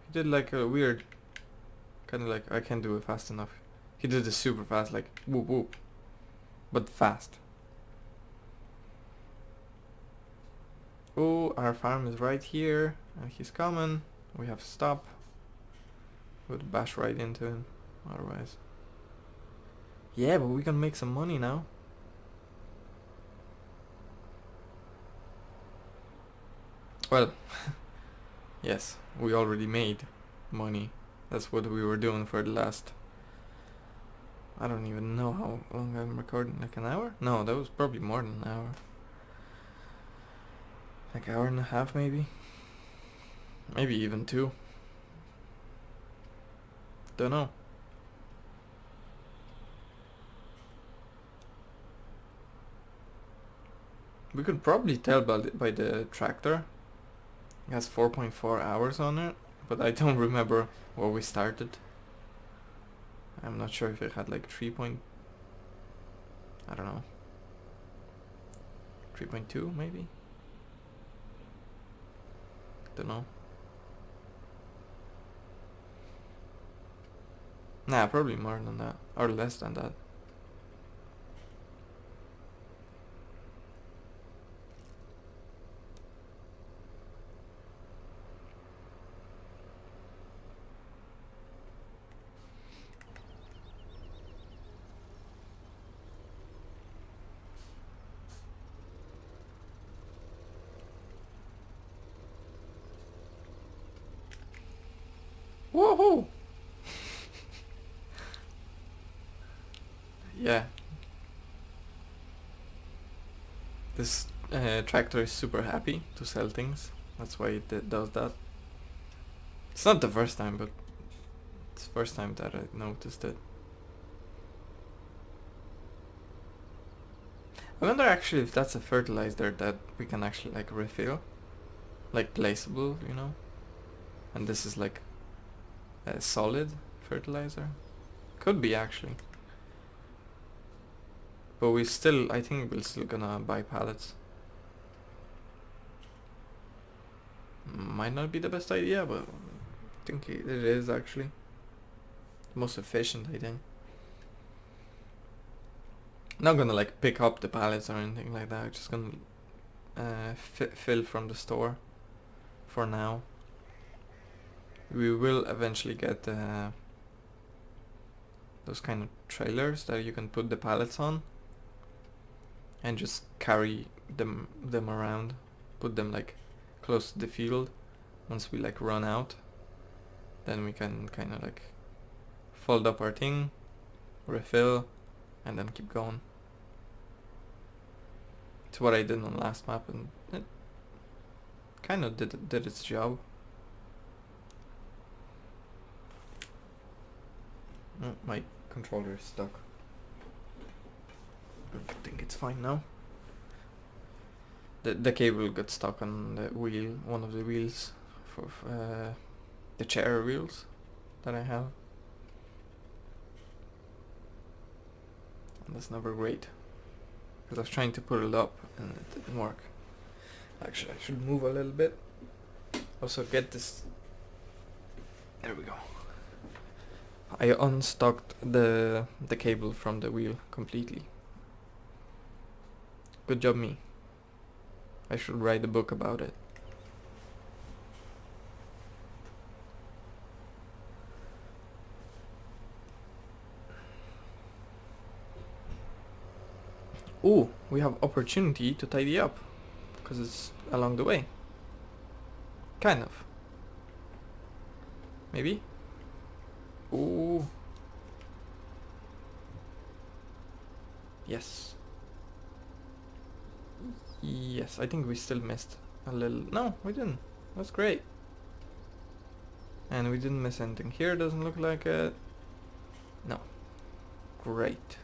He did like a weird... Kind of like, I can't do it fast enough. He did it super fast, like whoop whoop. But fast. Oh, our farm is right here. And he's coming. We have to stop. Would bash right into him, otherwise. Yeah, but we can make some money now. Well, yes, we already made money. That's what we were doing for the last... I don't even know how long I'm recording, like an hour? No, that was probably more than an hour. Like an hour and a half maybe? Maybe even 2. Don't know. We could probably tell by the tractor. It has 4.4 hours on it, but I don't remember where we started. I'm not sure if it had like 3 point... I don't know. 3.2 maybe? Don't know. Nah, probably more than that. Or less than that. Woohoo! Yeah. This tractor is super happy to sell things. That's why it does that. It's not the first time, but it's the first time that I noticed it. I wonder actually if that's a fertilizer that we can actually like refill. Like placeable, you know? And this is like a solid fertilizer. Could be actually. But we still, I think we're still gonna buy pallets. Might not be the best idea, but I think it is actually. Most efficient, I think. Not gonna like pick up the pallets or anything like that. Just gonna fill from the store for now. We will eventually get those kind of trailers that you can put the pallets on and just carry them around, put them like close to the field. Once we like run out, then we can kind of like fold up our thing, refill, and then keep going. It's what I did on the last map, and it kind of did its job. Oh, my controller is stuck. I think it's fine now. The cable got stuck on the wheel, one of the wheels for the chair wheels that I have. And that's never great, because I was trying to put it up and it didn't work. Actually, I should move a little bit. Also get this. There we go. I unstuck the cable from the wheel completely. Good job me. I should write a book about it. Ooh, we have opportunity to tidy up, because it's along the way. Kind of. Maybe? Ooh. Yes. Yes, I think we still missed a little. No, we didn't. That's great. And we didn't miss anything here, doesn't look like it. No. Great.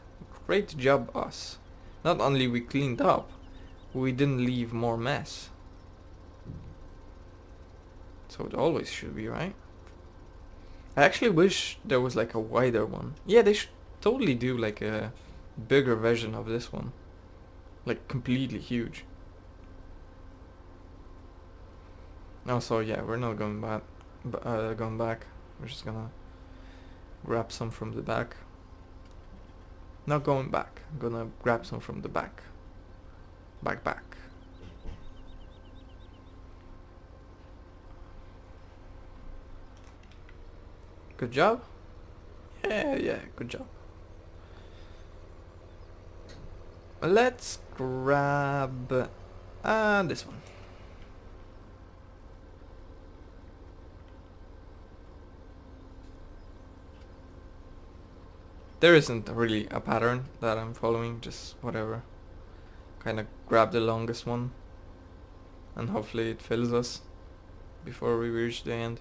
Great job, us. Not only we cleaned up, we didn't leave more mess. So it always should be, right? I actually wish there was like a wider one. Yeah, they should totally do like a bigger version of this one. Like completely huge. Also, yeah, we're not going back. We're just gonna grab some from the back. Not going back. I'm gonna grab some from the back. Back. Good job? Yeah, good job. Let's grab this one. There isn't really a pattern that I'm following, just whatever. Kind of grab the longest one, and hopefully it fills us before we reach the end.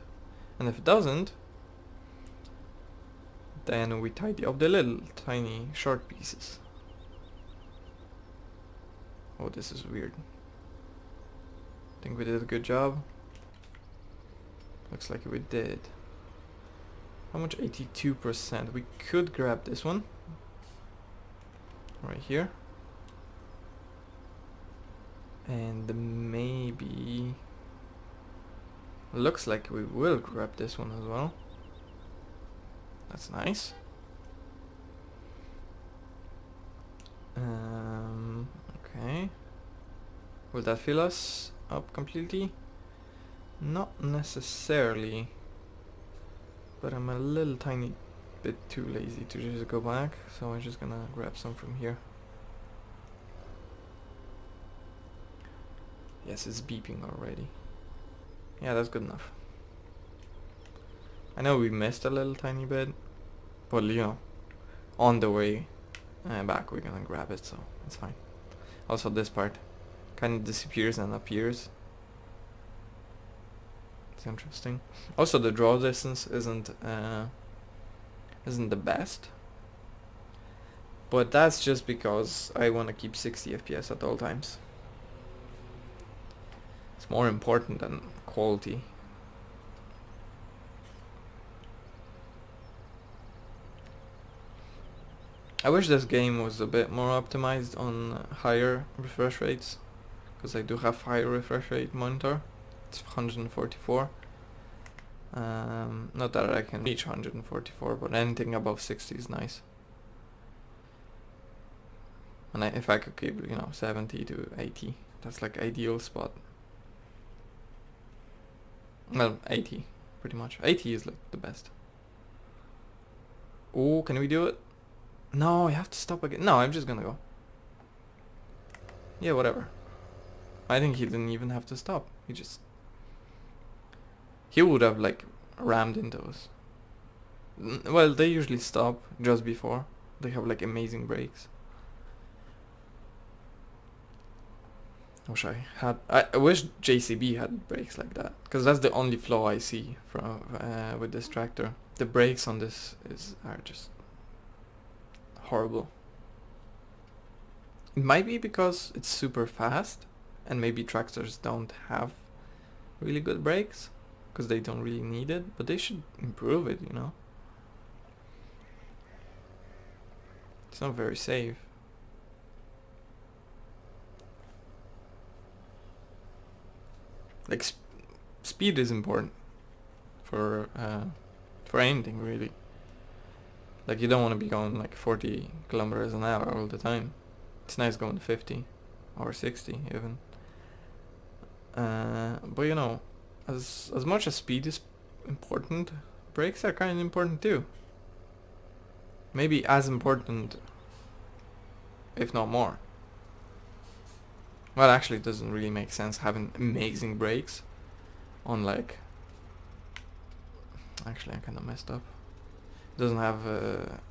And if it doesn't, then we tidy up the little tiny short pieces. Oh, this is weird. Think we did a good job. Looks like we did. How much? 82%. We could grab this one. Right here. And maybe... Looks like we will grab this one as well. That's nice. Okay. Will that fill us up completely? Not necessarily. But I'm a little tiny bit too lazy to just go back, so I'm just gonna grab some from here. Yes, it's beeping already. Yeah, that's good enough. I know we missed a little tiny bit, but you know, on the way back we're gonna grab it, so it's fine. Also this part kind of disappears and appears. interesting. Also, the draw distance isn't the best, but that's just because I want to keep 60 FPS at all times. It's more important than quality. I wish this game was a bit more optimized on higher refresh rates, because I do have higher refresh rate monitor. It's 144. Not that I can reach 144, but anything above 60 is nice. And if I could keep, 70 to 80, that's like ideal spot. Well, 80, pretty much. 80 is like the best. Oh, can we do it? No, I have to stop again. No, I'm just gonna go. Yeah, whatever. I think he didn't even have to stop. He would have like rammed into us. Well, they usually stop just before. They have like amazing brakes. I wish JCB had brakes like that, because that's the only flaw I see from with this tractor. The brakes on this are just horrible. It might be because it's super fast, and maybe tractors don't have really good brakes, because they don't really need it, but they should improve it, It's not very safe. Like speed is important for anything really. Like you don't want to be going like 40 kilometers an hour all the time. It's nice going 50 or 60 even. But as much as speed is important, brakes are kind of important too. Maybe as important, if not more. Well, actually, it doesn't really make sense having amazing brakes on like... Actually, I kind of messed up. It doesn't have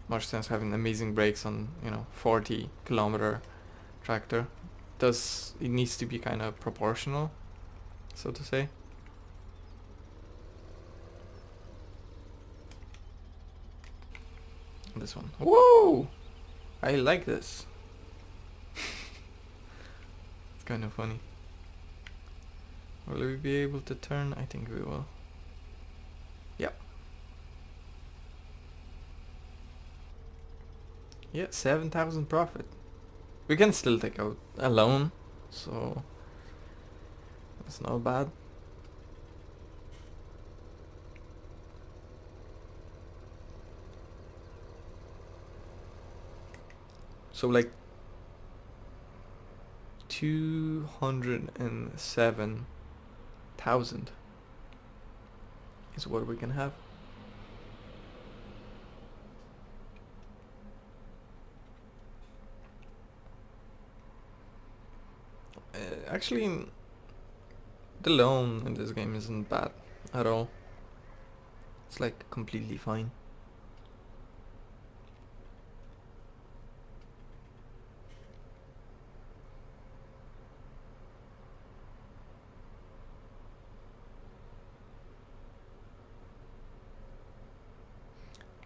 much sense having amazing brakes on, 40 kilometer tractor. It needs to be kind of proportional, so to say. This one. Whoa! I like this. Kind of funny. Will we be able to turn? I think we will. Yep. Yeah, 7,000 profit. We can still take out a loan, so that's not bad. So like 207,000 is what we can have. Actually, the loan in this game isn't bad at all. It's like completely fine.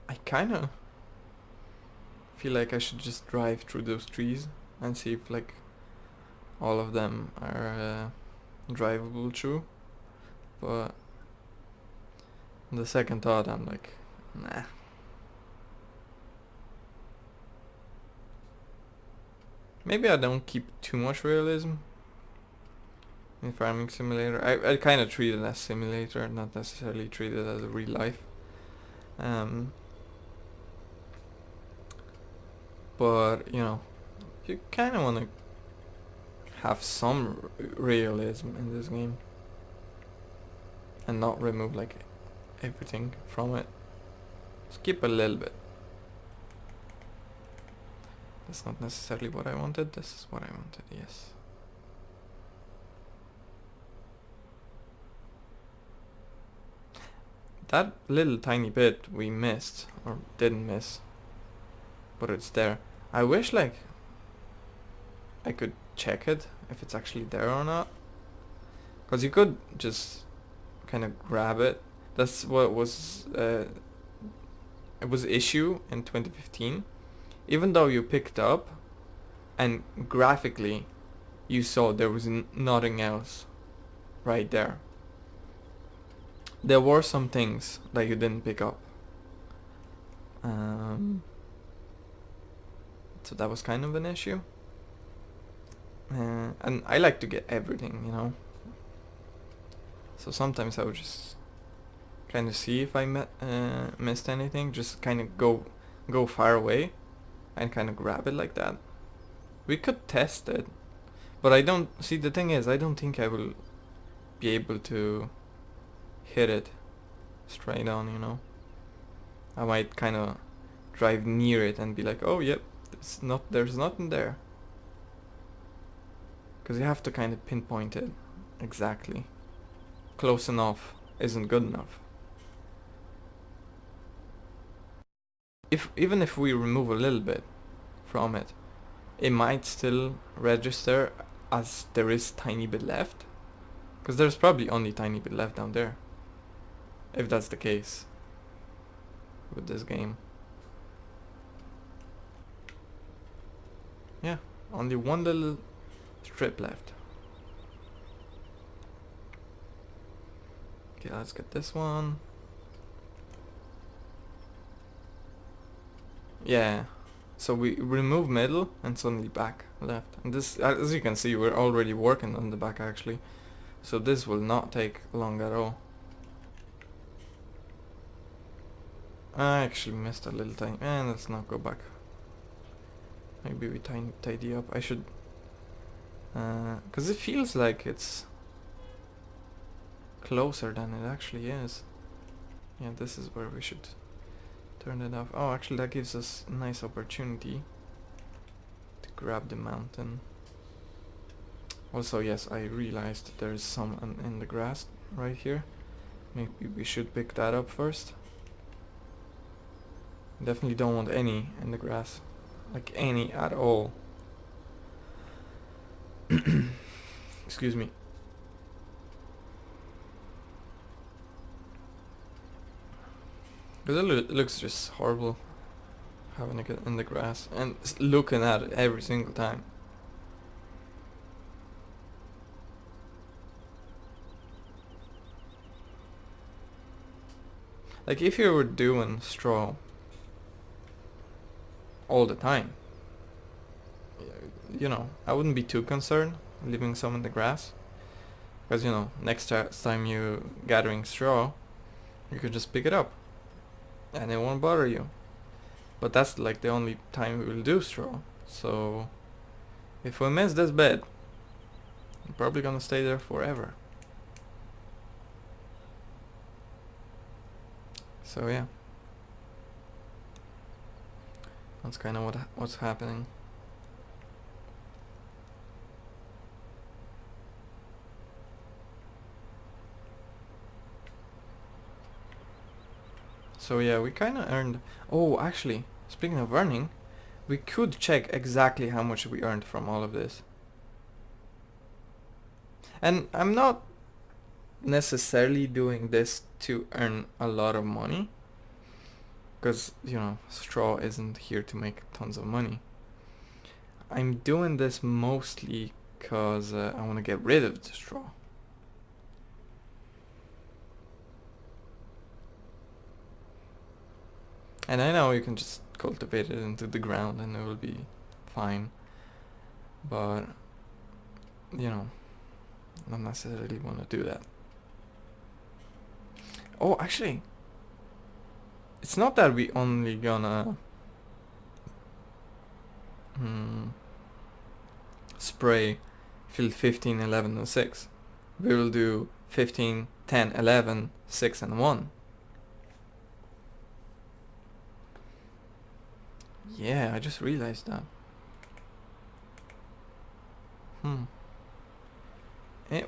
I kinda feel like I should just drive through those trees and see if like all of them are drivable through, but on the second thought I'm like, nah. Maybe I don't keep too much realism in Farming Simulator. I kind of treat it as simulator, not necessarily treat it as a real life. But you kind of want to have some realism in this game and not remove like everything from it. Skip a little bit. That's not necessarily what I wanted. This is what I wanted, yes. That little tiny bit we missed, or didn't miss, but it's there. I wish like I could check it if it's actually there or not, because you could just kind of grab it. That's what was it was issue in 2015. Even though you picked up and graphically you saw there was nothing else right there. There were some things that you didn't pick up. So that was kind of an issue. And I like to get everything, you know. So sometimes I would just kind of see if I missed anything, just kind of go far away and kind of grab it like that. We could test it, but I don't see. The thing is, I don't think I will be able to hit it straight on, you know. I might kind of drive near it and be like, oh yep, there's nothing there, because you have to kind of pinpoint it exactly. Close enough isn't good enough. Even if we remove a little bit from it, it might still register as there is tiny bit left, because there's probably only tiny bit left down there, if that's the case with this game. Yeah, only one little strip left. Okay, let's get this one. Yeah, so we remove middle and suddenly back left. And this, as you can see, we're already working on the back actually. So this will not take long at all. I actually missed a little tiny, and let's not go back. Maybe we tidy up. I should, cause it feels like it's closer than it actually is. Yeah, this is where we should turn it off. Oh, actually that gives us a nice opportunity to grab the mountain. Also, yes, I realized there's some in the grass right here. Maybe we should pick that up first. Definitely don't want any in the grass. Like any at all. Excuse me. Because it looks just horrible having it in the grass and looking at it every single time. Like if you were doing straw all the time, you know, I wouldn't be too concerned leaving some in the grass, because you know, next time you gathering straw, you could just pick it up and it won't bother you. But that's like the only time we will do straw. So if we miss this bed, I'm probably gonna stay there forever. So yeah, that's kind of what's happening. So yeah, we kind of earned... Oh, actually, speaking of earning, we could check exactly how much we earned from all of this. And I'm not necessarily doing this to earn a lot of money, because, you know, straw isn't here to make tons of money. I'm doing this mostly because I want to get rid of the straw. And I know you can just cultivate it into the ground and it will be fine. But, you know, I don't necessarily want to do that. Oh, actually, it's not that we only gonna spray field 15, 11 and 6. We will do 15, 10, 11, 6 and 1. Yeah, I just realized that.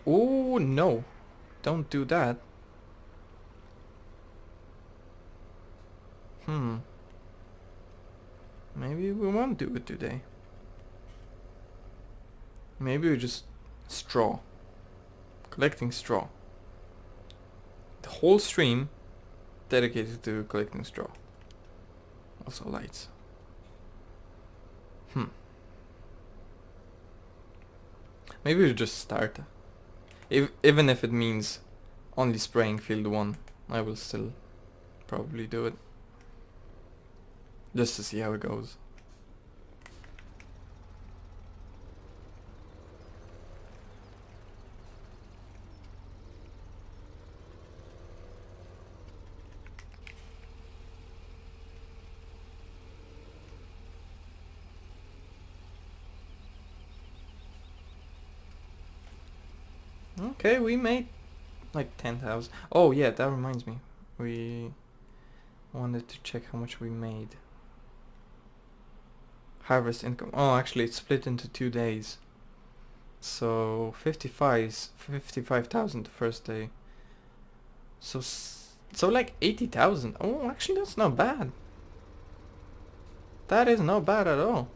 Oh no, don't do that. Maybe we won't do it today. Maybe we just straw. Collecting straw. the whole stream dedicated to collecting straw. Also lights. Maybe we just start. Even if it means only spraying field 1, I will still probably do it. Just to see how it goes. Okay, we made like 10,000. Oh yeah, that reminds me. We wanted to check how much we made. Harvest income. Oh, actually it's split into 2 days. So 55,000 the first day. So like 80,000. Oh, actually that's not bad. That is not bad at all.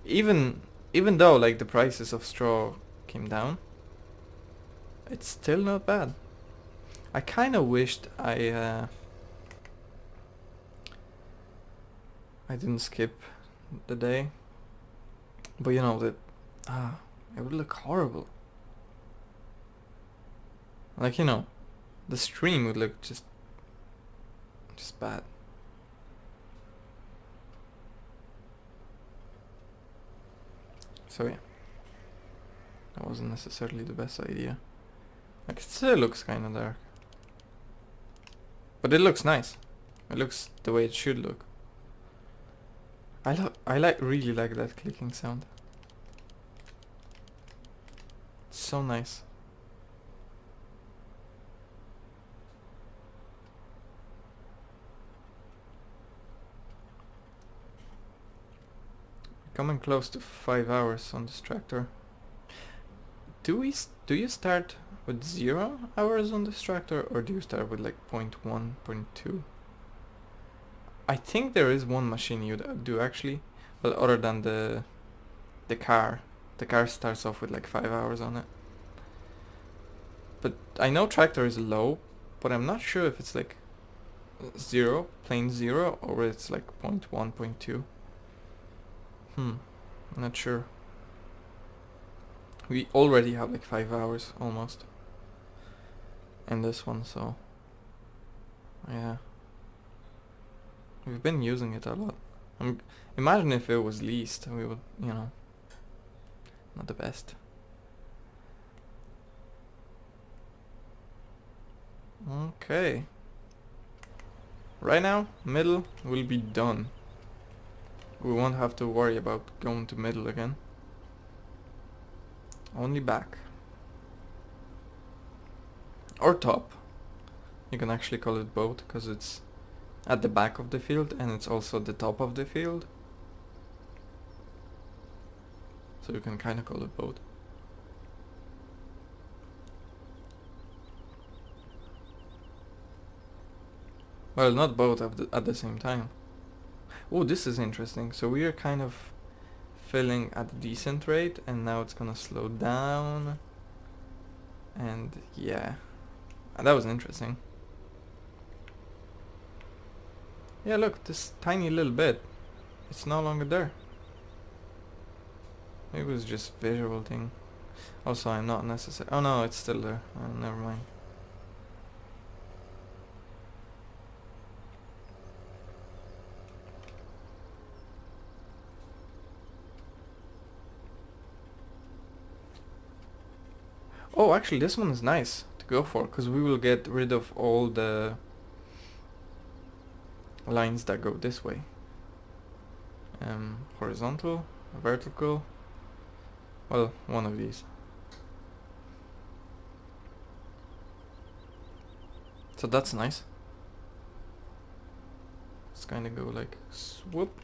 Even though like the prices of straw came down, it's still not bad. I kind of wished I didn't skip the day, but you know that it would look horrible. Like, you know, the stream would look just bad. So yeah, that wasn't necessarily the best idea. Like, it still looks kind of dark, but it looks nice. It looks the way it should look. I really like that clicking sound. It's so nice. Coming close to 5 hours on this tractor. Do you start with 0 hours on this tractor, or do you start with like 0.1, 0.2? I think there is one machine you do actually, well, other than the car. The car starts off with like 5 hours on it. But I know tractor is low, but I'm not sure if it's like 0, plain 0, or it's like 0.1, 0.2. I'm not sure. We already have like 5 hours almost in this one, so yeah. We've been using it a lot. Imagine if it was leased, we would, you know, not the best. Okay. Right now, middle will be done. We won't have to worry about going to middle again. Only back. Or top. You can actually call it both, because it's at the back of the field and it's also the top of the field. So you can kind of call it both. Well, not both at the same time. Oh, this is interesting. So we are kind of filling at a decent rate, and now it's gonna slow down. And yeah, that was interesting. Yeah, look, this tiny little bit, it's no longer there. Maybe it was just visual thing. Also, I'm not necessary. Oh no, it's still there. Oh, never mind. Oh, actually, this one is nice to go for, because we will get rid of all the lines that go this way. Horizontal, vertical. Well, one of these. So that's nice. Let's kind of go like swoop.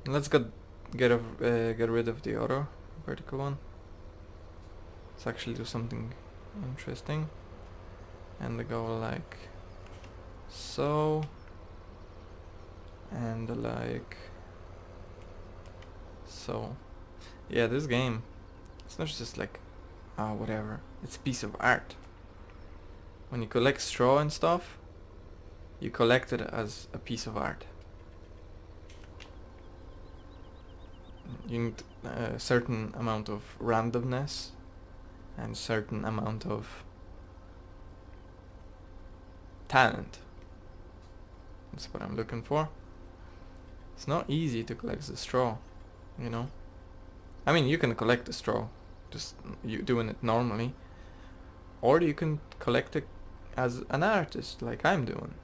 And let's get rid of the other vertical one. Let's actually do something interesting. And go like so. And like so. Yeah, this game, it's not just like whatever, it's a piece of art. when you collect straw and stuff, you collect it as a piece of art. You need a certain amount of randomness and certain amount of talent. That's what I'm looking for. It's not easy to collect the straw, you know. I mean, you can collect the straw, just you doing it normally, or you can collect it as an artist, like I'm doing.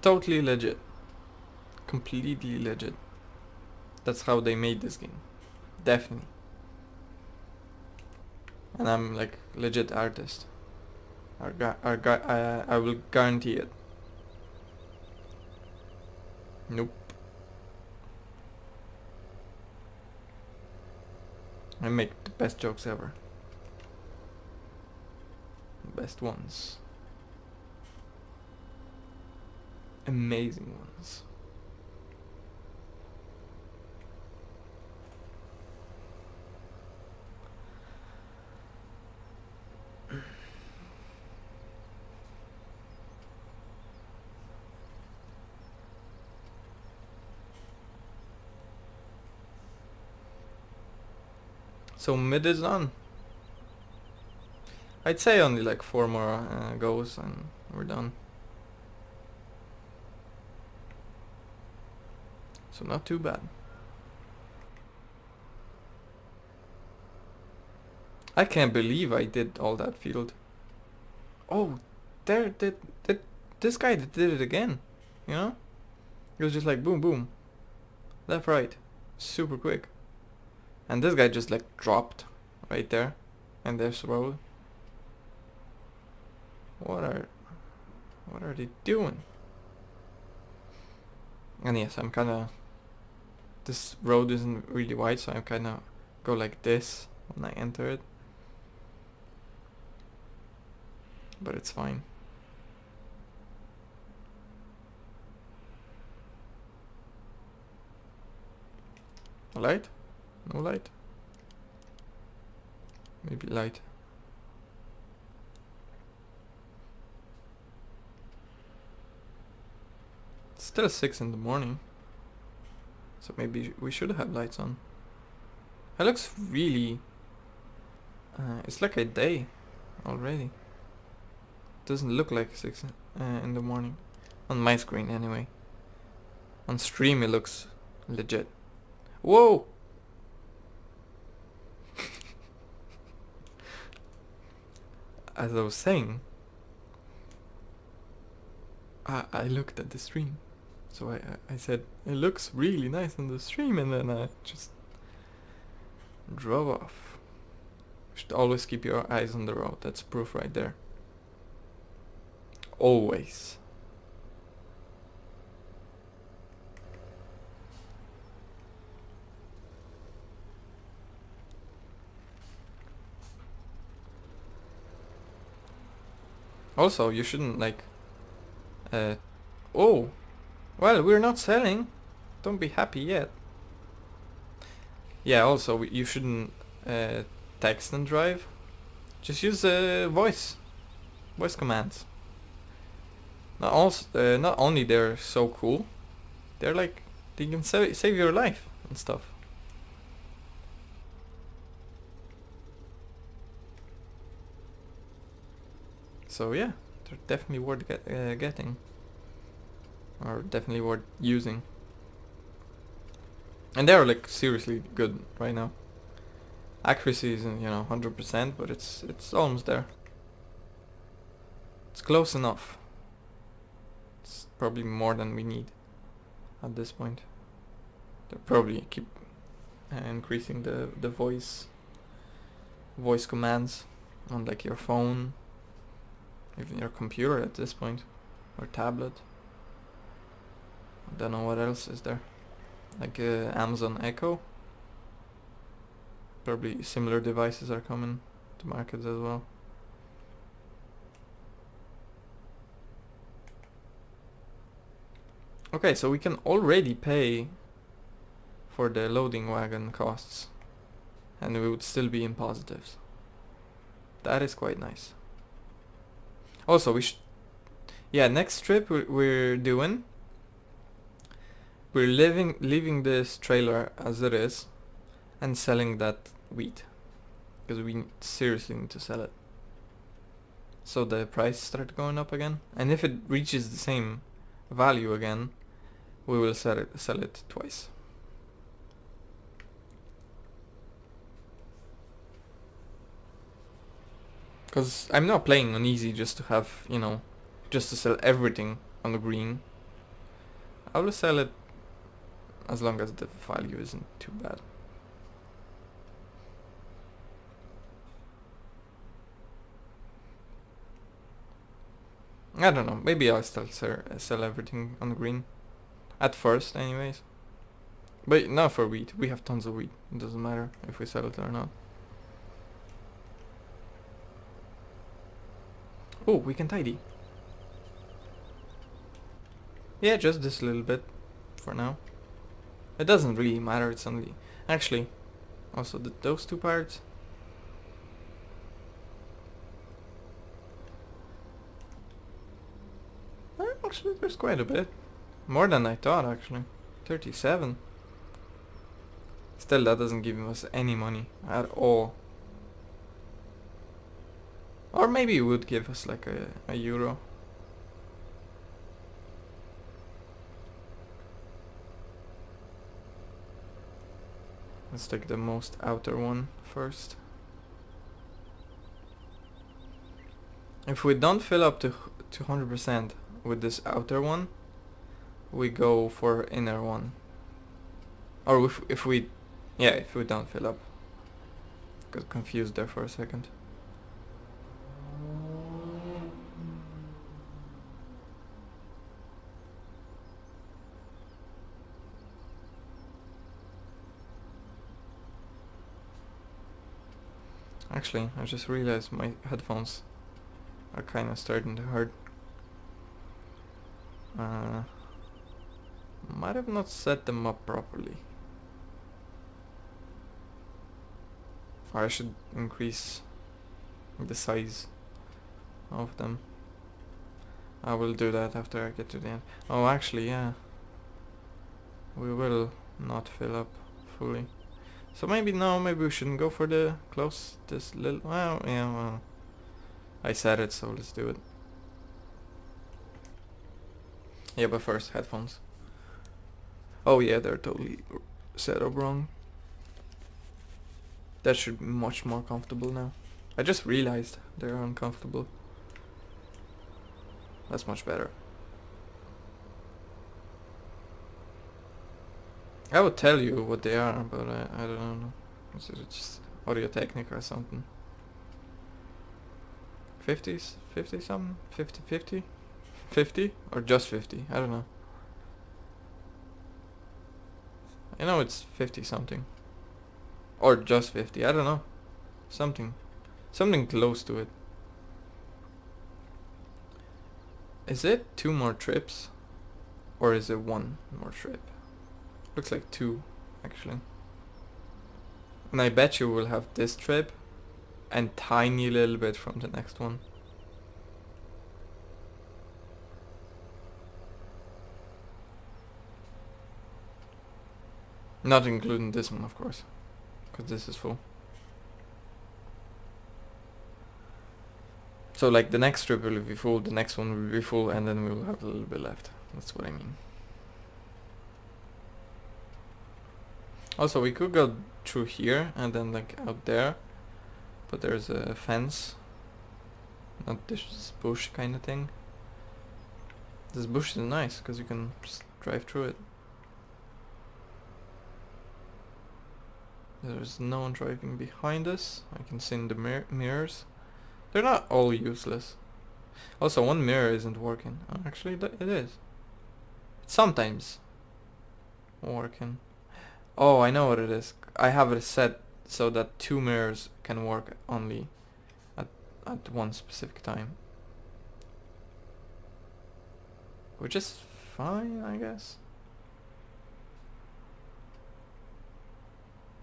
Totally legit. Completely legit. That's how they made this game. Definitely. And I'm like legit artist. I will guarantee it. Nope. I make the best jokes ever. The best ones. Amazing ones. So mid is on. I'd say only like 4 more goes and we're done. So not too bad. I can't believe I did all that field. Oh, this guy did it again. You know? It was just like boom, boom. Left, right. Super quick. And this guy just like dropped right there. And there's road. What are they doing? And yes, I'm kinda... This road isn't really wide, so I kinda go like this when I enter it. But it's fine. Light? No light? Maybe light. It's still 6 in the morning. So maybe we should have lights on. It looks really... it's like a day already. Doesn't look like 6 in the morning. On my screen anyway. On stream it looks legit. Whoa! As I was saying, I looked at the stream. So I said, it looks really nice on the stream, and then I just drove off. You should always keep your eyes on the road. That's proof right there. Always. Also, you shouldn't like... oh! Well, we're not selling. Don't be happy yet. Yeah, also, you shouldn't text and drive. Just use voice commands. Not only they're so cool, they're like, they can save your life and stuff. So yeah, they're definitely worth getting. Or definitely worth using. And they're like seriously good right now. Accuracy isn't, 100%, but it's almost there. It's close enough. It's probably more than we need at this point. They'll probably keep increasing the voice commands on like your phone, even your computer at this point, or tablet. I don't know what else is there. Like Amazon Echo. Probably similar devices are coming to market as well. Okay, so we can already pay for the loading wagon costs, and we would still be in positives. That is quite nice. Also, we should... Yeah, next trip we're doing... We're leaving this trailer as it is and selling that wheat. Because we seriously need to sell it. So the price started going up again. And if it reaches the same value again, we will sell it twice. Because I'm not playing on easy just to have, you know, just to sell everything on the green. I will sell it as long as the value isn't too bad. I don't know, maybe I'll still sell everything on the green. At first anyways. But not for wheat, we have tons of wheat. It doesn't matter if we sell it or not. Oh, we can tidy. Yeah, just this little bit for now. It doesn't really matter, it's only... Actually, also those two parts. Actually, there's quite a bit. More than I thought, actually. 37. Still, that doesn't give us any money at all. Or maybe it would give us like a euro. Let's take the most outer one first. If we don't fill up to 100% with this outer one, we go for inner one. Or if we don't fill up. Got confused there for a second. Actually, I just realized my headphones are kinda starting to hurt. Might have not set them up properly. Or I should increase the size of them. I will do that after I get to the end. Oh, actually, yeah. We will not fill up fully. So maybe we shouldn't go for the close this little... Well, yeah, well. I said it, so let's do it. Yeah, but first, headphones. Oh yeah, they're totally set up wrong. That should be much more comfortable now. I just realized they're uncomfortable. That's much better. I would tell you what they are, but I don't know. Is it just Audio Technica or something? 50s? 50 something? 50? 50? 50? Or just 50? I don't know. I know it's 50 something. Or just 50, I don't know. Something close to it. Is it 2 more trips? Or is it 1 more trip? Looks like 2, actually. And I bet you we'll have this trip and tiny little bit from the next one. Not including this one, of course, because this is full. So like the next trip will be full, the next one will be full, and then we will have a little bit left. That's what I mean. Also, we could go through here and then like out there, but there's a fence, not this bush kind of thing. This bush is nice because you can just drive through it. There's no one driving behind us. I can see in the mirrors. They're not all useless. Also, one mirror isn't working. Oh, actually, it is. It's sometimes working. Oh, I know what it is. I have it set so that 2 mirrors can work only at one specific time. Which is fine, I guess.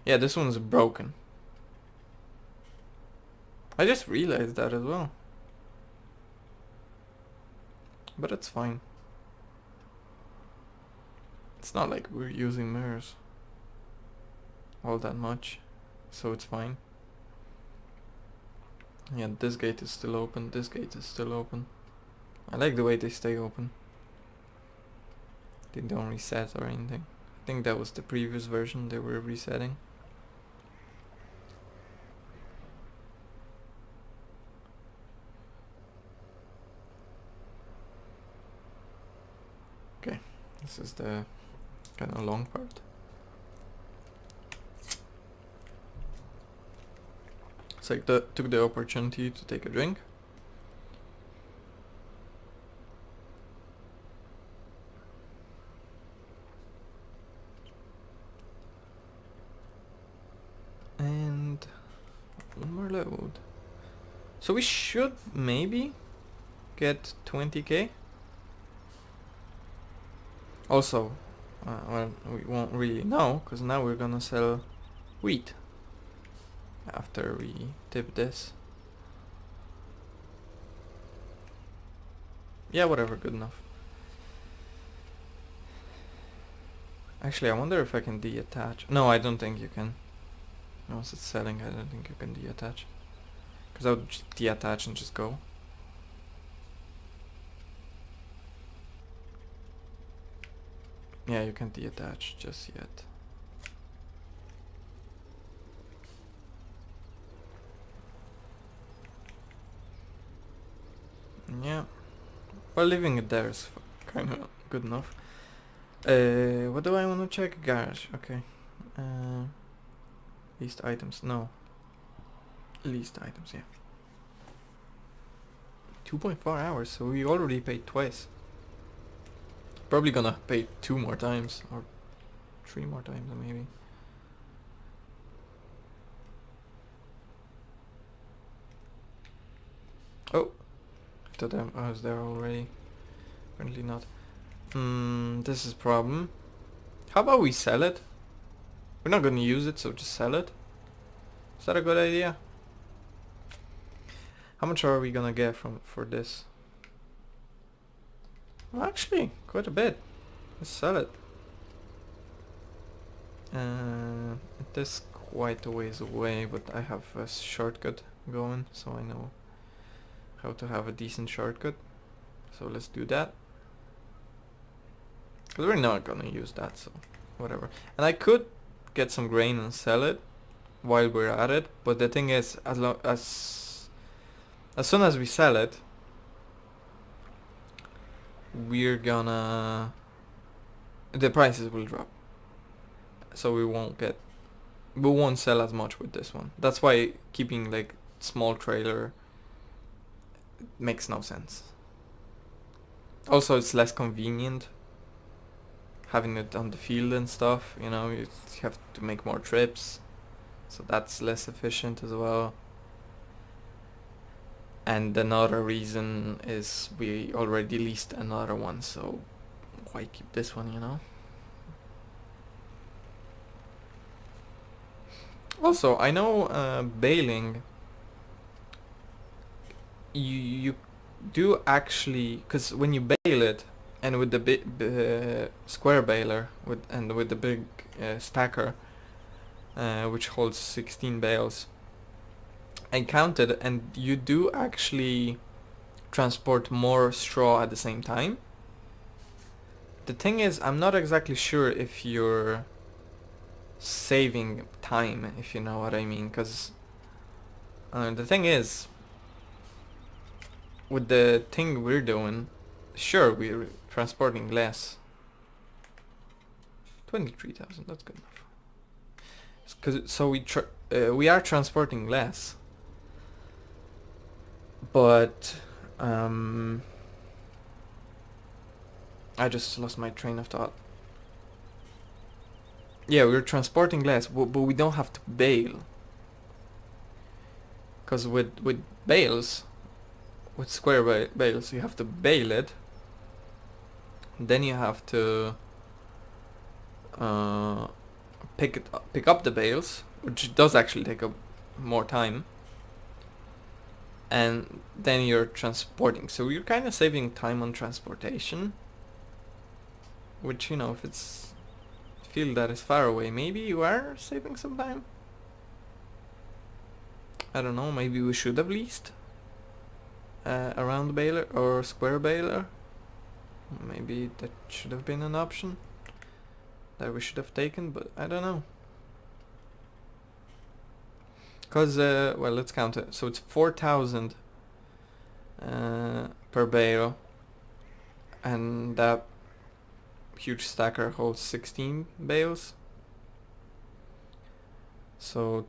Yeah, this one's broken. I just realized that as well. But it's fine. It's not like we're using mirrors all that much, so it's fine. Yeah, this gate is still open, this gate is still open. I like the way they stay open. They don't reset or anything. I think that was the previous version they were resetting. Okay, this is the kind of long part. So I took the opportunity to take a drink. And one more load. So we should maybe get 20k. Also, well, we won't really know, because now we're gonna sell wheat after we tip this. Yeah, whatever, good enough. Actually, I wonder if I can deattach. No, I don't think you can. Once it's selling, I don't think you can deattach. Because I would just deattach and just go. Yeah, you can't deattach just yet. Yeah. Well, leaving it there is kind of good enough. What do I want to check? Garage, okay. Least items, no. Least items, yeah. 2.4 hours, so we already paid twice. Probably gonna pay 2 more times, or 3 more times maybe. Oh, I thought I was there already. Apparently not. This is a problem. How about we sell it? We're not gonna use it, so just sell it. Is that a good idea? How much are we gonna get for this? Well, actually, quite a bit. Let's sell it. It is quite a ways away, but I have a shortcut going, so I know how to have a decent shortcut. So let's do that. Because we're not gonna use that, so whatever. And I could get some grain and sell it while we're at it, but the thing is, as soon as we sell it, we're gonna... the prices will drop. So we won't sell as much with this one. That's why keeping like small trailer makes no sense. Also, it's less convenient having it on the field and stuff, you know, you have to make more trips, so that's less efficient as well. And another reason is we already leased another one, so why keep this one, you know? Also, I know baling, you do actually, because when you bale it, and with the big square baler with the big stacker, which holds 16 bales, I counted, and you do actually transport more straw at the same time. The thing is, I'm not exactly sure if you're saving time, if you know what I mean, because the thing is, with the thing we're doing, sure, we're transporting less. 23,000, that's good enough. So we are transporting less, but I just lost my train of thought. Yeah, we're transporting less, but we don't have to bale. Because with bales, with square bales, you have to bale it. Then you have to pick up the bales, which does actually take up more time. and then you're transporting. So you're kind of saving time on transportation, which, you know, if it's field that is far away, maybe you are saving some time. I don't know, maybe we should have leased a round baler or square baler. Maybe that should have been an option that we should have taken, but I don't know. Cause well, let's count it. So it's 4,000 per bale, and that huge stacker holds 16 bales. So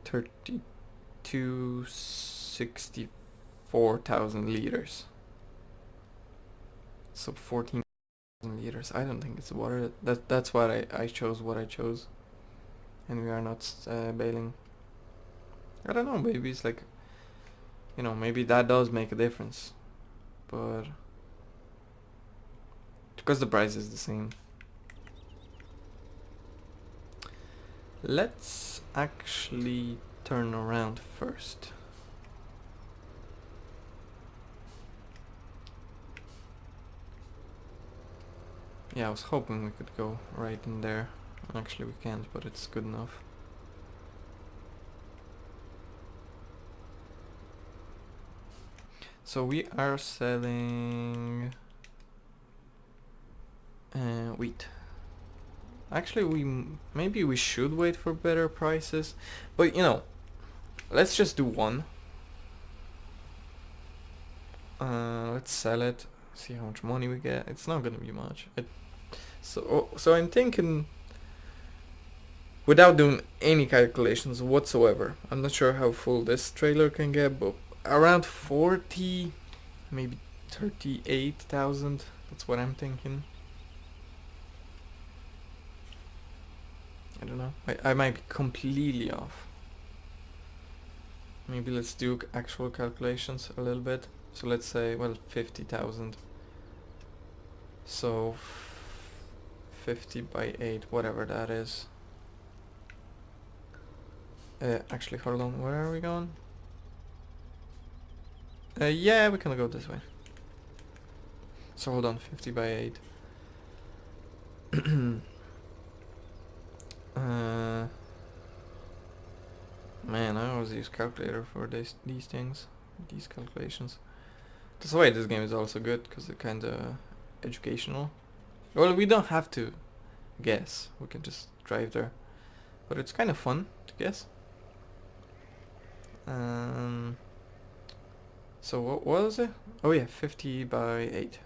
64,000 liters. So 14,000 liters. I don't think it's water. That's why I chose what I chose, and we are not baling. I don't know. Maybe it's like, you know, maybe that does make a difference, but because the price is the same. Let's actually turn around first. Yeah, I was hoping we could go right in there. Actually we can't, but it's good enough. So we are selling wheat. Actually, maybe we should wait for better prices, but you know, let's just do one. Let's sell it, see how much money we get. It's not gonna be much. So I'm thinking, without doing any calculations whatsoever, I'm not sure how full this trailer can get, but around 40, maybe 38,000. That's what I'm thinking. I don't know. I might be completely off. Maybe let's do actual calculations a little bit. So let's say, well, 50,000. So 50 by 8, whatever that is. Actually, hold on. Where are we going? Yeah, we can go this way. So hold on, 50 by 8. Man, I always use calculator for these things, these calculations. That's why this game is also good, because it's kind of educational. Well, we don't have to guess, we can just drive there. But it's kind of fun to guess. So what was it? Oh yeah, 50 by 8.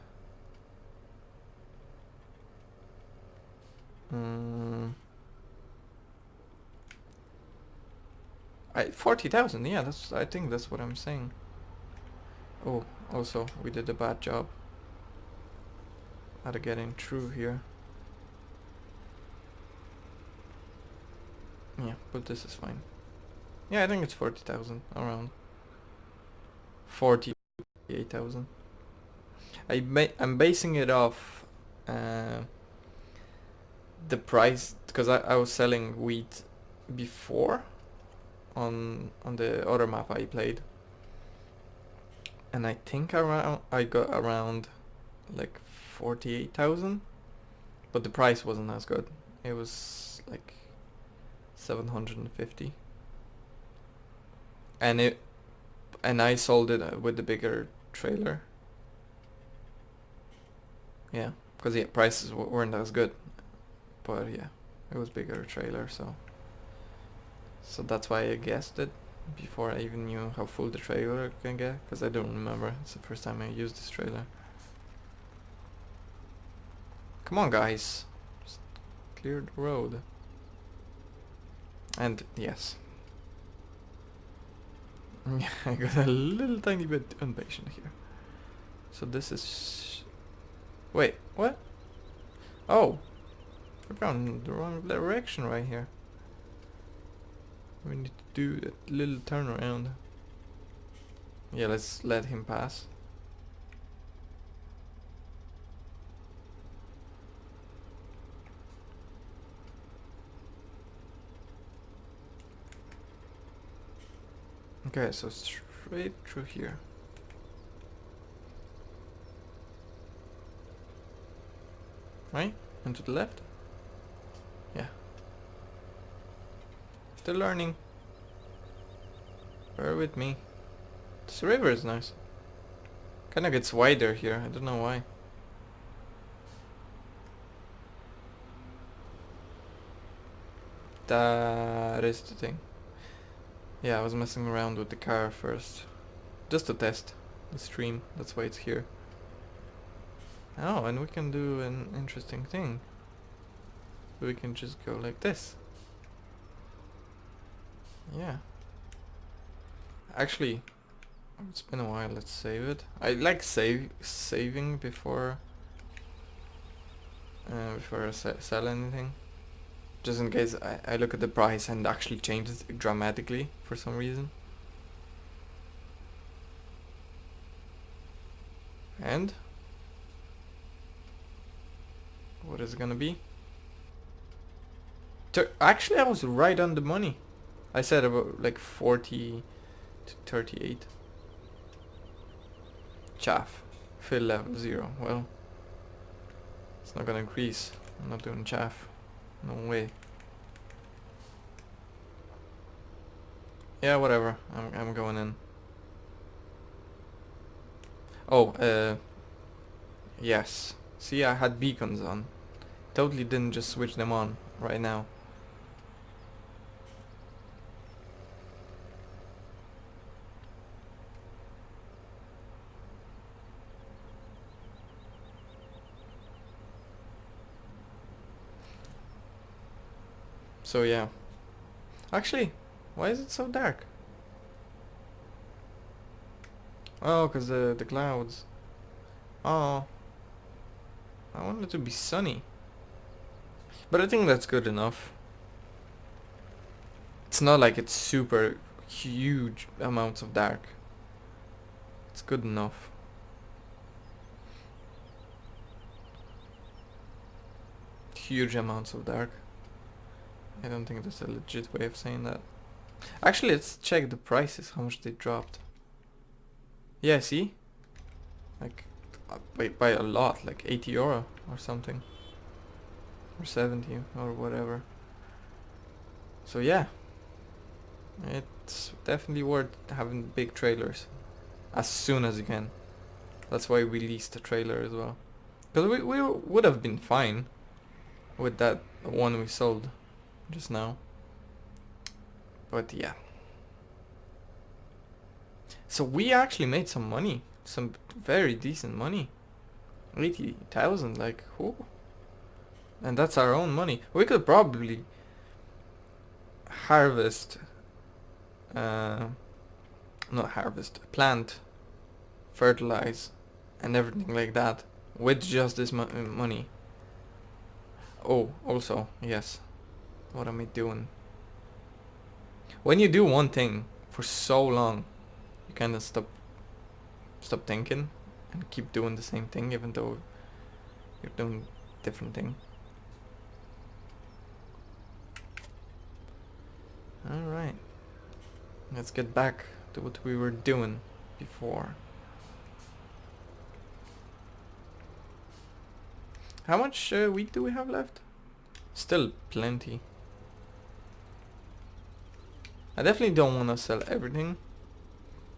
40,000, yeah, I think that's what I'm saying. Oh, also, we did a bad job at getting through here. Yeah, but this is fine. Yeah, I think it's 40,000, around 48,000. I'm basing it off the price, because I was selling wheat before on the other map I played, and I think I got around like 48,000, but the price wasn't as good. It was like 750, and I sold it with the bigger trailer. Yeah, because yeah, prices weren't as good, but yeah, it was bigger trailer, so that's why I guessed it before I even knew how full the trailer can get, because I don't remember. It's the first time I used this trailer. Come on, guys, just clear the road. And yes, I got a little tiny bit impatient here. So this is... Wait, what? Oh, we're going the wrong direction right here. We need to do a little turnaround. Yeah, let's let him pass. Okay, so straight through here. Right? And to the left? Yeah. Still learning. Bear with me. This river is nice. Kinda gets wider here, I don't know why. That is the thing. Yeah, I was messing around with the car first. Just to test the stream, that's why it's here. Oh, and we can do an interesting thing. We can just go like this. Yeah. Actually, it's been a while, let's save it. I like saving before I sell anything. Just in case I look at the price and actually changes dramatically for some reason. And what is it gonna be? Actually, I was right on the money. I said about like 40 to 38. Chaff. Fill level 0. Well, it's not gonna increase. I'm not doing chaff. No way. Yeah, whatever. I'm going in. Oh, yes. See, I had beacons on. Totally didn't just switch them on right now. So yeah. Actually, why is it so dark? Oh, cause the clouds. Oh, I want it to be sunny. But I think that's good enough. It's not like it's super huge amounts of dark. It's good enough. Huge amounts of dark. I don't think that's a legit way of saying that. Actually, let's check the prices, how much they dropped. Yeah, see? Like, by a lot, like 80 euro or something. Or 70 or whatever. So yeah. It's definitely worth having big trailers. As soon as you can. That's why we leased the trailer as well. Because we would have been fine with that one we sold just now. But yeah. So we actually made some money. Some very decent money. 80,000, like, who? And that's our own money. We could probably harvest, not harvest, plant, fertilize, and everything like that with just this money. Oh, also, yes. What am I doing? When you do one thing for so long, you kind of stop thinking and keep doing the same thing, even though you're doing different thing. Alright. Let's get back to what we were doing before. How much wheat do we have left? Still plenty. I definitely don't want to sell everything.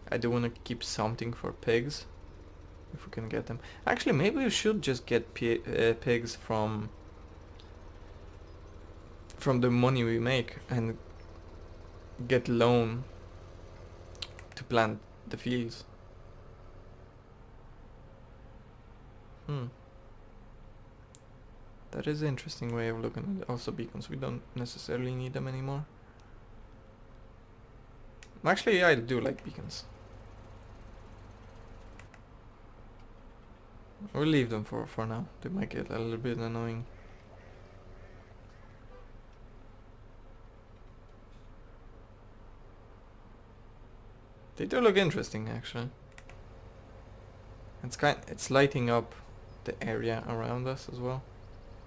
I do want to keep something for pigs. If we can get them. Actually, maybe we should just get pigs from the money we make and get loan to plant the fields. That is an interesting way of looking at it. Also beacons, we don't necessarily need them anymore. Actually, I do like beacons. We'll leave them for now. They might get a little bit annoying. They do look interesting, actually. It's lighting up the area around us as well,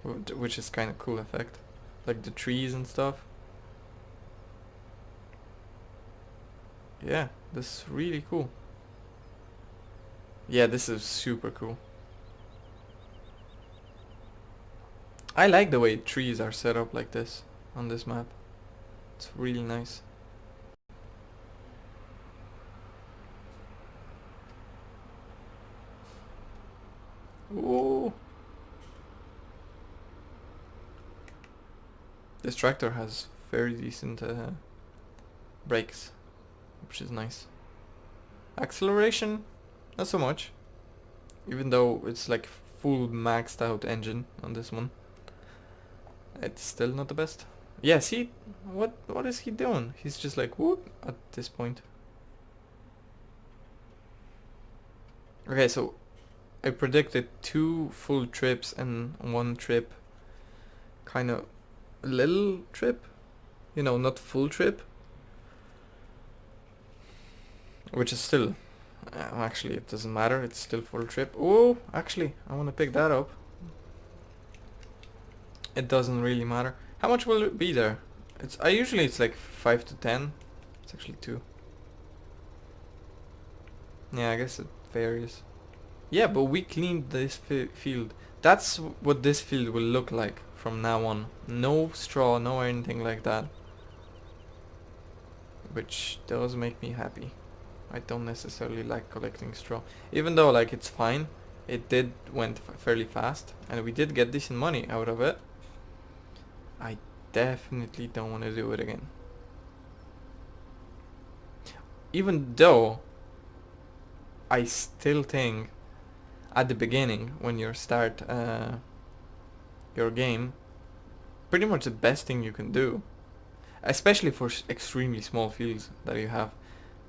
which is kind of cool effect, like the trees and stuff. Yeah, this is really cool. Yeah, this is super cool. I like the way trees are set up like this on this map. It's really nice. Ooh. This tractor has very decent brakes, which is nice. Acceleration, not so much. Even though it's like full maxed out engine on this one. It's still not the best. Yeah, see? What is he doing? He's just like, whoop, at this point. Okay, so I predicted 2 full trips and 1 trip. Kind of little trip. You know, not full trip. Which is still... actually, it doesn't matter. It's still full trip. Oh, actually, I want to pick that up. It doesn't really matter. How much will it be there? Usually it's like 5 to 10. It's actually 2. Yeah, I guess it varies. Yeah, but we cleaned this field. That's what this field will look like from now on. No straw, no anything like that. Which does make me happy. I don't necessarily like collecting straw. Even though like it's fine. It went fairly fast. And we did get decent money out of it. I definitely don't want to do it again. Even though I still think at the beginning when you start your game, pretty much the best thing you can do, especially for extremely small fields that you have,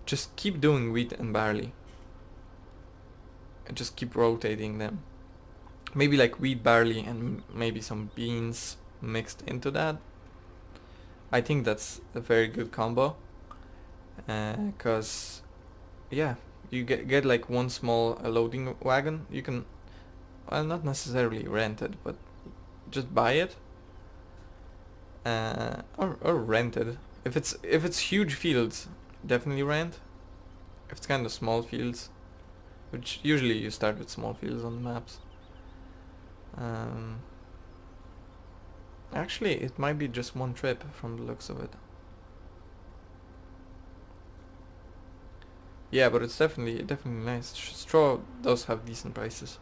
just keep doing wheat and barley and just keep rotating them. Maybe like wheat, barley, and maybe some beans mixed into that. I think that's a very good combo, cause yeah, you get like one small loading wagon. You can, well, not necessarily rent it, but just buy it, or rent it. If it's huge fields, definitely rent. If it's kind of small fields, which usually you start with small fields on the maps. Actually, it might be just 1 trip from the looks of it. Yeah, but it's definitely nice. Straw does have decent prices.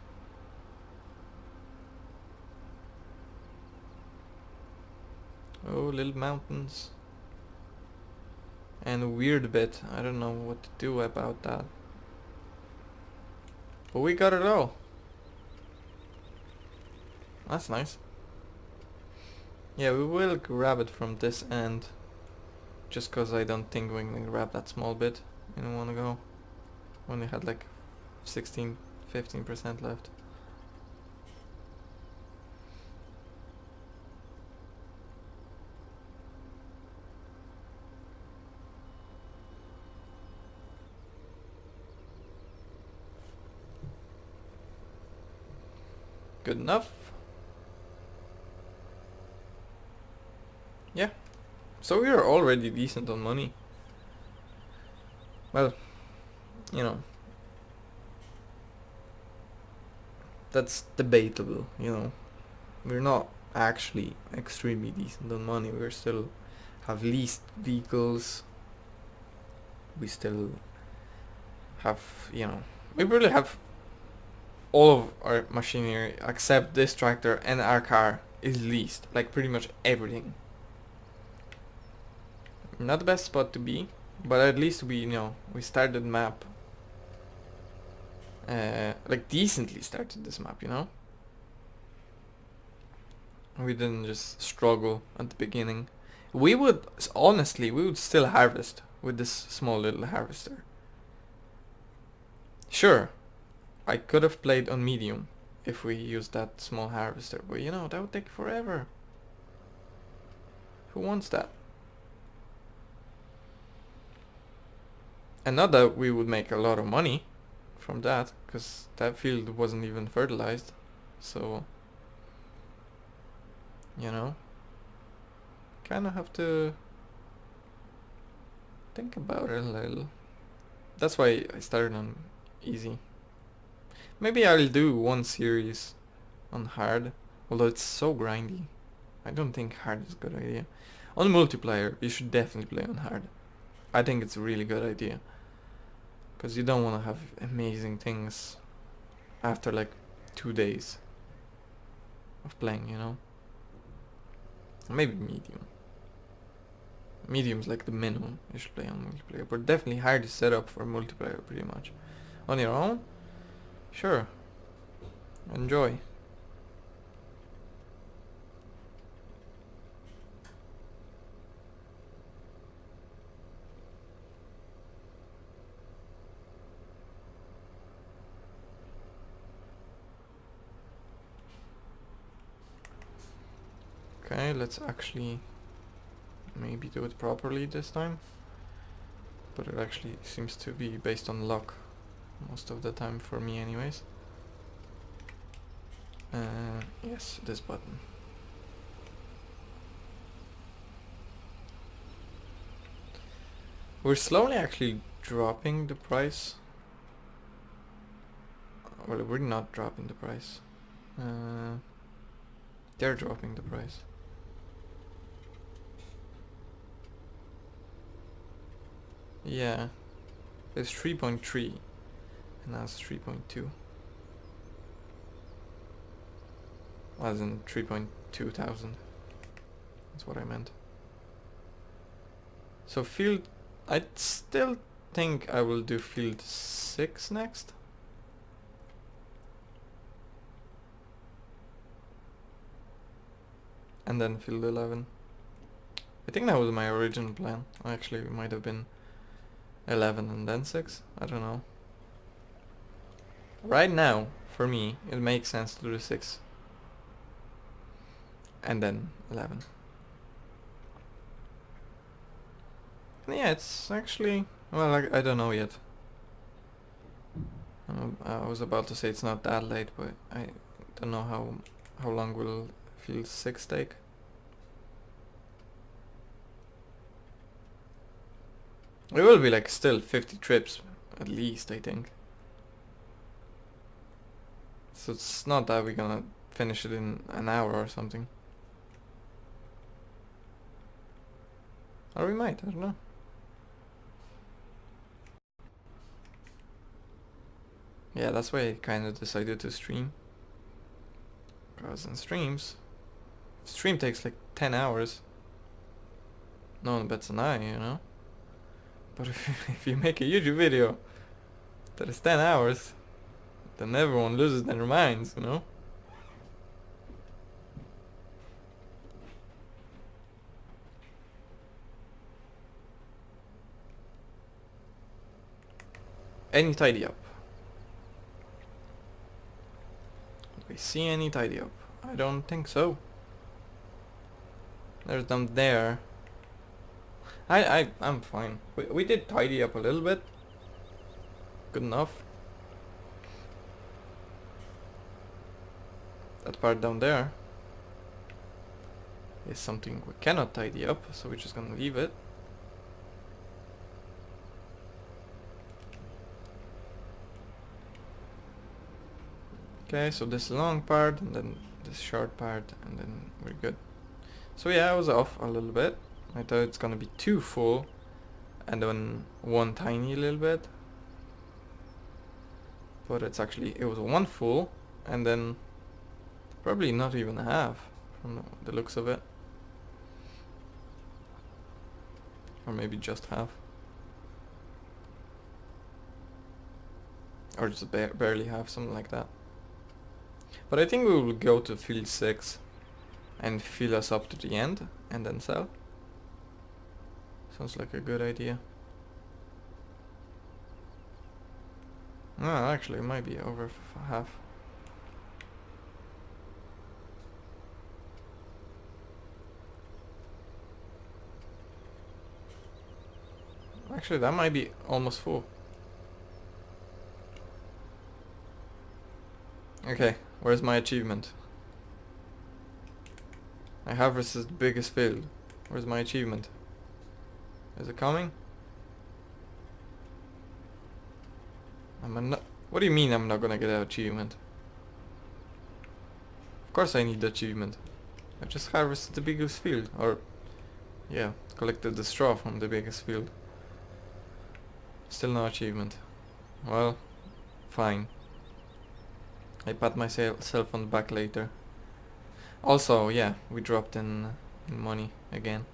Oh, little mountains. And a weird bit. I don't know what to do about that. But we got it all. That's nice. Yeah, we will grab it from this end. Just cause I don't think we're gonna grab that small bit in one go. Only had like 15% left. Good enough. Yeah. So we are already decent on money. Well, you know, that's debatable, you know. We're not actually extremely decent on money. We're still have leased vehicles. We still have, you know, we really have all of our machinery except this tractor, and our car is leased. Like pretty much everything. Not the best spot to be, but at least we, you know, we started map. Like decently started this map, you know? We didn't just struggle at the beginning. We would, honestly, we would still harvest with this small little harvester. Sure, I could have played on medium if we used that small harvester, but you know, that would take forever. Who wants that? And not that we would make a lot of money from that, because that field wasn't even fertilized, so, you know, kind of have to think about it a little. That's why I started on easy. Maybe I'll do one series on hard, Although it's so grindy. I don't think hard is a good idea. On multiplayer, you should definitely play on hard. I think it's a really good idea. Because you don't want to have amazing things after like 2 days of playing, you know? Maybe medium. Medium's like the minimum you should play on multiplayer. But definitely hard is set up for multiplayer pretty much. On your own? Sure. Enjoy. Okay, let's actually maybe do it properly this time. But it actually seems to be based on luck most of the time for me anyways. Yes, this button. We're slowly actually dropping the price. Well, we're not dropping the price. They're dropping the price. Yeah. It's 3.3 and now it's 3.2. As in 3.2 thousand. That's what I meant. So field... I still think I will do field 6 next. And then field 11. I think that was my original plan. Actually, it might have been 11 and then 6. I don't know. Right now, for me, it makes sense to do 6. And then 11. And yeah, it's actually... Well, I don't know yet. I was about to say it's not that late, but I don't know how long will field 6 take. It will be like still 50 trips, at least, I think. So it's not that we're gonna finish it in an hour or something. Or we might, I don't know. Yeah, that's why I kinda decided to stream. Because in streams, stream takes like 10 hours. No one bets an eye, you know? But if you make a YouTube video that is 10 hours, then everyone loses their minds, you know? Any tidy up? Do we see any tidy up? I don't think so. There's them there. I'm fine. We did tidy up a little bit. Good enough. That part down there is something we cannot tidy up, so we're just gonna leave it. Okay, so this long part and then this short part and then we're good. So yeah, I was off a little bit. I thought it's gonna be too full and then one tiny little bit. But it's actually, it was one full and then probably not even half from the looks of it. Or maybe just half. Or just barely half, something like that. But I think we will go to field 6 and fill us up to the end and then sell. Sounds like a good idea. No, actually it might be over half. Actually that might be almost full. Okay, where's my achievement? I harvested the biggest field. Where's my achievement? Is it coming? What do you mean I'm not gonna get an achievement? Of course I need the achievement. I just harvested the biggest field, or yeah, collected the straw from the biggest field. Still no achievement. Well, fine. I pat myself on the back later. Also, yeah, we dropped in money again.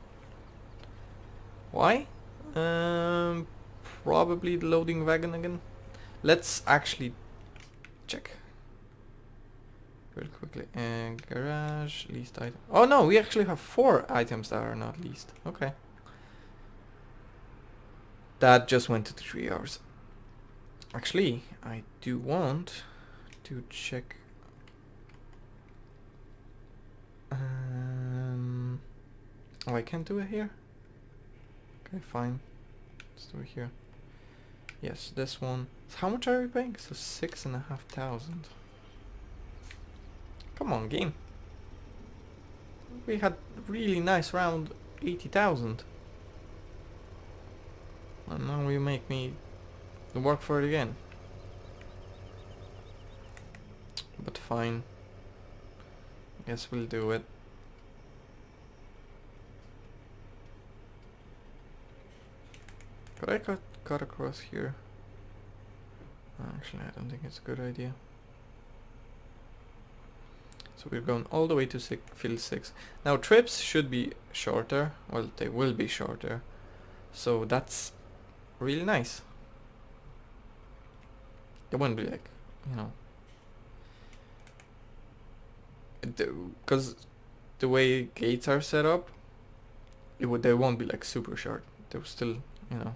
Why? Probably the loading wagon again. Let's actually check real quickly. Garage, leased item. Oh no, we actually have 4 items that are not leased. Okay. That just went to the 3 hours. Actually, I do want to check. Oh, I can't do it here? Okay, fine. Let's do it here. Yes, this one. So how much are we paying? So 6,500. Come on, game. We had really nice round 80,000. And now you make me work for it again. But fine. Guess we'll do it. Could I cut across here? Actually, I don't think it's a good idea. So we're going all the way to field 6. Now trips should be shorter. Well, they will be shorter. So that's really nice. It won't be like, you know, because the way gates are set up, they won't be like super short. They will still, you know,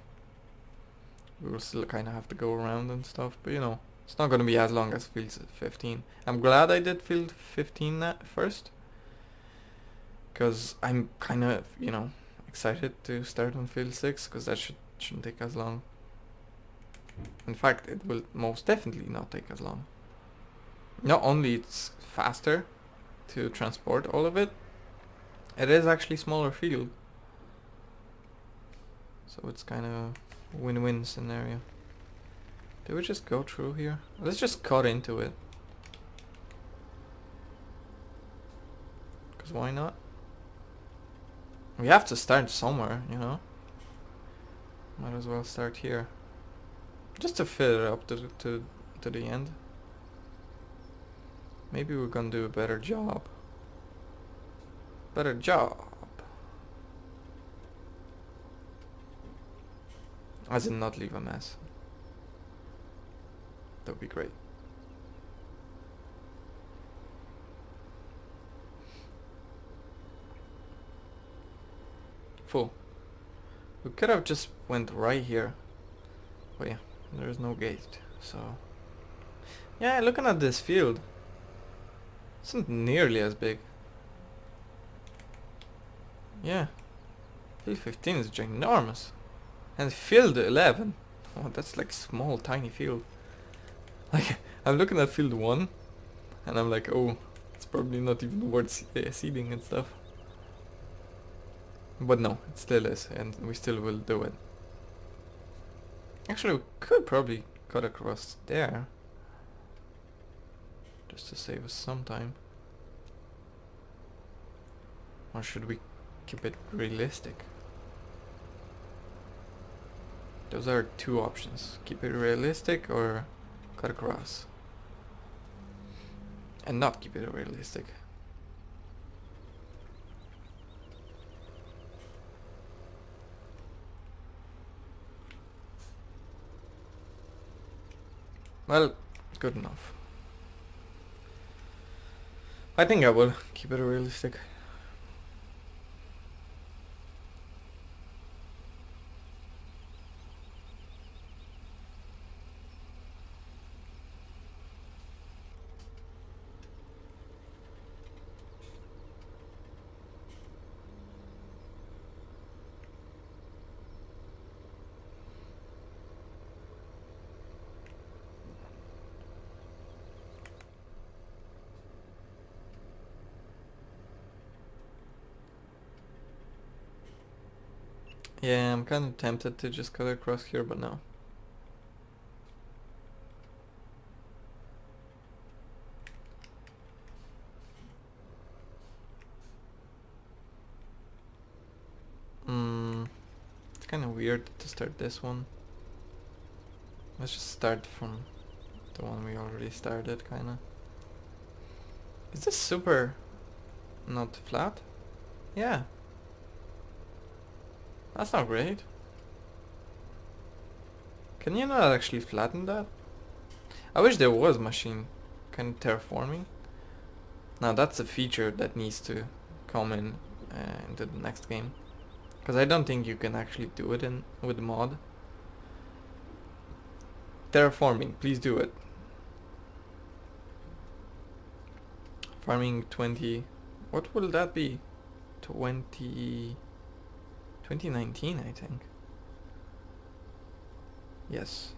we will still kind of have to go around and stuff, but you know, it's not going to be as long as field 15. I'm glad I did field 15 first, because I'm kind of, you know, excited to start on field 6, because that shouldn't take as long. In fact, it will most definitely not take as long. Not only it's faster to transport all of it, it is actually smaller field. So it's kind of a win-win scenario. Did we just go through here? Let's just cut into it. Because why not? We have to start somewhere, you know? Might as well start here. Just to fit it up to the end. Maybe we're gonna do a better job. Better job. As in not leave a mess. That would be great. Full. We could have just went right here. But yeah, there is no gate, so... Yeah, looking at this field, it's not nearly as big. Yeah. Field 15 is ginormous. And field 11, oh, that's like small, tiny field. Like, I'm looking at field 1, and I'm like, oh, it's probably not even worth seeding and stuff. But no, it still is, and we still will do it. Actually, we could probably cut across there. Just to save us some time. Or should we keep it realistic? Those are 2 options. Keep it realistic or cut across. And not keep it realistic. Well, good enough. I think I will keep it realistic. Yeah, I'm kind of tempted to just cut across here, but no. kind of weird to start this one. Let's just start from the one we already started, kinda. Is this super not flat? Yeah. That's not great. Can you not actually flatten that? I wish there was machine kind of terraforming. Now that's a feature that needs to come in into the next game. Because I don't think you can actually do it in with the mod. Terraforming, please do it. Farming 20... What will that be? 2019, I think. Yes.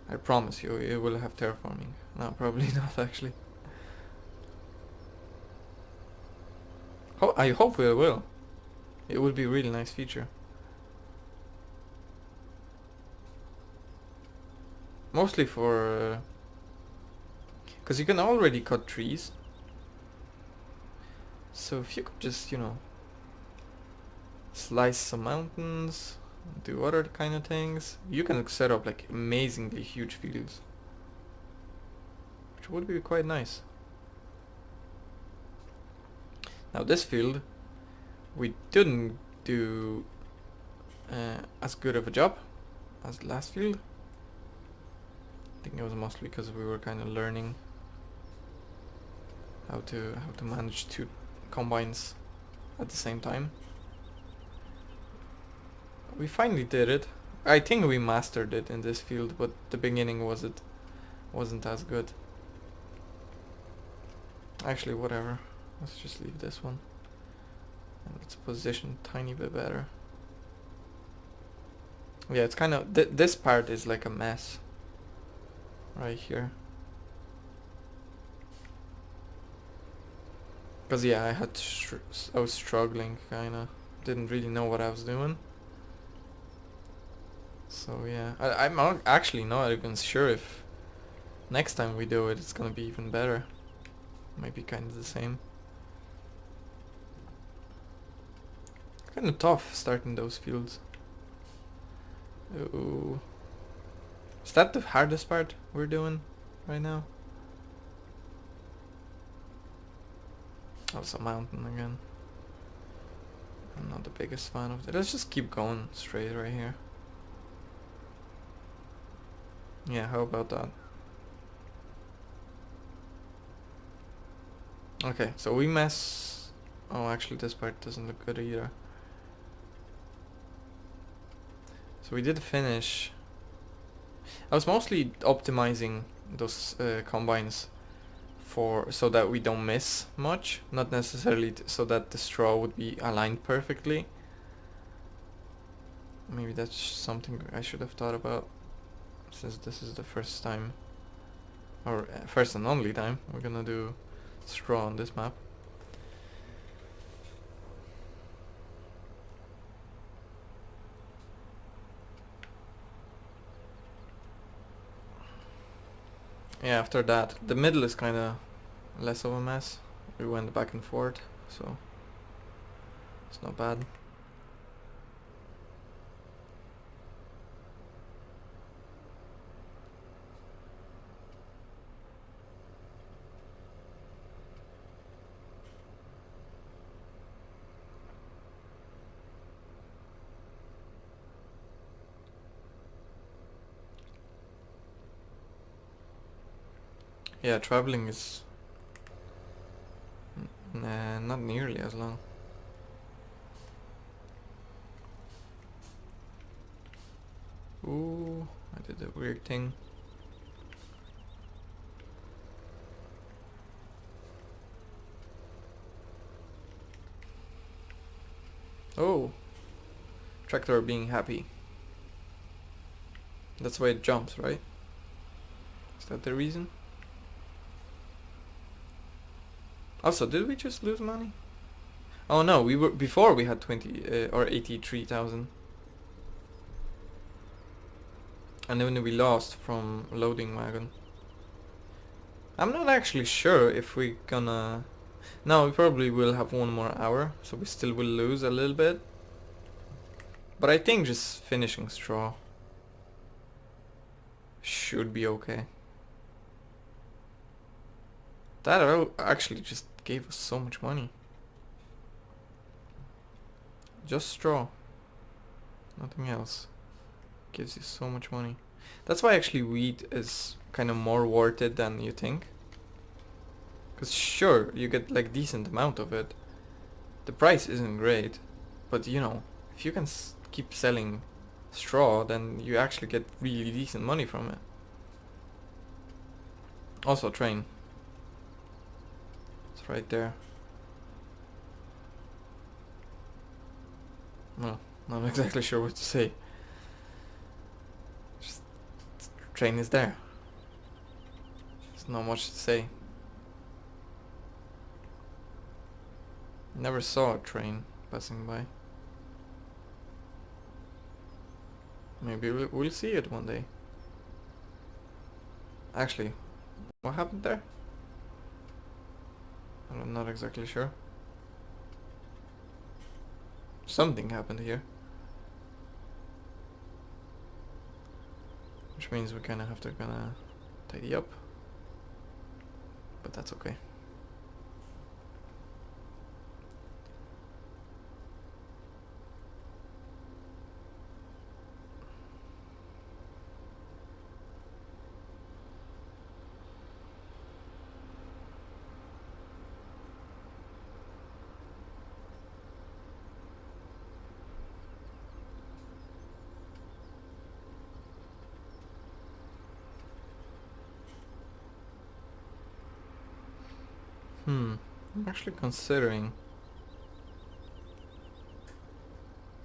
I promise you, it will have terraforming. No, probably not actually. I hope it will. It would be a really nice feature. Mostly for... because you can already cut trees. So if you could just, you know, slice some mountains, do other kind of things, you can set up like amazingly huge fields. Which would be quite nice. Now this field, we didn't do as good of a job as the last field. I think it was mostly because we were kind of learning how to manage two combines at the same time. We finally did it. I think we mastered it in this field, but the beginning wasn't as good. Actually, whatever. Let's just leave this one. And let's position a tiny bit better. Yeah, it's kind of... this part is like a mess. Right here. Because yeah, I was struggling, kinda. Didn't really know what I was doing. So yeah, I'm actually not even sure if next time we do it, it's gonna be even better. Maybe kind of the same. Kind of tough starting those fields. Ooh. Is that the hardest part we're doing right now? Oh, it's a mountain again. I'm not the biggest fan of that. Let's just keep going straight right here. Yeah, how about that? Okay, so we mess... Oh, actually this part doesn't look good either. So we did finish... I was mostly optimizing those combines so that we don't miss much, not necessarily so that the straw would be aligned perfectly. Maybe that's something I should have thought about, since this is the first time, or first and only time, we're gonna do straw on this map. Yeah, after that, the middle is kind of less of a mess. We went back and forth, so it's not bad. Yeah, traveling is not nearly as long. Ooh, I did a weird thing. Oh, tractor being happy. That's why it jumps, right? Is that the reason? Also, did we just lose money? Oh no, we were before we had 20 or 83,000, and then we lost from loading wagon. I'm not actually sure if we gonna... No, we probably will have one more hour, so we still will lose a little bit. But I think just finishing straw should be okay. That actually just gave us so much money. Just straw. Nothing else. Gives you so much money. That's why actually wheat is kind of more worth it than you think. Because sure, you get like decent amount of it. The price isn't great. But you know, if you can keep selling straw, then you actually get really decent money from it. Also train. It's right there. Well, not exactly sure what to say. Just train is there. There's not much to say. Never saw a train passing by. Maybe we'll see it one day. Actually, what happened there? I'm not exactly sure. Something happened here. Which means we kinda have to tidy up. But that's okay. I'm actually considering.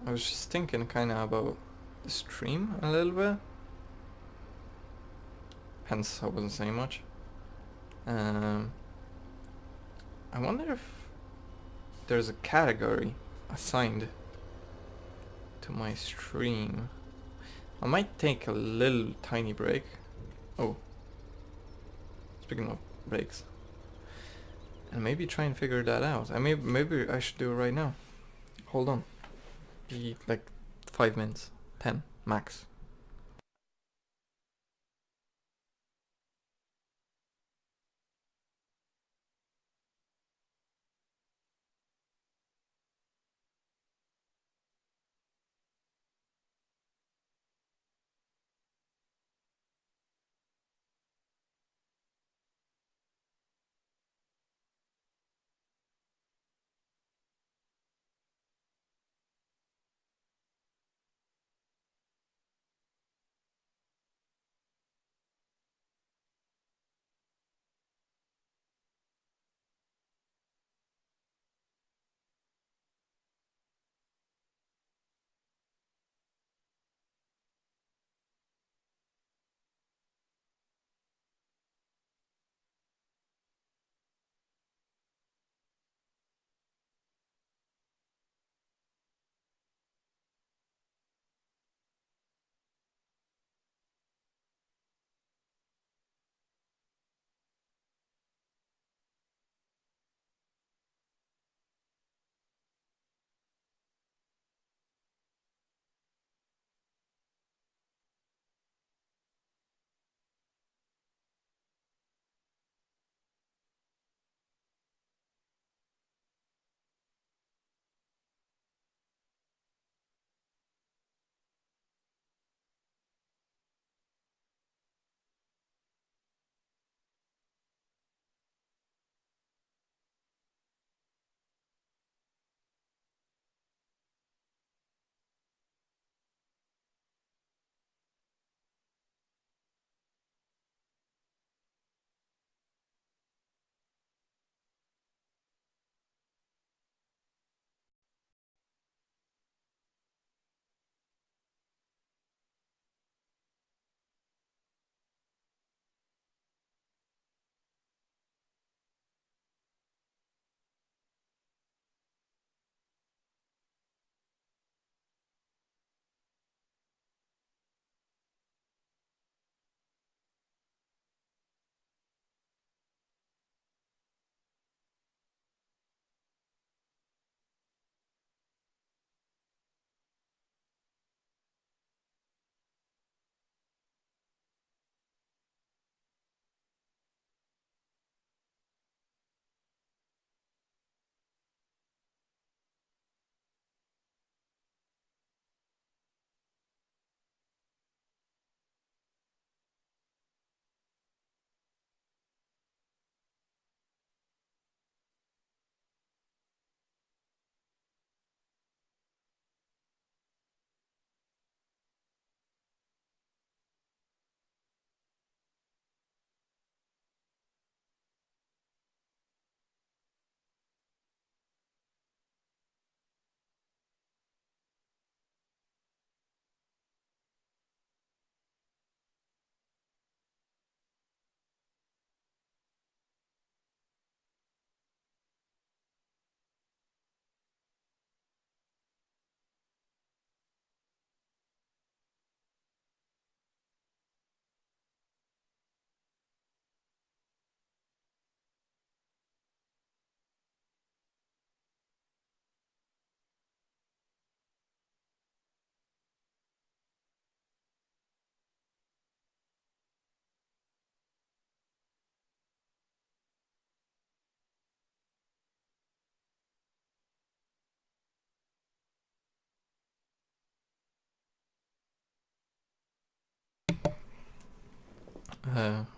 I was just thinking kinda about the stream a little bit. Hence I wasn't saying much. I wonder if there's a category assigned to my stream. I might take a little tiny break. Oh, speaking of breaks. And maybe try and figure that out. Maybe I should do it right now. Hold on. Be like 5 minutes. 10 max.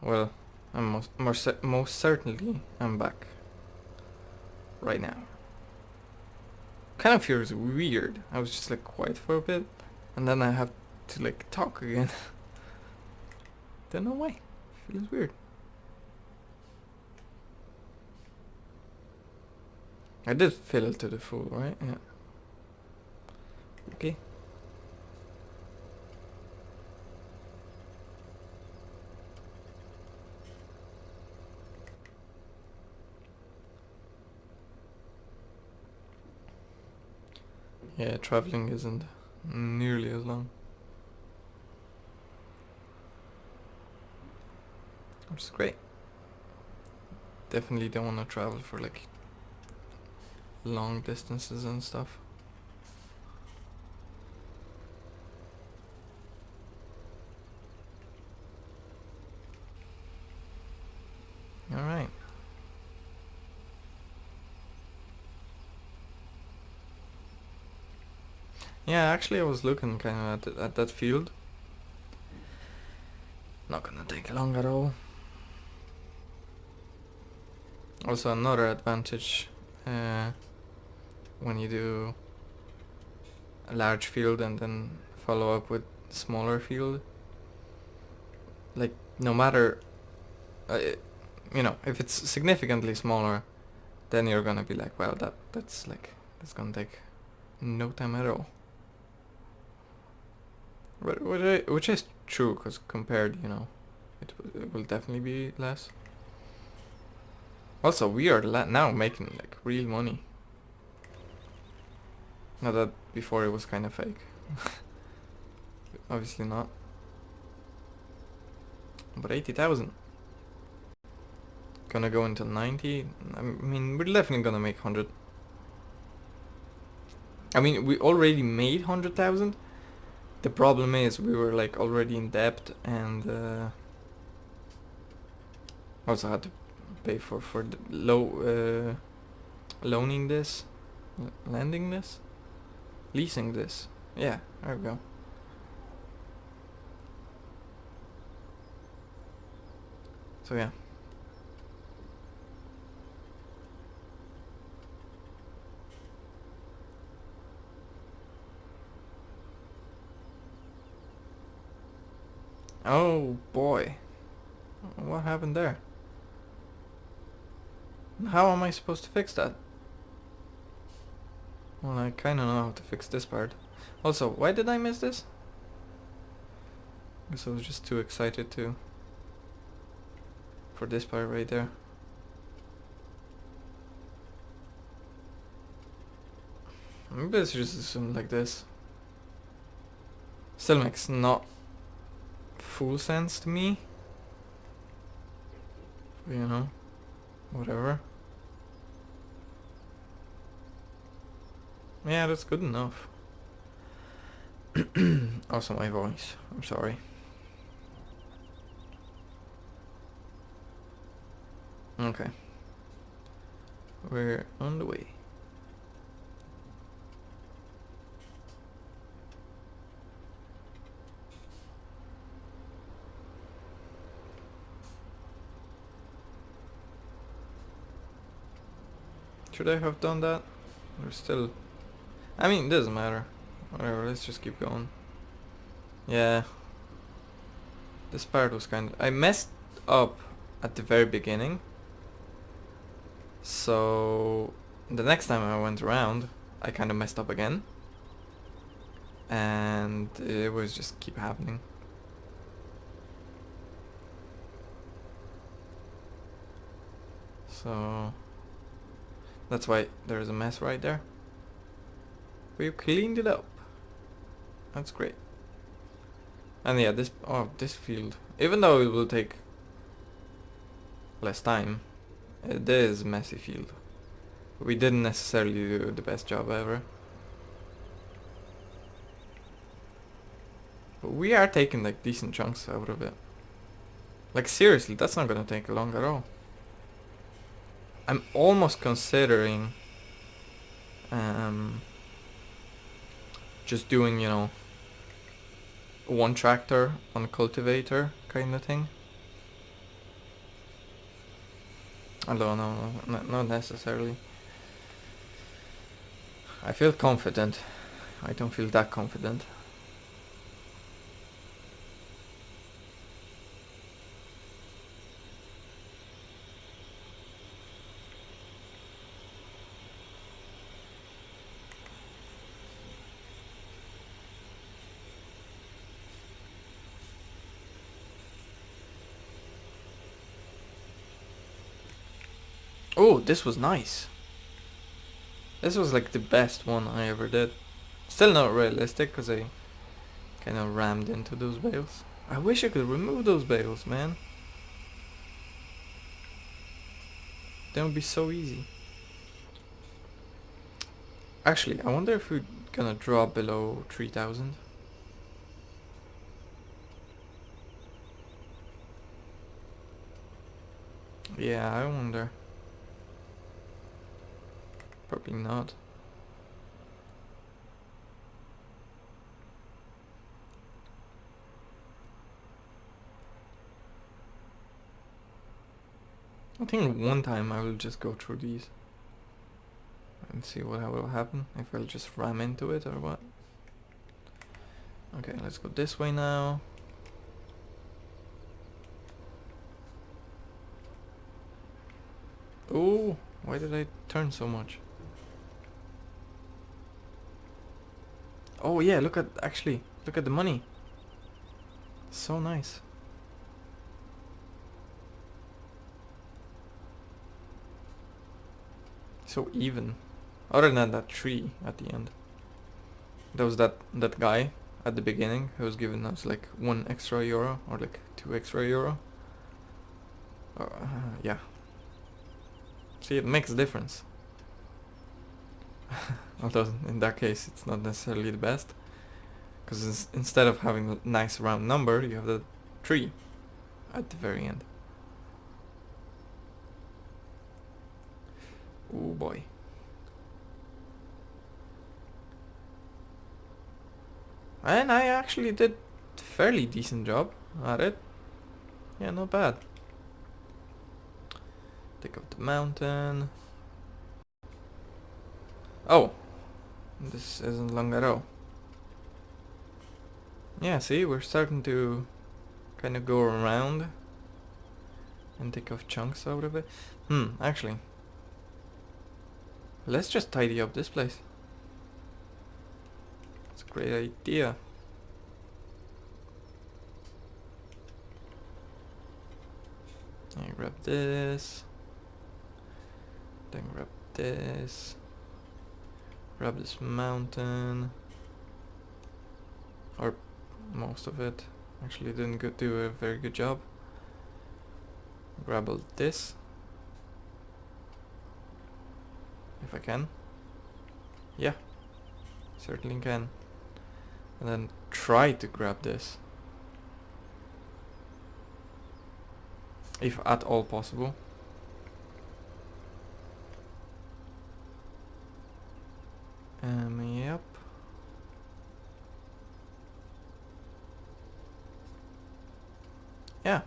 Well, I'm most certainly I'm back right now. Kind of feels weird. I was just like quiet for a bit, and then I have to like talk again. Don't know why. Feels weird. I did fill it to the full, right? Yeah. Okay. Yeah, traveling isn't nearly as long. Which is great. Definitely don't want to travel for like long distances and stuff. Alright. Yeah, actually I was looking kind of at that field. Not gonna take long at all. Also another advantage when you do a large field and then follow up with smaller field, like no matter you know, if it's significantly smaller, then you're gonna be like, well, that's gonna take no time at all. But which is true, because compared, you know, it will definitely be less. Also, we are now making like real money. Not that before it was kind of fake. Obviously not. But 80,000. Gonna go into 90. I mean, we're definitely gonna make 100. I mean, we already made 100,000. The problem is we were like already in debt, and also had to pay for the loaning this, lending this, leasing this. Yeah, there we go. So yeah. Oh boy. What happened there? How am I supposed to fix that? Well, I kinda know how to fix this part. Also, why did I miss this? Guess I was just too excited for this part right there. Maybe it's just assumed like this. Still makes not full sense to me. You know, whatever. Yeah, that's good enough. Also my voice, I'm sorry. Okay. We're on the way. Should I have done that? Or still... I mean, it doesn't matter. Whatever, let's just keep going. Yeah. This part was kind of... I messed up at the very beginning. So... the next time I went around, I kind of messed up again. And it was just keep happening. So... that's why there's a mess right there. But you cleaned it up. That's great. And yeah, this field, even though it will take less time, it is a messy field. We didn't necessarily do the best job ever. But we are taking like decent chunks out of it. Like seriously, that's not gonna take long at all. I'm almost considering just doing, you know, one tractor, one cultivator kind of thing. I don't know, not necessarily. I feel confident. I don't feel that confident. Oh, this was nice. This was like the best one I ever did. Still not realistic because I kind of rammed into those bales. I wish I could remove those bales, man. That would be so easy. Actually, I wonder if we're gonna drop below 3000. Yeah, I wonder. Probably not. I think one time I will just go through these and see what will happen, if I'll just ram into it or what. Okay, let's go this way now. Oh, why did I turn so much? Oh yeah, look at the money. So nice. So even. Other than that tree at the end. There was that guy at the beginning who was giving us like €1 extra or like €2 extra. Yeah. See, it makes a difference. Although in that case it's not necessarily the best. Because instead of having a nice round number, you have the 3 at the very end. Oh boy. And I actually did a fairly decent job at it. Yeah, not bad. Take up the mountain. Oh, this isn't long at all. Yeah, see, we're starting to kind of go around and take off chunks out of it. Actually, let's just tidy up this place. It's a great idea. I grab this, then grab this, grab this mountain, or most of it. Actually didn't do a very good job. Grab all this, if I can. Yeah, certainly can. And then try to grab this, if at all possible. Yep. Yeah.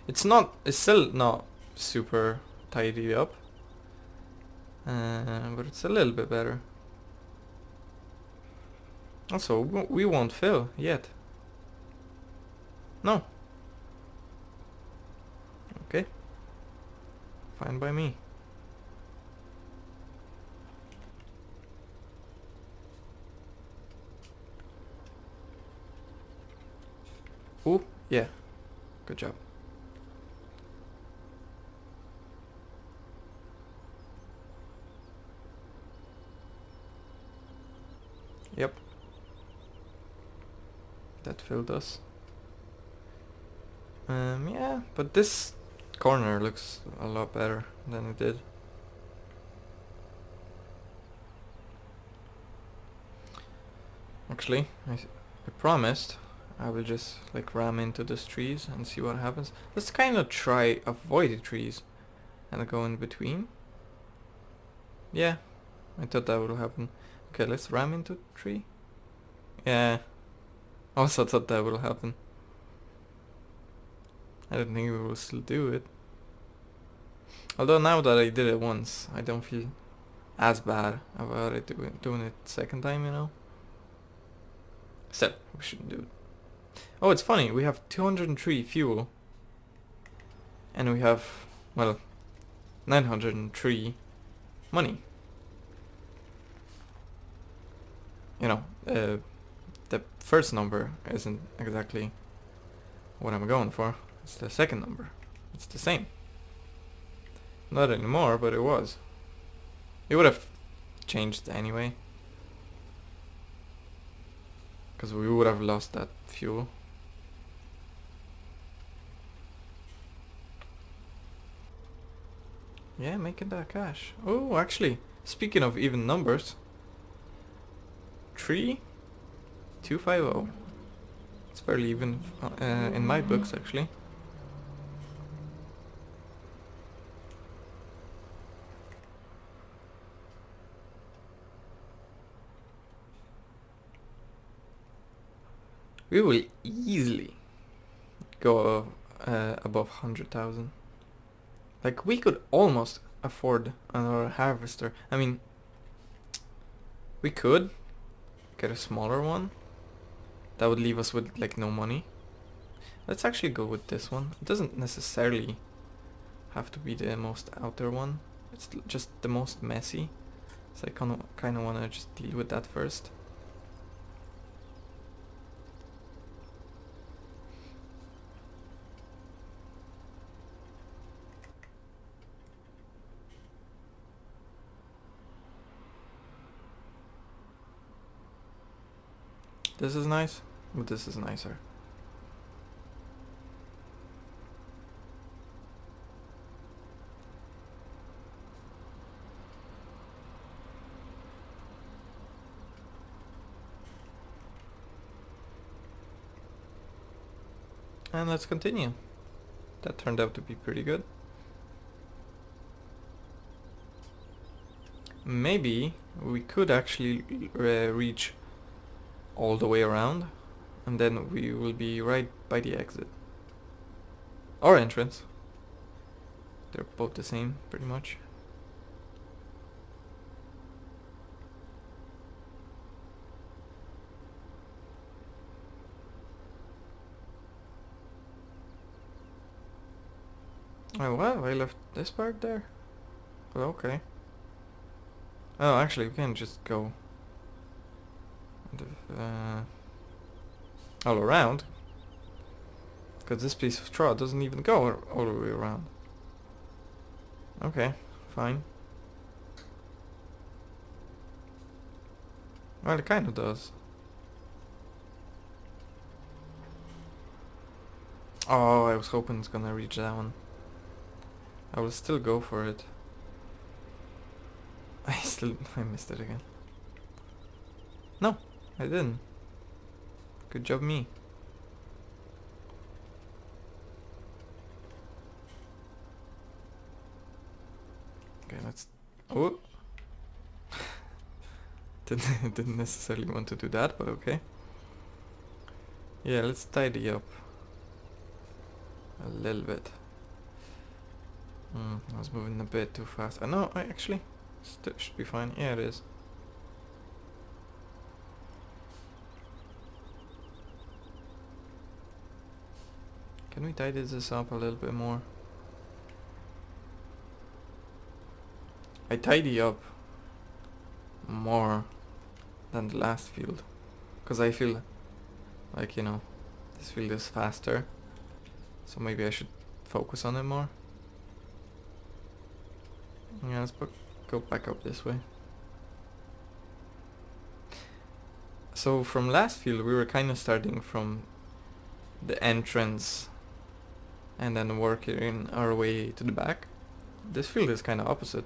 It's still not super tidied up. But it's a little bit better. Also, we won't fill yet. No. Okay. Fine by me. Ooh, yeah. Good job. Yep. That filled us. Yeah, but this corner looks a lot better than it did. Actually, I promised I will just like ram into these trees and see what happens. Let's kind of try avoid the trees and go in between. Yeah, I thought that would happen. Okay, let's ram into the tree. Yeah, I also thought that would happen. I didn't think we would still do it. Although now that I did it once, I don't feel as bad about it doing it second time, you know? Still, we shouldn't do it. Oh, it's funny, we have 203 fuel. And we have, well, 903 money. You know, the first number isn't exactly what I'm going for. It's the second number. It's the same. Not anymore, but it was. It would have changed anyway. Because we would have lost that fuel. Yeah, making that cash. Oh, actually, speaking of even numbers. 3250. It's fairly even in my books, actually. We will easily go above 100,000. Like, we could almost afford another harvester. I mean, we could get a smaller one. That would leave us with, like, no money. Let's actually go with this one. It doesn't necessarily have to be the most outer one. It's just the most messy. So I kind of want to just deal with that first. This is nice, but this is nicer. And let's continue. That turned out to be pretty good. Maybe we could actually reach all the way around, and then we will be right by the exit. Or entrance. They're both the same, pretty much. Oh, well, I left this part there. Well, okay. Oh, actually, we can just go all around, because this piece of straw doesn't even go all the way around. Okay, fine. Well, it kind of does. Oh, I was hoping it's gonna reach that one. I will still go for it. I missed it again. No, I didn't. Good job me. Okay, let's... Oh! Didn't necessarily want to do that, but okay. Yeah, let's tidy up a little bit. I was moving a bit too fast. No, I actually should be fine. Yeah, it is. Can we tidy this up a little bit more? I tidy up more than the last field, because I feel like, you know, this field is faster, so maybe I should focus on it more. Yeah, let's go back up this way. So from last field we were kind of starting from the entrance and then working our way to the back. This field is kind of opposite.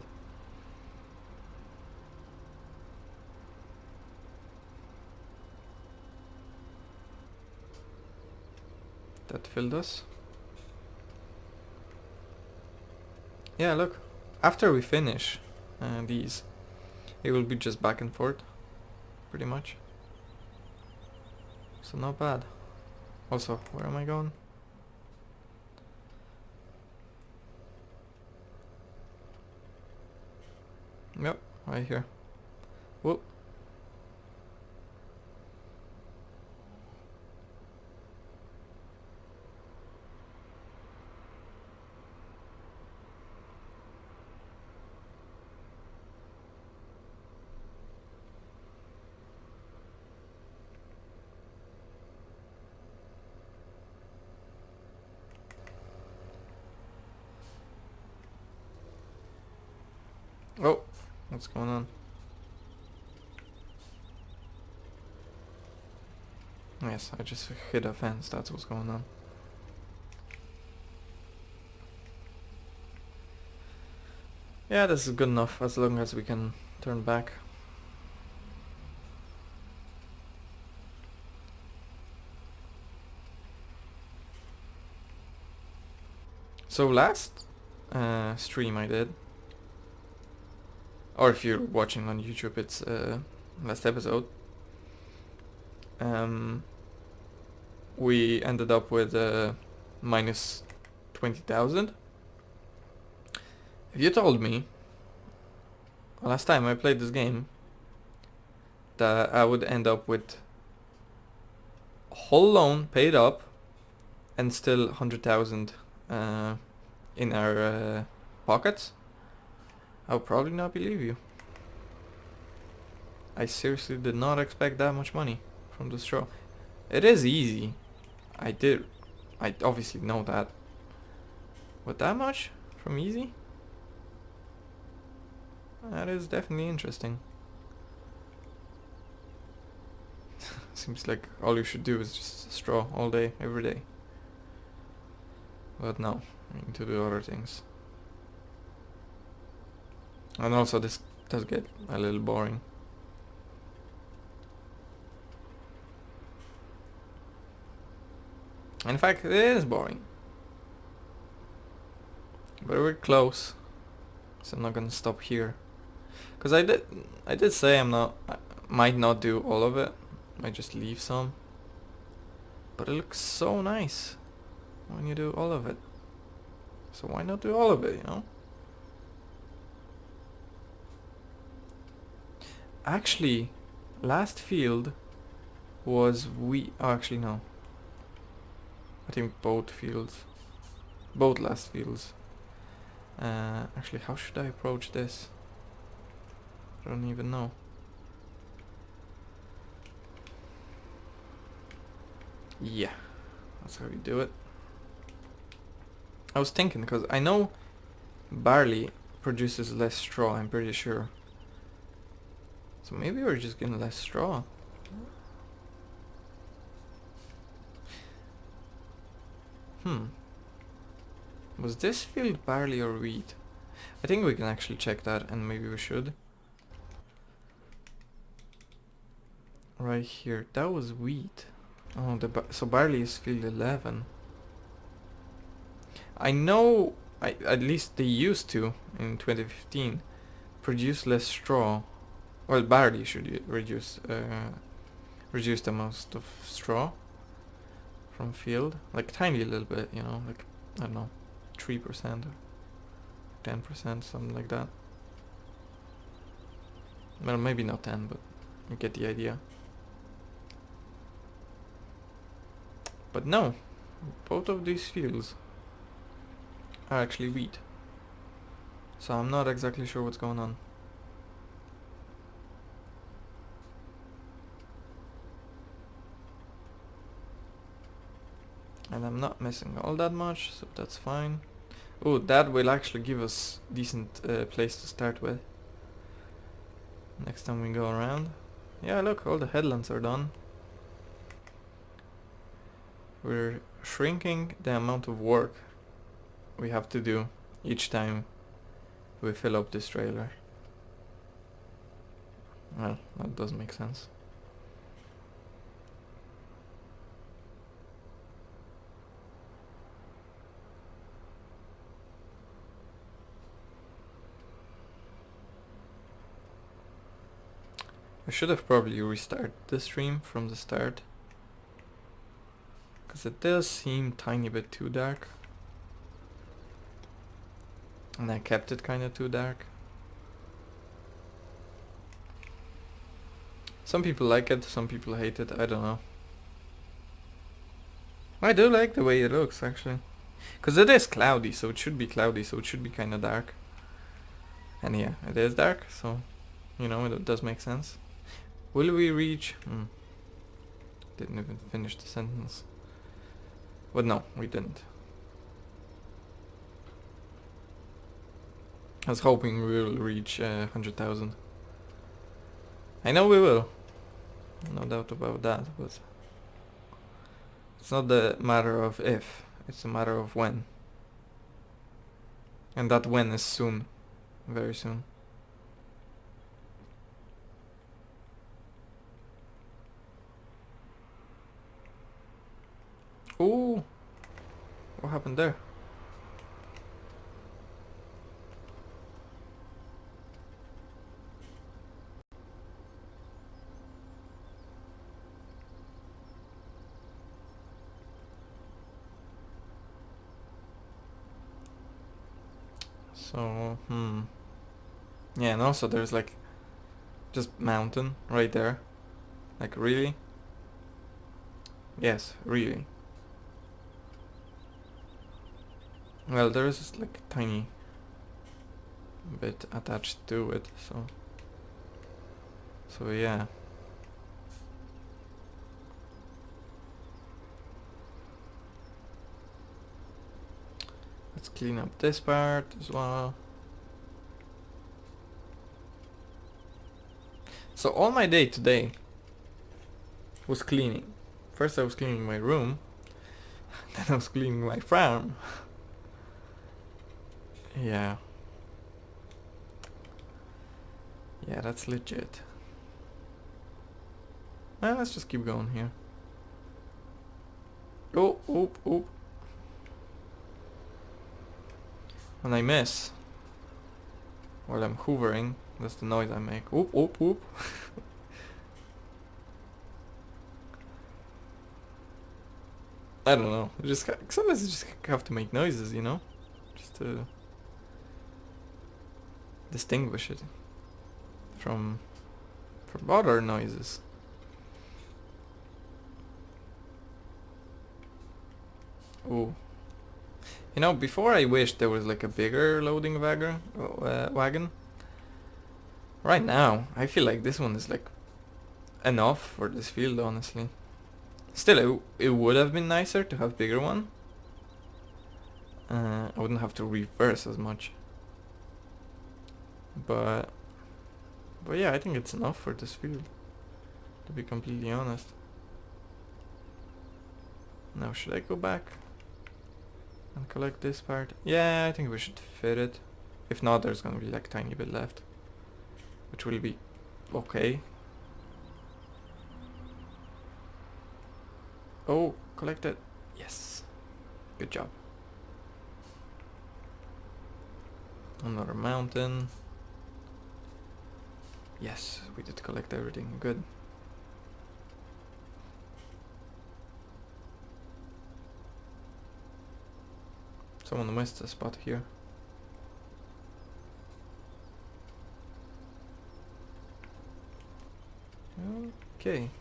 That filled us. Yeah, look. After we finish these, it will be just back and forth, pretty much. So not bad. Also, where am I going? Yep, right here. Whoop. Oh, what's going on? Yes, I just hit a fence, that's what's going on. Yeah, this is good enough as long as we can turn back. So last stream I did, or if you're watching on YouTube, it's last episode. We ended up with minus 20,000. If you told me last time I played this game that I would end up with whole loan paid up and still 100,000 in our pockets, I would probably not believe you. I seriously did not expect that much money from this show. It is easy. I obviously know that. But that much from easy? That is definitely interesting. Seems like all you should do is just straw all day, every day. But no, you need to do other things. And also this does get a little boring. In fact, it is boring. But we're close. So I'm not gonna stop here. Cause I did say I might not do all of it. Might just leave some. But it looks so nice when you do all of it. So why not do all of it, you know? Actually, last field was oh, actually no. I think both fields. Both last fields. Actually, how should I approach this? I don't even know. Yeah, that's how you do it. I was thinking, because I know barley produces less straw, I'm pretty sure. So maybe we're just getting less straw. Was this field barley or wheat? I think we can actually check that, and maybe we should. Right here, that was wheat. Oh, so barley is field 11. I know, at least they used to, in 2015, produce less straw. Well, barley should reduce the amount of straw from field. Like tiny little bit, you know, like, I don't know, 3% or 10%, something like that. Well, maybe not 10, but you get the idea. But no, both of these fields are actually wheat. So I'm not exactly sure what's going on. And I'm not missing all that much, so that's fine. Oh, that will actually give us decent place to start with. Next time we go around. Yeah, look, all the headlands are done. We're shrinking the amount of work we have to do each time we fill up this trailer. Well, that does make sense. I should have probably restarted the stream from the start. Because it does seem tiny bit too dark. And I kept it kind of too dark. Some people like it, some people hate it, I don't know. I do like the way it looks, actually. Because it is cloudy, so it should be cloudy, so it should be kind of dark. And yeah, it is dark, so, you know, it does make sense. Will we reach... Didn't even finish the sentence. But no, we didn't. I was hoping we will reach 100,000. I know we will. No doubt about that, but... It's not the matter of if, it's a matter of when. And that when is soon. Very soon. Ooh! What happened there? So, yeah, and also there's like just mountain right there. Like, really? Yes, really. Well, there is like a tiny bit attached to it, so yeah. Let's clean up this part as well. So all my day today was cleaning. First I was cleaning my room, then I was cleaning my farm. Yeah. Yeah, that's legit. Well, let's just keep going here. Oh, oop, oop. When I miss, while I'm hoovering, that's the noise I make. Oop, oop, oop. I don't know. Sometimes you just have to make noises, you know? Just to distinguish it from other noises. Ooh. You know, before I wished there was like a bigger loading wagon. Right now, I feel like this one is like enough for this field, honestly. Still, it would have been nicer to have bigger one. I wouldn't have to reverse as much. But yeah, I think it's enough for this field, to be completely honest. Now, should I go back and collect this part? Yeah, I think we should fit it. If not, there's gonna be like a tiny bit left, which will be okay. Oh, collect it. Yes. Good job. Another mountain. Yes, we did collect everything. Good. Someone missed a spot here. Okay.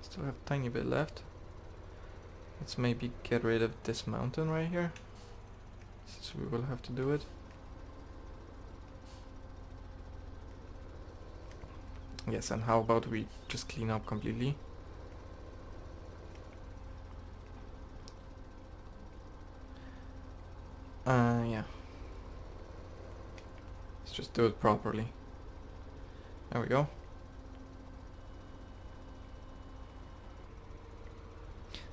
Still have a tiny bit left. Let's maybe get rid of this mountain right here, since we will have to do it. Yes, and how about we just clean up completely? Yeah. Let's just do it properly. There we go.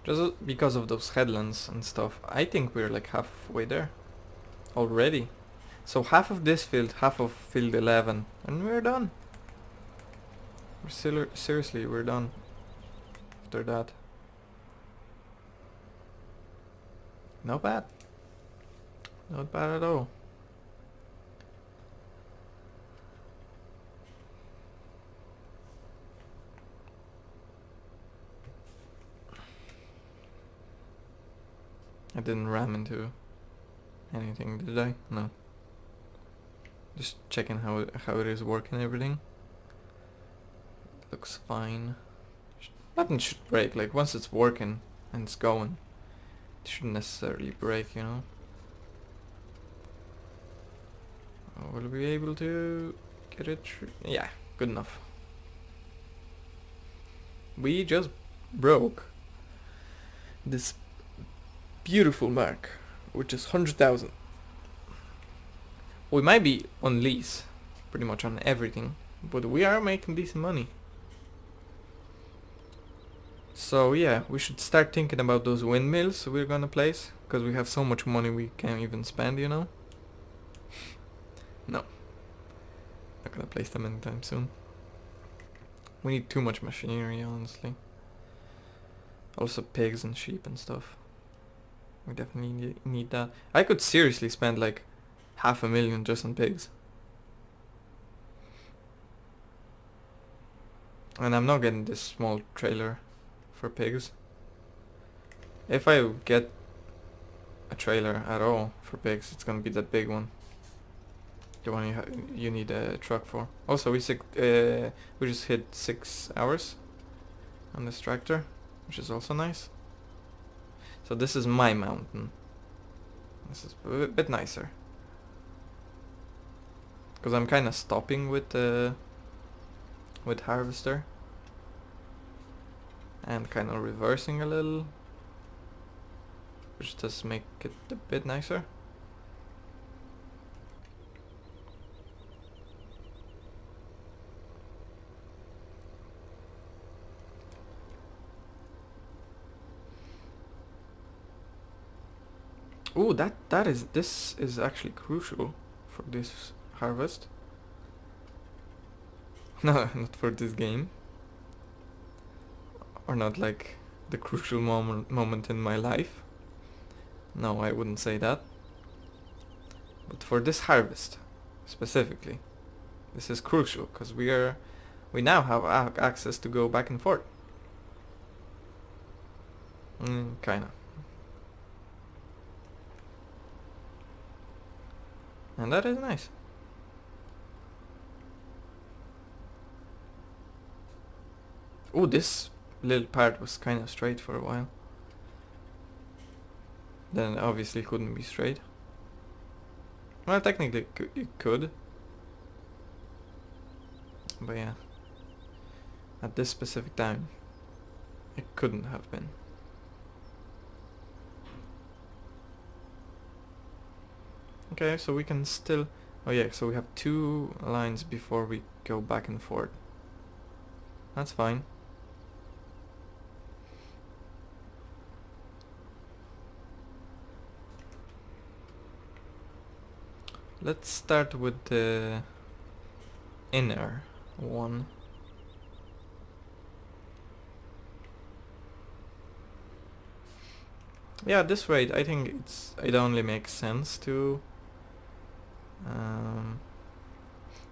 Just because of those headlands and stuff, I think we're like halfway there already. So half of this field, half of field 11, and we're done. Seriously, we're done after that. Not bad. Not bad at all. I didn't ram into anything, did I? No. Just checking how it is working and everything. Looks fine. Nothing should break, like once it's working and it's going, it shouldn't necessarily break, you know. Will we be able to get it through? Yeah, good enough. We just broke this beautiful mark, which is 100,000. We might be on lease, pretty much on everything, but we are making decent money. So yeah, we should start thinking about those windmills we're gonna place, because we have so much money we can't even spend, you know? No. Not gonna place them anytime soon. We need too much machinery, honestly. Also pigs and sheep and stuff. We definitely need that. I could seriously spend like 500,000 just on pigs. And I'm not getting this small trailer for pigs. If I get a trailer at all for pigs, it's gonna be that big one. The one you need a truck for. Also, we just hit 6 hours on this tractor, which is also nice. So this is my mountain. This is a bit nicer. Because I'm kind of stopping with harvester. And kind of reversing a little. Which does make it a bit nicer. Ooh, this is actually crucial for this harvest. No, not for this game. Or not like the crucial moment in my life. No, I wouldn't say that. But for this harvest, specifically, this is crucial because we now have access to go back and forth. Kinda. And that is nice. Oh, this little part was kind of straight for a while. Then obviously couldn't be straight. Well, technically it could. But yeah. At this specific time, it couldn't have been. Okay, so we can still... Oh yeah, so we have 2 lines before we go back and forth. That's fine. Let's start with the inner one. Yeah, at this rate, I think it only makes sense to...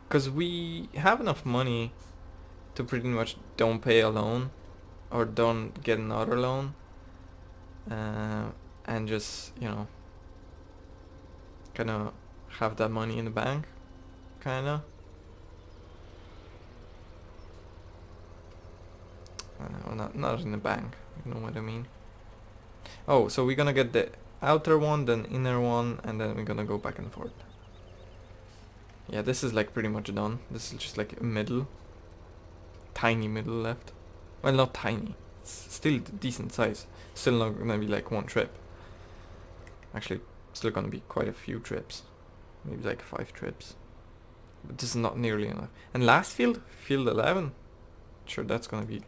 because we have enough money to pretty much don't pay a loan or don't get another loan, and just, you know, kind of have that money in the bank, kind of. Not in the bank, you know what I mean. Oh, so we're gonna get the outer one, then inner one, and then we're gonna go back and forth. Yeah, this is like pretty much done. This is just like a middle. Tiny middle left. Well, not tiny. It's still decent size. Still not gonna be like 1 trip. Actually, still gonna be quite a few trips. Maybe like 5 trips. But this is not nearly enough. And last field? Field 11? Sure, that's gonna be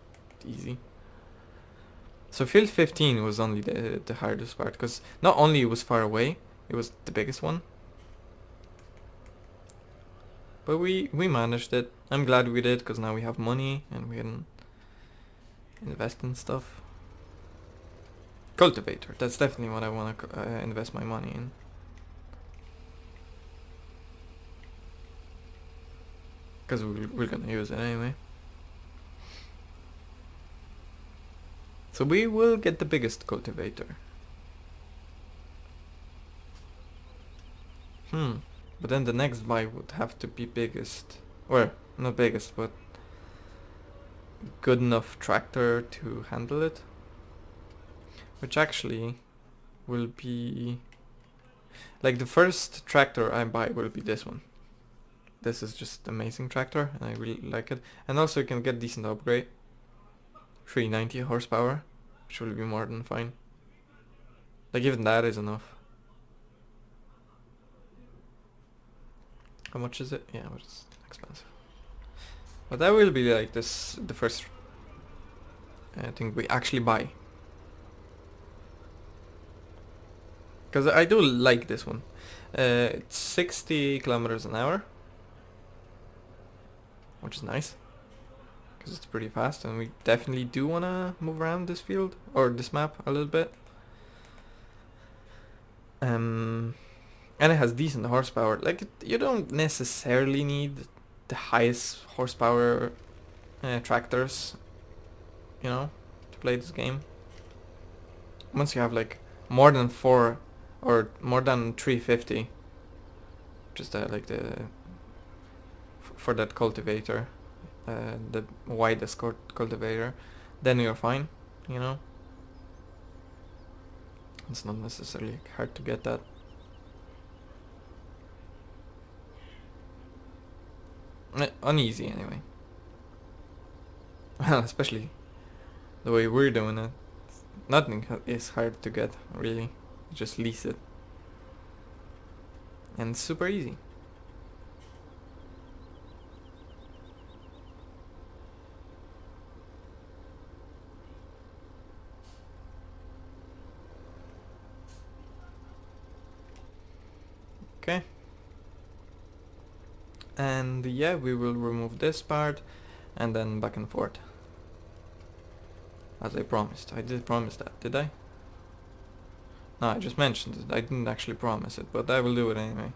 easy. So field 15 was only the hardest part. Because not only it was far away, it was the biggest one. But we managed it. I'm glad we did, because now we have money and we can invest in stuff. Cultivator, that's definitely what I want to invest my money in. Because we're gonna use it anyway. So we will get the biggest cultivator. But then the next buy would have to be biggest, or not biggest, but good enough tractor to handle it. Which actually will be... like the first tractor I buy will be this one. This is just amazing tractor and I really like it. And also you can get decent upgrade. 390 horsepower, which will be more than fine. Like even that is enough. How much is it? Yeah, but it's expensive. But that will be like this, the first thing we actually buy. Because I do like this one. It's 60 kilometers an hour. Which is nice. Because it's pretty fast and we definitely do want to move around this field. Or this map a little bit. And it has decent horsepower. Like, you don't necessarily need the highest horsepower tractors, you know, to play this game. Once you have like more than 4 or more than 350, just like the for that cultivator, the widest cultivator, then you're fine, you know. It's not necessarily hard to get that. Uneasy anyway. Especially the way we're doing it. Nothing is hard to get, really. You just lease it. And it's super easy. Okay. And yeah, we will remove this part and then back and forth. As I promised. I did promise that, did I? No, I just mentioned it. I didn't actually promise it, but I will do it anyway.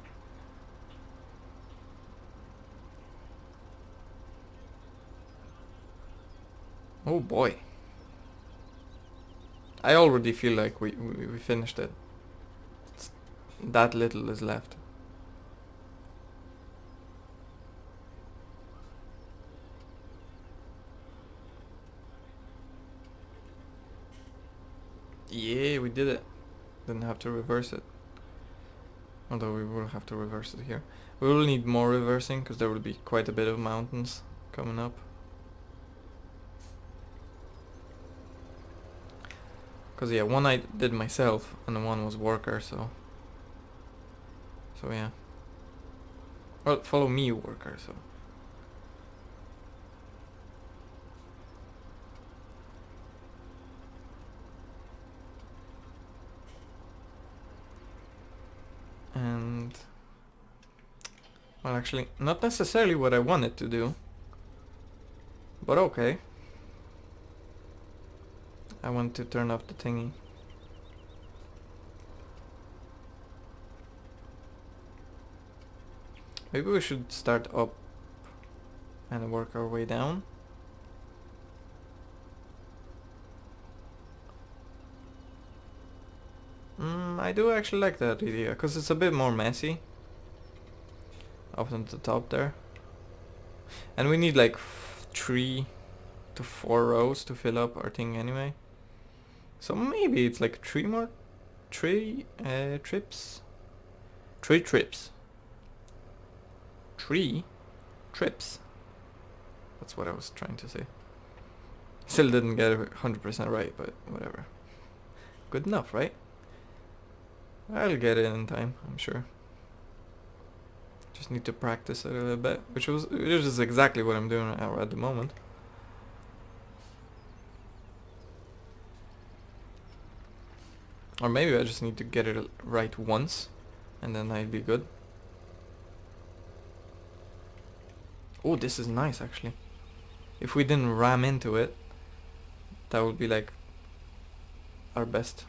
Oh boy. I already feel like we finished it. That little is left. Yeah, we did it. Didn't have to reverse it. Although we will have to reverse it here. We will need more reversing because there will be quite a bit of mountains coming up. Because yeah, one I did myself and one was worker, so yeah. Well, follow me worker, so. And well, actually, not necessarily what I wanted to do, but okay. I want to turn off the thingy. Maybe we should start up and work our way down. I do actually like that idea, because it's a bit more messy. Up at the top there. And we need like 3 to 4 rows to fill up our thing anyway. So maybe it's like 3 trips. 3 trips. 3 trips. That's what I was trying to say. Still didn't get it 100% right, but whatever. Good enough, right? I'll get it in time, I'm sure. Just need to practice it a little bit, which is exactly what I'm doing at the moment. Or maybe I just need to get it right once, and then I'll be good. Oh, this is nice actually. If we didn't ram into it, that would be like our best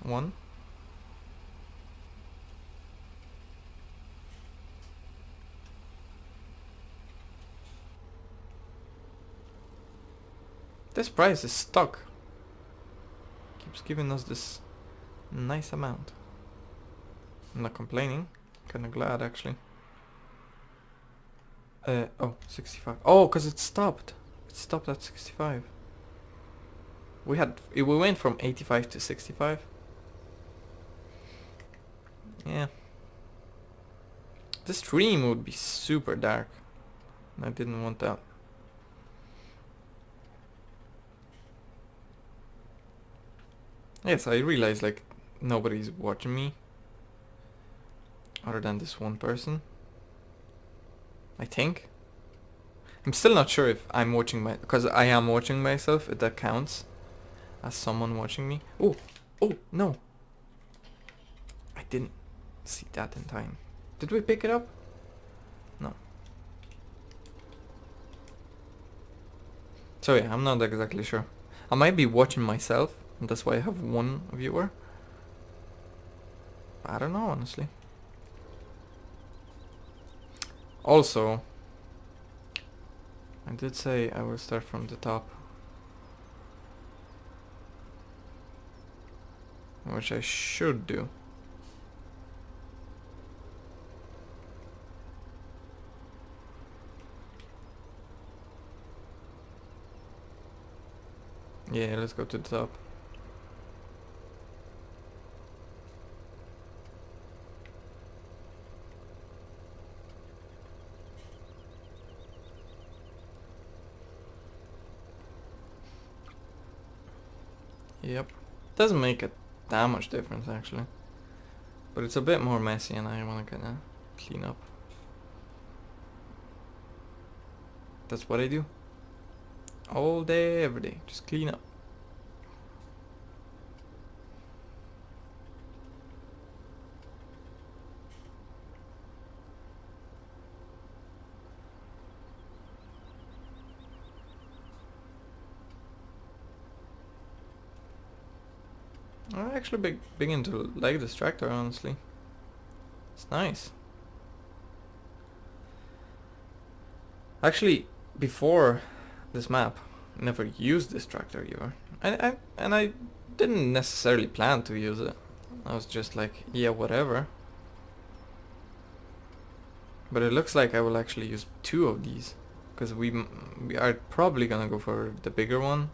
one. This price is stuck. Keeps giving us this nice amount. I'm not complaining. kind of glad actually. Oh, 65. Oh, because it stopped. It stopped at 65. We went from 85 to 65. Yeah. This stream would be super dark. I didn't want that. Yes, I realize like nobody's watching me other than this one person. I think. I'm still not sure if I'm watching because I am watching myself, if that counts as someone watching me. Oh, oh no. I didn't see that in time. Did we pick it up? No. So yeah, I'm not exactly sure. I might be watching myself, and that's why I have one viewer. I don't know, honestly. Also, I did say I will start from the top, which I should do. Yeah, let's go to the top. Yep. Doesn't make it that much difference actually. But it's a bit more messy and I wanna kinda clean up. That's what I do. All day, every day. Just clean up. I'm actually big into like this tractor, honestly. It's nice. Actually, before this map, I never used this tractor either. I didn't necessarily plan to use it. I was just like, yeah, whatever. But it looks like I will actually use two of these, because we are probably gonna go for the bigger one.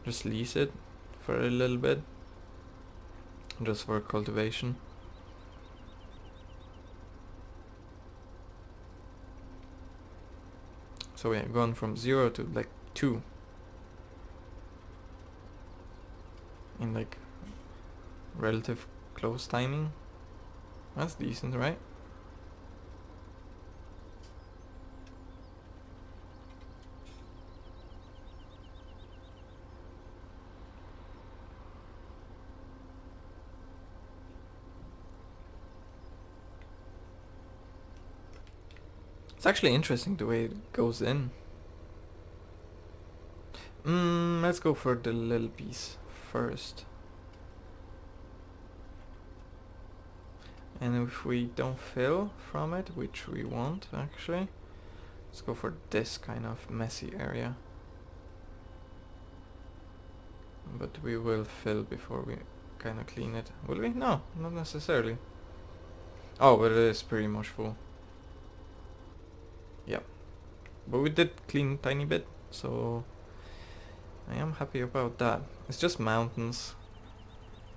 Just lease it for a little bit, just for cultivation. So yeah, gone from 0 to like 2 in like relative close timing. That's decent, right? It's actually interesting the way it goes in. Let's go for the little piece first. And if we don't fill from it, which we won't actually, let's go for this kind of messy area. But we will fill before we kind of clean it. Will we? No, not necessarily. Oh, but it is pretty much full. Yep. But we did clean a tiny bit, so I am happy about that. It's just mountains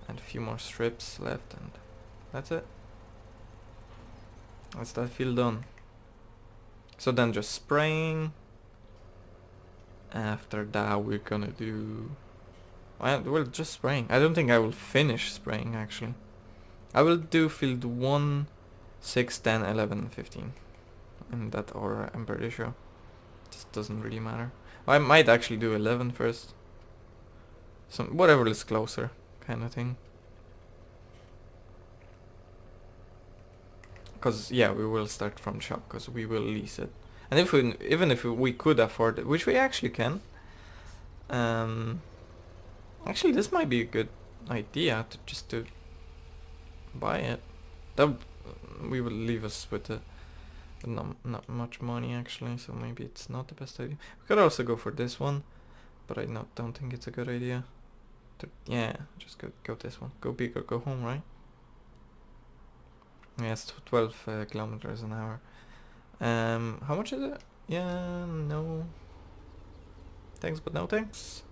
and a few more strips left, and that's it. That's that field done. So then just spraying. After that we're gonna do... well, just spraying. I don't think I will finish spraying actually. I will do field 1, 6, 10, 11, 15. In that order, I'm pretty sure. Just doesn't really matter. I might actually do 11 first. Some whatever is closer, kind of thing. Because yeah, we will start from shop because we will lease it. And if we, even if we could afford it, which we actually can. Actually, this might be a good idea to just to buy it. That we will leave us with not much money actually, so maybe it's not the best idea. We could also go for this one, but I don't think it's a good idea. Yeah, just go this one. Go big or go home, right? Yes, 12 kilometers an hour. How much is it? Yeah, no. Thanks, but no thanks.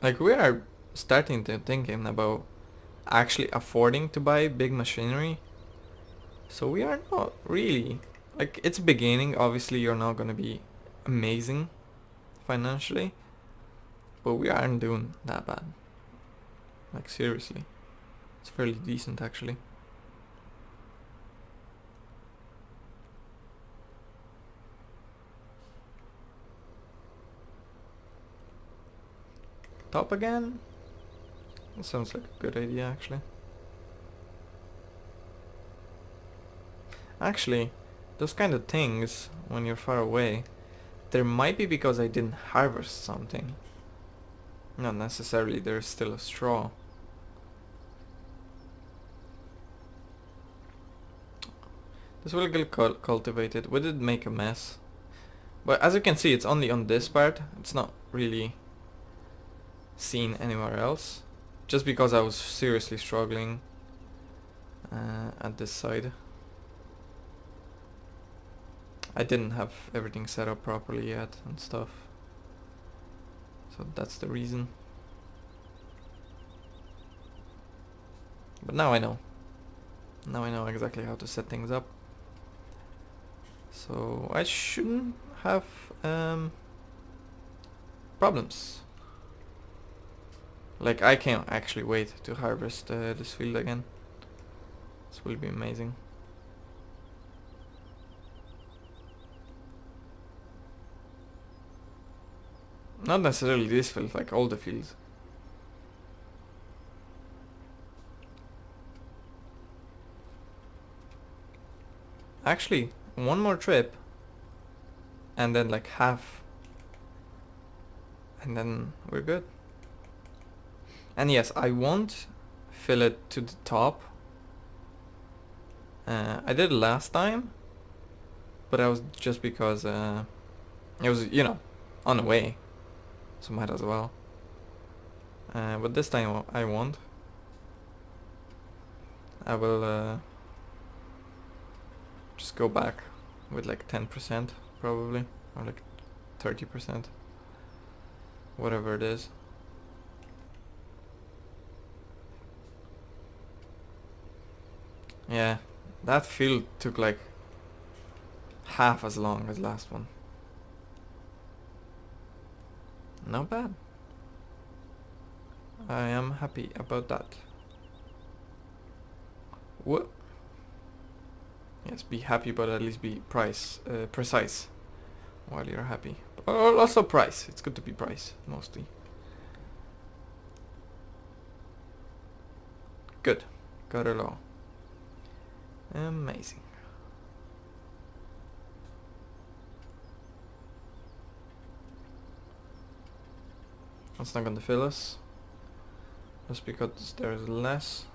Like, we are starting to thinking about actually affording to buy big machinery. So we are not really, like, it's beginning. Obviously you're not gonna be amazing financially, but we aren't doing that bad. Like, seriously, it's fairly decent actually. Top again? That sounds like a good idea actually. Actually, those kind of things, when you're far away, there might be because I didn't harvest something. Not necessarily there's still a straw. This will get cultivated. We did make a mess. But as you can see, it's only on this part. It's not really seen anywhere else. Just because I was seriously struggling at this side. I didn't have everything set up properly yet and stuff. So that's the reason. But now I know. Now I know exactly how to set things up. So I shouldn't have problems. Like, I can't actually wait to harvest this field again. This will be amazing. Not necessarily this field, like all the fields. Actually, one more trip and then like half, and then we're good. And yes, I won't fill it to the top. I did it last time, but that was just because it was, you know, on the way, so might as well. But this time I won't. I will just go back with like 10% probably, or like 30%, whatever it is. Yeah, that field took like half as long as last one. Not bad. I am happy about that. What? Yes, be happy, but at least be precise while you're happy. Or also price. It's good to be price, mostly. Good. Got it all. Amazing. That's not gonna fill us. Just because there's less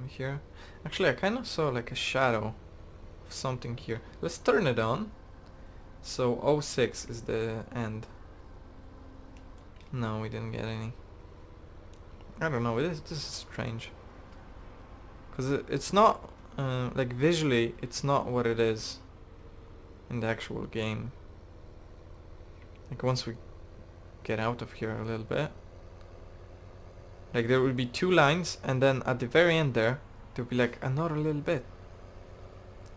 here. Actually, I kind of saw like a shadow of something here. Let's turn it on. So 06 is the end. No, we didn't get any. I don't know, this is strange. Because it's not, like visually, it's not what it is in the actual game. Like once we get out of here a little bit. Like there will be two lines and then at the very end there will be like another little bit.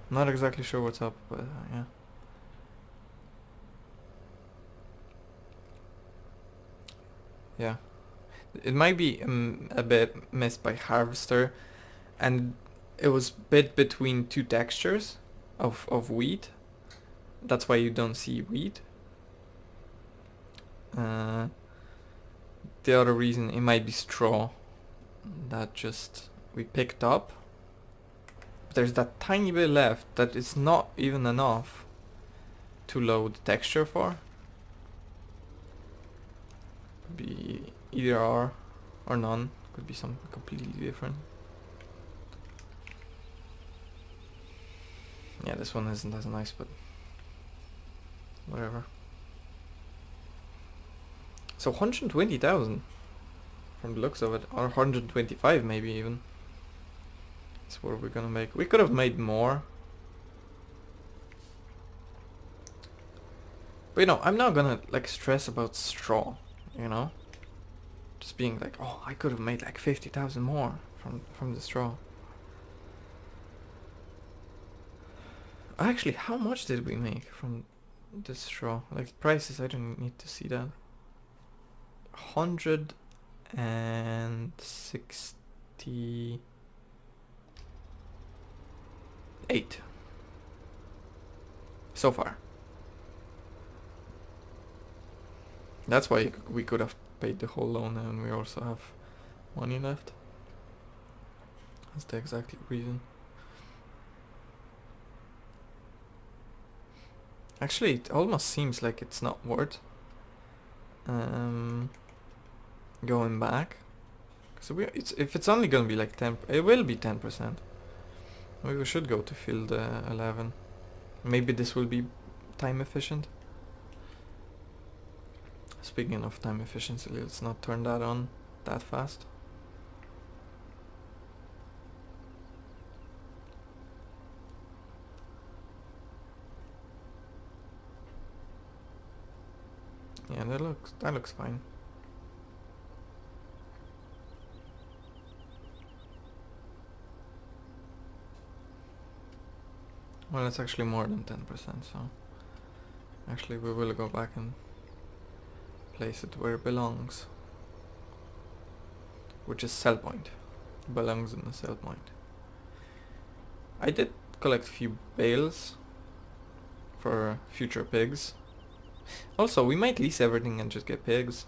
Not exactly sure what's up, but yeah. Yeah. It might be a bit missed by Harvester, and it was bit between two textures of wheat. That's why you don't see wheat. The other reason it might be straw that just we picked up. But there's that tiny bit left that is not even enough to load texture for. Could be either or none. Could be something completely different. Yeah, this one isn't as nice, but whatever. So 120,000. from the looks of it. Or 125 maybe even. That's what we're gonna make. We could have made more. But you know, I'm not gonna like stress about straw, you know? Just being like, oh, I could have made like 50,000 more from the straw. Actually, how much did we make from the straw? Like prices, I don't need to see that. 168 so far. That's why we could have paid the whole loan and we also have money left. That's the exact reason. Actually, it almost seems like it's not worth going back. So if it's only gonna be like 10, it will be 10%. Maybe we should go to field 11. Maybe this will be time efficient. Speaking of time efficiency, let's not turn that on that fast. Yeah, that looks fine. Well, it's actually more than 10%, so actually we will go back and place it where it belongs, which is sell point. It belongs in the sell point. I did collect a few bales for future pigs. Also, we might lease everything and just get pigs.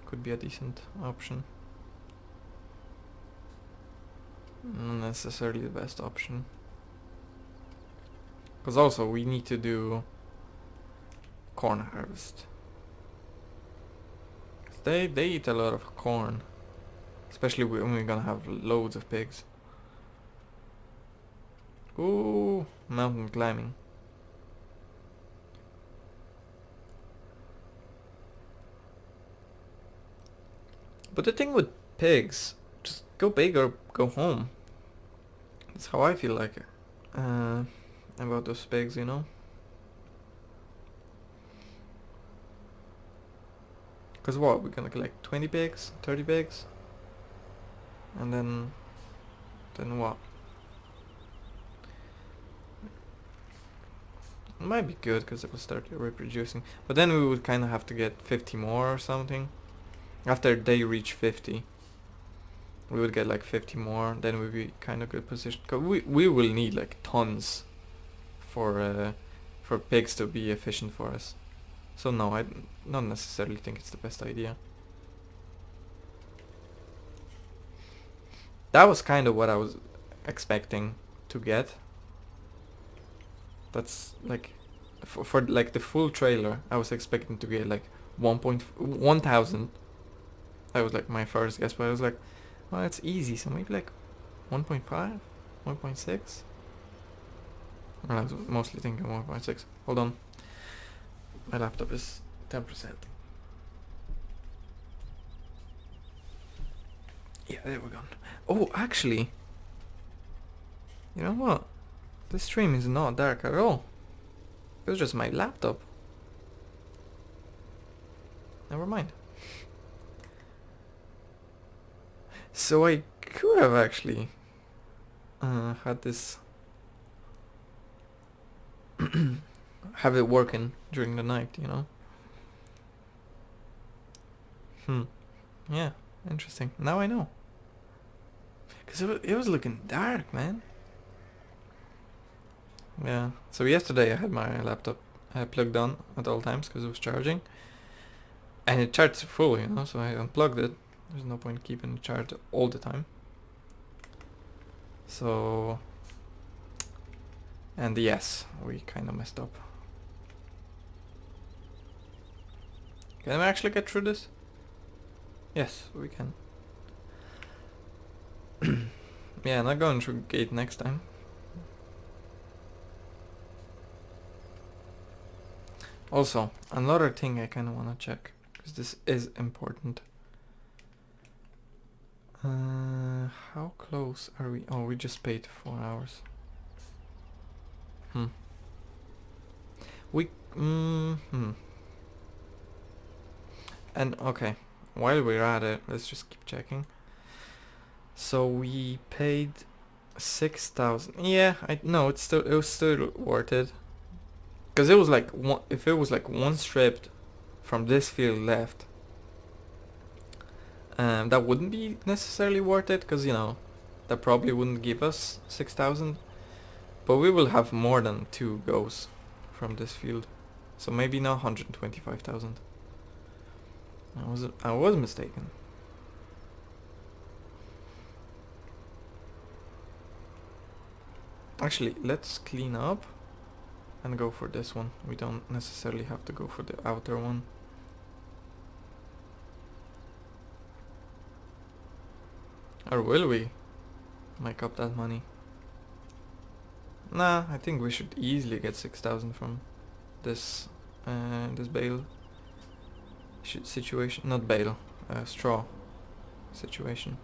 Could be a decent option. Not necessarily the best option. Because also we need to do corn harvest. They eat a lot of corn. Especially when we're gonna have loads of pigs. Ooh, mountain climbing. But the thing with pigs, just go big or go home. That's how I feel like about those pigs, you know? Cause what, we're gonna collect 20 pigs, 30 pigs? And then what? It might be good because it will start reproducing. But then we would kind of have to get 50 more or something. After they reach 50, we would get like 50 more. Then we'd be kind of good position. Cause we will need like tons for pigs to be efficient for us. So no, I don't necessarily think it's the best idea. That was kind of what I was expecting to get. That's like for like the full trailer, I was expecting to get like 1,000. That was like my first guess, but I was like, well, it's easy, so maybe like 1.5, 1.6. I was mostly thinking 1.6. Hold on, my laptop is 10%. Yeah, there we go. Oh, actually, you know what? This stream is not dark at all. It's just my laptop. Never mind. So I could have actually had this have it working during the night, you know? Yeah, interesting. Now I know. Because it was looking dark, man. Yeah, so yesterday I had my laptop plugged on at all times because it was charging. And it charged full, you know, so I unplugged it. There's no point keeping it charged all the time. So... And yes, we kind of messed up. Can we actually get through this? Yes, we can. Yeah, not going through gate next time. Also, another thing I kind of want to check. because this is important. How close are we? Oh, we just paid 4 hours. We And okay, while we're at it, let's just keep checking. So we paid 6,000. Yeah, no, it was still worth it. Cause it was like if it was like one strip from this field left, that wouldn't be necessarily worth it. Cause you know, that probably wouldn't give us 6,000. But we will have more than 2 goes from this field, so maybe not 125,000. I was mistaken. Actually, let's clean up and go for this one. We don't necessarily have to go for the outer one. Or will we make up that money? Nah, I think we should easily get 6,000 from this this bale situation. Not bale, straw situation.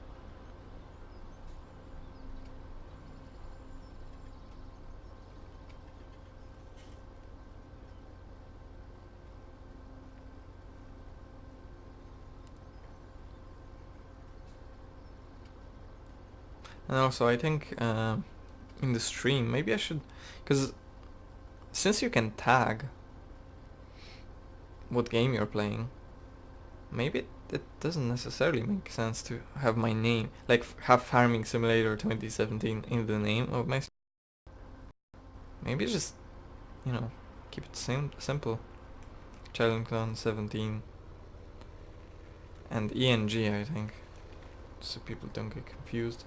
And also I think in the stream, maybe I should, because since you can tag what game you're playing, maybe it doesn't necessarily make sense to have my name, like have Farming Simulator 2017 in the name of my maybe just, you know, keep it simple. Chellington 17 and ENG, I think, so people don't get confused.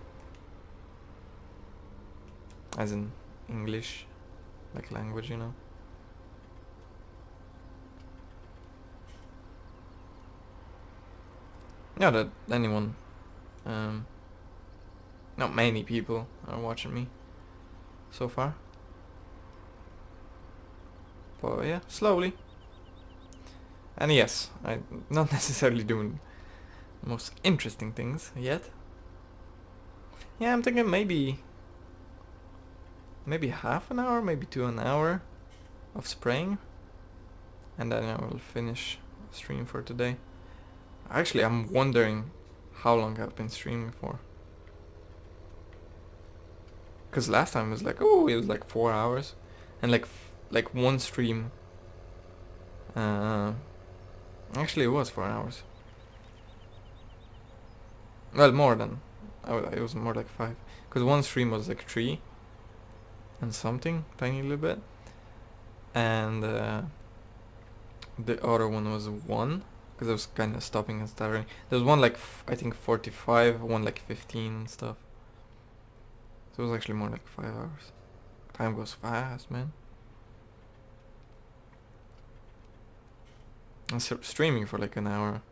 As in English, like language, you know. Not that anyone, not many people are watching me so far. But yeah, slowly. And yes, I'm not necessarily doing the most interesting things yet. Yeah, I'm thinking maybe half an hour, maybe to an hour of spraying, and then I will finish stream for today. Actually, I'm wondering how long I've been streaming for. Cause last time it was like, oh, it was like 4 hours, and like one stream. Actually, it was 4 hours. Well, more than. It was more like 5. Cause one stream was like 3 and something, tiny little bit, and the other one was 1. Because I was kind of stopping and starting. There was one like I think 45, one like 15 and stuff. So it was actually more like 5 hours. Time goes fast, man. And streaming for like an hour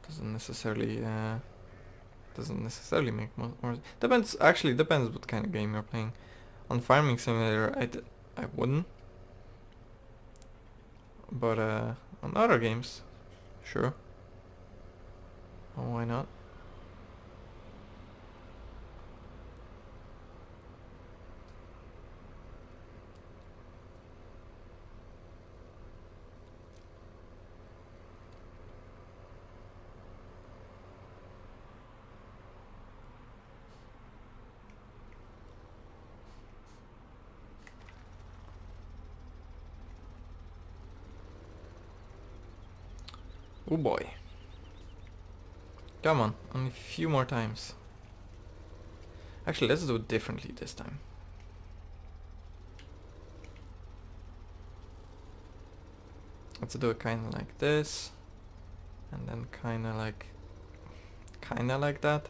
doesn't necessarily make more. Depends. Actually, depends what kind of game you're playing. On Farming Simulator, I wouldn't. But on other games, sure. Oh, why not? Oh boy. Come on, only a few more times. Actually, let's do it differently this time. Let's do it kind of like this, and then kind of like that.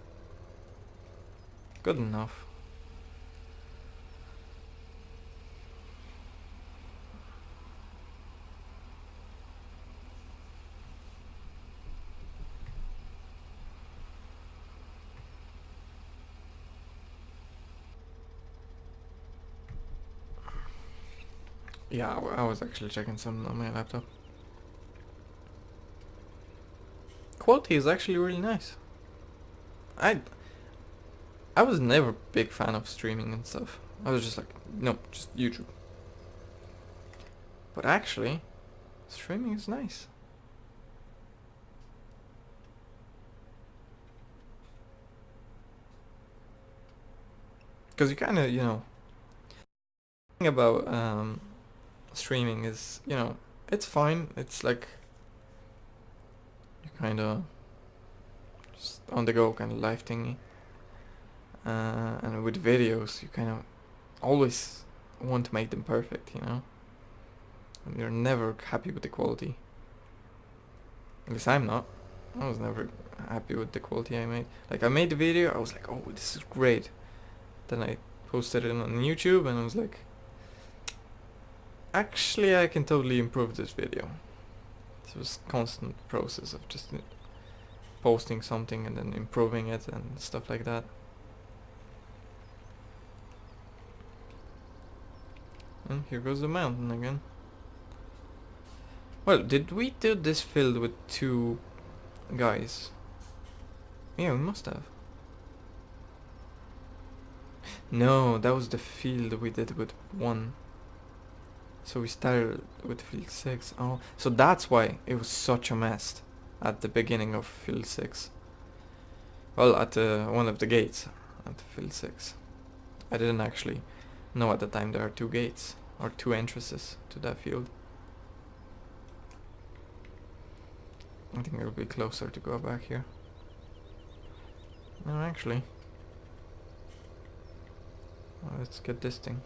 Good enough. Yeah, I was actually checking something on my laptop. quality is actually really nice. I was never a big fan of streaming and stuff. I was just like, no, just YouTube. But actually, streaming is nice. Because you kind of, you know, the thing about streaming is, you know, it's fine. It's like you kind of just on the go kind of live thingy. And with videos, you kind of always want to make them perfect, you know. And you're never happy with the quality. At least I'm not. I was never happy with the quality I made. Like I made the video, I was like, oh, this is great. Then I posted it on YouTube and I was like, actually I can totally improve this video. It was a constant process of just posting something and then improving it and stuff like that. And here goes the mountain again. Well, did we do this field with 2 guys? Yeah, we must have. No, that was the field we did with 1. So we started with field 6. Oh, so that's why it was such a mess at the beginning of field 6. Well, at one of the gates at field 6. I didn't actually know at the time there are 2 gates or 2 entrances to that field. I think it'll be closer to go back here. No, actually. Let's get this thing.